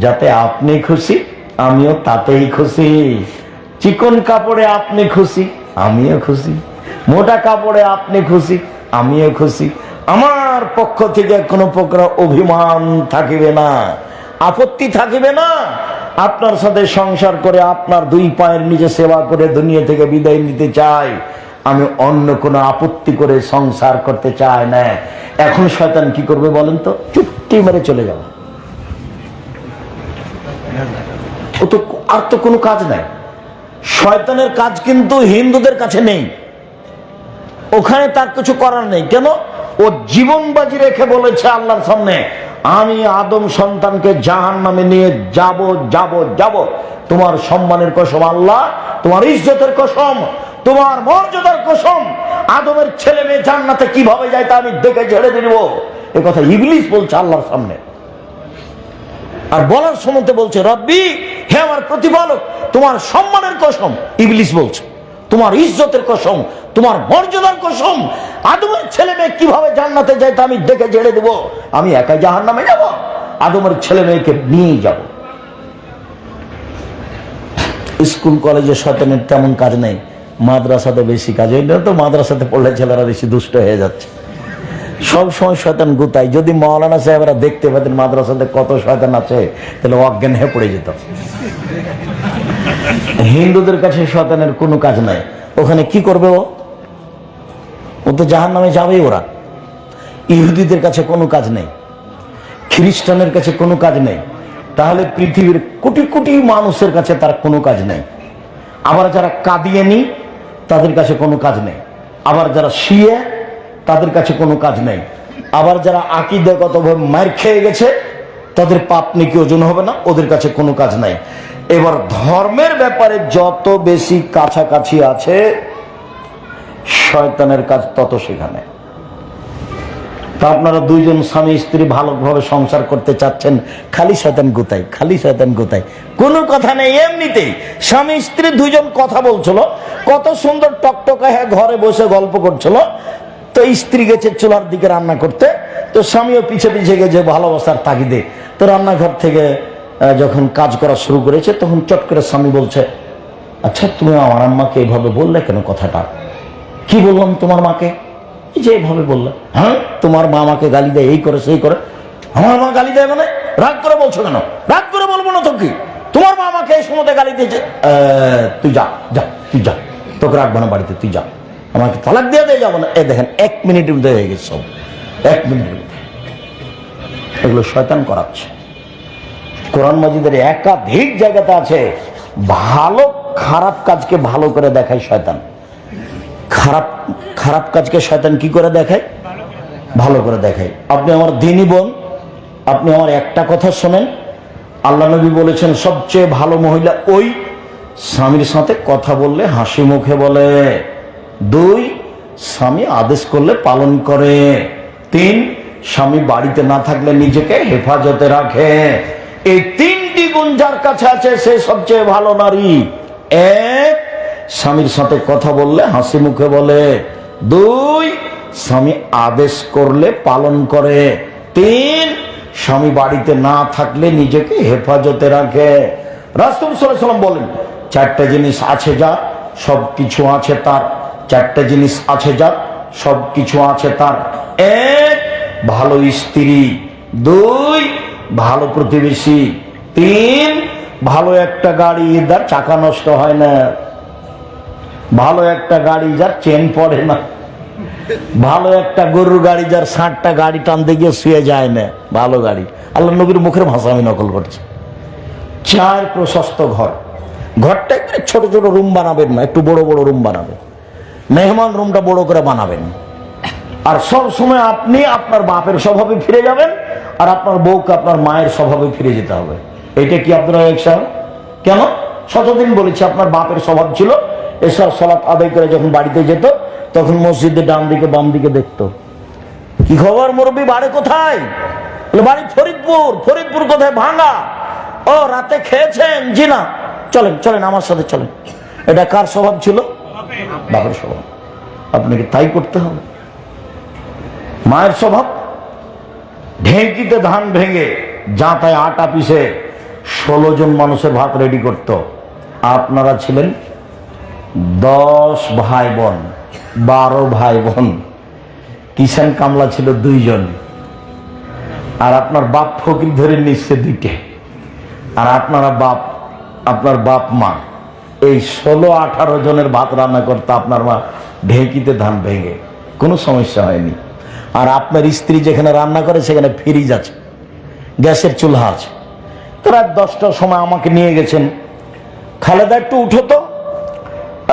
যাতে আপনি খুশি আমিও তাতেই খুশি। চিকন কাপড়ে আপনি খুশি আমিও খুশি, মোটা কাপড়ে আপনি খুশি আমিও খুশি। আমার পক্ষ থেকে কোনো প্রকার অভিমান থাকিবে না, আপত্তি থাকিবে না। আপনার সাথে সংসার করে আপনার দুই পায়ের নিচে সেবা করে দুনিয়া থেকে বিদায় নিতে চাই। আমি অন্য কোনো আপত্তি করে সংসার করতে চাই না। এখন শয়তান কি করবে বলেন তো? চুপটি মেরে চলে যাবে। ও তো আর তো কোনো কাজ নাই। শয়তানের কাজ কিন্তু হিন্দুদের কাছে নেই, ওখানে তার কিছু করার নেই। কেন? ও জীবন বাজি রেখে বলেছে আল্লাহর সামনে, আমি আদম সন্তানকে জাহান্নামে নিয়ে যাব যাব যাব। তোমার সম্মানের কসম আল্লাহ, তোমার ইজ্জতের কসম, তোমার মর্যাদার কসম, আদমের ছেলে মেয়ে জান্নাতে কিভাবে যায় তা আমি দেখে ছেড়ে দিব। এ কথা ইবলিস বলছে আল্লাহর সামনে। আর বলার সময় বলছে, রব্বি, হে আমার প্রতিপালক, তোমার সম্মানের কসম, ইবলিস বলছে, তোমার ইজ্জতের কসম, তোমার মর্যাদার কসম, আদমের ছেলে মেয়ে কিভাবে জান্নাতে যায় তা আমি দেখে ছেড়ে দেব। আমি একাই জাহান্নামে যাব? আদমের ছেলে মেয়েকে নিয়ে যাব। স্কুল কলেজে শয়তানের তেমন কাজ নেই, মাদ্রাসাতে বেশি কাজ। এটা তো মাদ্রাসাতে পড়লে ছেলেরা বেশি দুষ্ট হয়ে যাচ্ছে। সব সময় শয়তান গুতাই। যদি মাওলানা সাহেবরা দেখতে পেতেন মাদ্রাসাতে কত শয়তান আছে, তাহলে অজ্ঞান হয়ে পড়ে যেত। হিন্দুদের কাছে শয়তানের কোনো কাজ নাই। ওখানে কি করবে ও তো জাহান্নামে যাবেই ওরা। ইহুদিদের কাছে কোনো কাজ নেই, খ্রিস্টানের কাছে কোনো কাজ নেই। তাহলে পৃথিবীর কোটি কোটি মানুষের কাছে তার কোনো কাজ নেই। আবার যারা কাদিয়ানি তাদের কাছে কোনো কাজ নেই। আবার যারা শিয়া তাদের কাছে কোনো কাজ নেই। আবার যারা আকীদাগতভাবে মার খেয়ে গেছে তাদের পাপ নাকি ওজন হবে না, ওদের কাছে কোনো কাজ নাই। এবার ধর্মের ব্যাপারে যত বেশি কাছাকাছি আছে শয়তানের কাজ তত সেখানে। তা আপনারা দুইজন স্বামী স্ত্রী ভালোভাবে সংসার করতে চাচ্ছেন, খালি শয়তান গোতাই, খালি শয়তান গোতাই, কোনো কথা নেই। এমনিতেই স্বামী স্ত্রী দুইজন কথা বলছিল, কত সুন্দর টকটকা হ্যাঁ ঘরে বসে গল্প করছিল। তো স্ত্রী গেছে চুলার দিকে রান্না করতে, তো স্বামীও পিছে পিছে গেছে ভালোবাসার তাগিদে। তো রান্নাঘর থেকে যখন কাজ করা শুরু করেছে তখন চট করে স্বামী বলছে, আচ্ছা তুমি আমার আম্মাকে এইভাবে বললে কেন? কথাটা কি বললাম তোমার মাকে? যে এইভাবে বললে। হ্যাঁ, তোমার মা আমাকে গালি দেয়, এই করে সেই করে। আমার মা গালি দেয় মানে? রাগ করে বলছো কেন? রাগ করে বলবো না তো কি, তোমার মা আমাকে এই সময় গালি দিয়েছে। তুই যা যা, তুই যা, তোকে রাখবো না বাড়িতে, তুই যা, আমাকে তালাক দিয়ে দিয়ে যাবো না। দেখেন 1 মিনিটের মধ্যে হয়ে গেছে সব, 1 মিনিটের মধ্যে। এগুলো শয়তান করাচ্ছে। কোরআন মাজিদের একাধিক জায়গাতে আছে ভালো খারাপ কাজকে ভালো করে দেখায় শয়তান। খারাপ খারাপ কাজকে শয়তান কি করে দেখায়? ভালো করে দেখায়। আপনি আমার দ্বীনি বোন, আপনি আমার একটা কথা শোনেন, আল্লাহ নবী বলেছেন সবচেয়ে ভালো মহিলা ওই স্বামীর সাথে কথা বললে হাসি মুখে বলে, 2 স্বামী আদেশ করলে পালন করে, 3 স্বামী বাড়িতে না থাকলে নিজেকে হেফাজতে রাখে, এই তিনটি গুণ যার কাছে আছে সে সবচেয়ে ভালো নারী। এক, স্বামীর সাথে কথা বললে হাসি মুখে বলে। দুই, স্বামী আদেশ করলে পালন করে। তিন, স্বামী বাড়িতে না থাকলে নিজেকে হেফাজতে রাখে। রাসূল সাল্লাল্লাহু আলাইহি ওয়াসাল্লাম বলেন, চারটা জিনিস আছে যার সবকিছু আছে তার। চারটা জিনিস আছে যার সবকিছু আছে তার। এক, ভালো স্ত্রী। দুই, ভালো প্রতিবেশী। তিন, ভালো একটা গাড়ি যার চাকা নষ্ট হয় না। ভালো একটা গাড়ি যার চেন পড়ে না। ভালো একটা গরুর গাড়ি যার 60টা গাড়ি টানতে গিয়ে শুয়ে যায় না। ভালো গাড়ি। আল্লাহ নবীর মুখের ভাষা আমি নকল করছি। চার, প্রশস্ত ঘর। ঘরটা একটু ছোট ছোট রুম বানাবেন না, একটু বড় বড় রুম বানাবেন। মেহমান রুমটা বড় করে বানাবেন। আর সব সময় আপনি আপনার বাপের স্বভাবে ফিরে যাবেন, আর আপনার বউকে আপনার মায়ের স্বভাবে ফিরে যেতে হবে। এটা কি আপনারা একসাথ? কেন? শতদিন বলেছি, আপনার বাপের স্বভাব ছিল এসব সালাত আদায় করে যখন বাড়িতে যেত তখন মসজিদে ডান দিকে বাম দিকে দেখতো। কি খবর মুরব্বী, বাড়ি কোথায়? বাড়ি ফরিদপুর। ফরিদপুর কোথায়? ভাঙা। ও, রাতে খেয়েছেন? জি না। চলেন চলেন আমার সাথে চলেন। এটা কার স্বভাব ছিল? বাপের স্বভাব। আপনাকে তাই করতে হবে। মায়ের স্বভাব, ঢেঁকিতে ধান ভেঙে জাঁতায় আটা পিষে 16 জন মানুষের ভাত রেডি করত। আপনারা ছিলেন 10 ভাই বোন, 12 ভাই বোন। কিষান কামলা ছিল 2 জন। আর আপনার বাপ ফকির ধরে নিচ্ছে 2টে। আর আপনার বাপ মা এই 16-18 জনের ভাত রান্না করতে আপনার মা ঢেঁকিতে ধান ভেঙে। কোনো সমস্যা হয়নি। আর আপনার স্ত্রী যেখানে রান্না করে সেখানে ফ্রিজ আছে, গ্যাসের চুলহা আছে। তো রাত 10টার সময় আমাকে নিয়ে গেছেন, খালেদা একটু উঠো তো,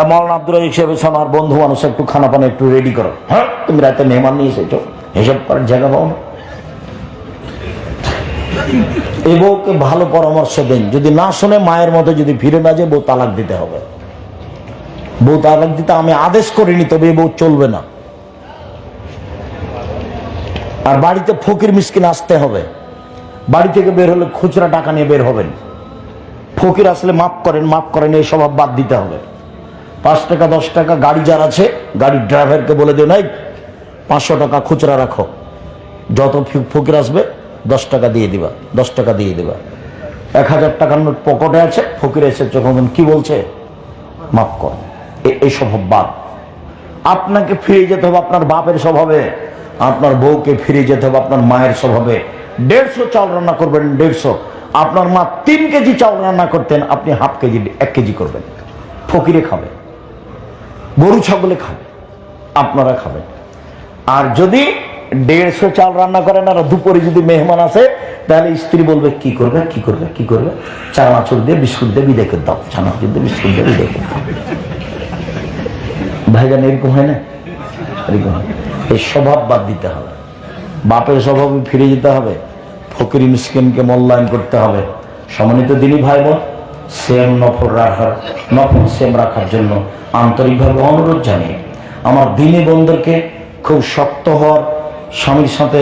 মৌলানা আব্দুল রাজ্জাক সাহেব আমার বন্ধু মানুষ, একটু খানা পানি একটু রেডি করো। হ্যাঁ, তুমি রাতে মেহমান নিয়ে এসেছো, এসব করার জায়গা পাও না। এই বউকে ভালো পরামর্শ দেন, যদি না শুনে মায়ের মতো যদি ফিরে না যায় বউ তালাক দিতে হবে। বউ তালাক দিতে আমি আদেশ করিনি, তবে এই বউ চলবে না। আর বাড়িতে ফকির মিসকিন আসতে হবে। বাড়ি থেকে বের হলে খুচরা টাকা নিয়ে বের হবেন। ফকির আসলে মাফ করেন এই স্বভাব বাদ দিতে হবে। 5 টাকা 10 টাকা গাড়ি যার আছে গাড়ির ড্রাইভারকে বলে দেন, এই 500 টাকা খুচরা রাখো, যত ফকির আসবে 10 টাকা দিয়ে দিবা, 10 টাকা দিয়ে দিবা। 1000 টাকার নোট পকেটে আছে, ফকির এসে যখন কি বলছে, মাফ কর। এই স্বভাব বাদ। আপনাকে ফিরে যেতে হবে আপনার বাপের স্বভাবে, আপনার বউকে ফিরে যেতে হবে আপনার মায়ের স্বভাবে। 150 চাল রান্না করবেন, 150। আপনার মা 3 কেজি চাল রান্না করতেন, আপনি হাফ কেজি 1 কেজি করবেন। ফকিরে খাবে, গরু ছাগলে খাবে, আপনারা খাবেন। আর যদি 150 চাল রান্না করেন আর দুপুরে যদি মেহমান আসে, তাহলে স্ত্রী বলবে কি করবে, চানাচুর দিয়ে বিস্কুট দিয়ে বিদায় করে দাও, চানাচুর দিয়ে বিস্কুট দিয়ে বিদায় করে দাও। ভাইজান এরকম হয় না? এরকম হয়। এই স্বভাব বাদ দিতে হবে। বাপের স্বভাবে ফিরে যেতে হবে। ফকির মিসকিনকে মূল্যায়ন করতে হবে। সম্মানিত দিনী ভাই বোন, নফল সেম রাখার জন্য আন্তরিকভাবে অনুরোধ জানিয়ে আমার দিনী বোনদেরকে খুব শক্ত হওয়ার, স্বামীর সাথে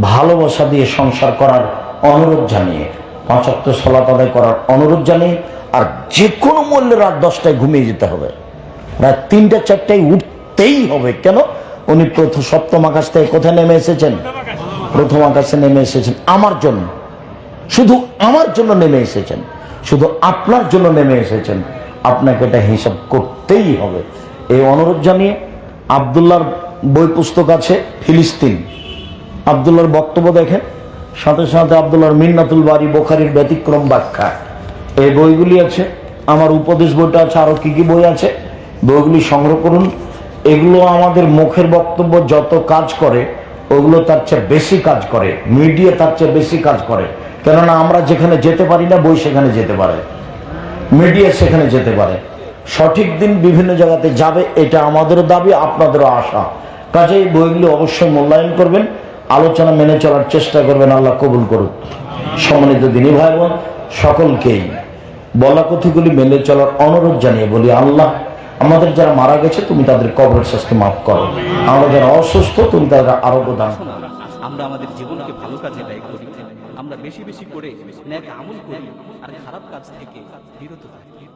ভালোবাসা দিয়ে সংসার করার অনুরোধ জানিয়ে, 5 ওয়াক্ত সালাত আদায় করার অনুরোধ জানিয়ে, আর যে কোনো মূল্যে রাত 10টায় ঘুমিয়ে যেতে হবে। রাত 3টা 4টায় উঠতেই হবে। কেন? উনি সপ্তম আকাশ থেকে কোথায় নেমে এসেছেন? প্রথম আকাশে নেমে এসেছেন আমার জন্য, শুধু আমার জন্য নেমে এসেছেন, শুধু আপনার জন্য নেমে এসেছেন। আপনাকে এটা হিসাব করতেই হবে। এই অনুরোধ জানিয়ে আব্দুল্লাহর বই পুস্তক আছে ফিলিস্তিন, আব্দুল্লাহর বক্তব্য দেখেন, সাথে সাথে আব্দুল্লাহর মিন্নাতুল বারি, বুখারীর ব্যতিক্রম ব্যাখ্যা, এই বইগুলি আছে। আমার উপদেশ বইটা আছে, আরো কি কি বই আছে, বইগুলি সংগ্রহ করুন। এগুলো আমাদের মুখের বক্তব্য যত কাজ করে, ওগুলো তার চেয়ে বেশি কাজ করে। মিডিয়া তার চেয়ে বেশি কাজ করে। কেননা আমরা যেখানে যেতে পারি না, বই সেখানে যেতে পারে, মিডিয়া সেখানে যেতে পারে। সঠিক দিন বিভিন্ন জায়গাতে যাবে, এটা আমাদেরও দাবি, আপনাদেরও আশা। কাজেই বইগুলি অবশ্যই মূল্যায়ন করবেন, আলোচনা মেনে চলার চেষ্টা করবেন। আল্লাহ কবুল করুক। সম্মানিত দিনী ভাই বোন, সকলকেই বলা কথাগুলি মেনে চলার অনুরোধ জানিয়ে বলি, আল্লাহ আমাদের যারা মারা গেছে তুমি তাদের কবরের শাস্তি মাফ করো। আমরা যারা অসুস্থ তুমি তাদের আরোগ্য দান করো। আমরা আমাদের জীবনকে ভালো কাজে ব্যয় করি, আমরা বেশি বেশি করে নেক আমল করি আর খারাপ কাজ থেকে বিরত থাকি।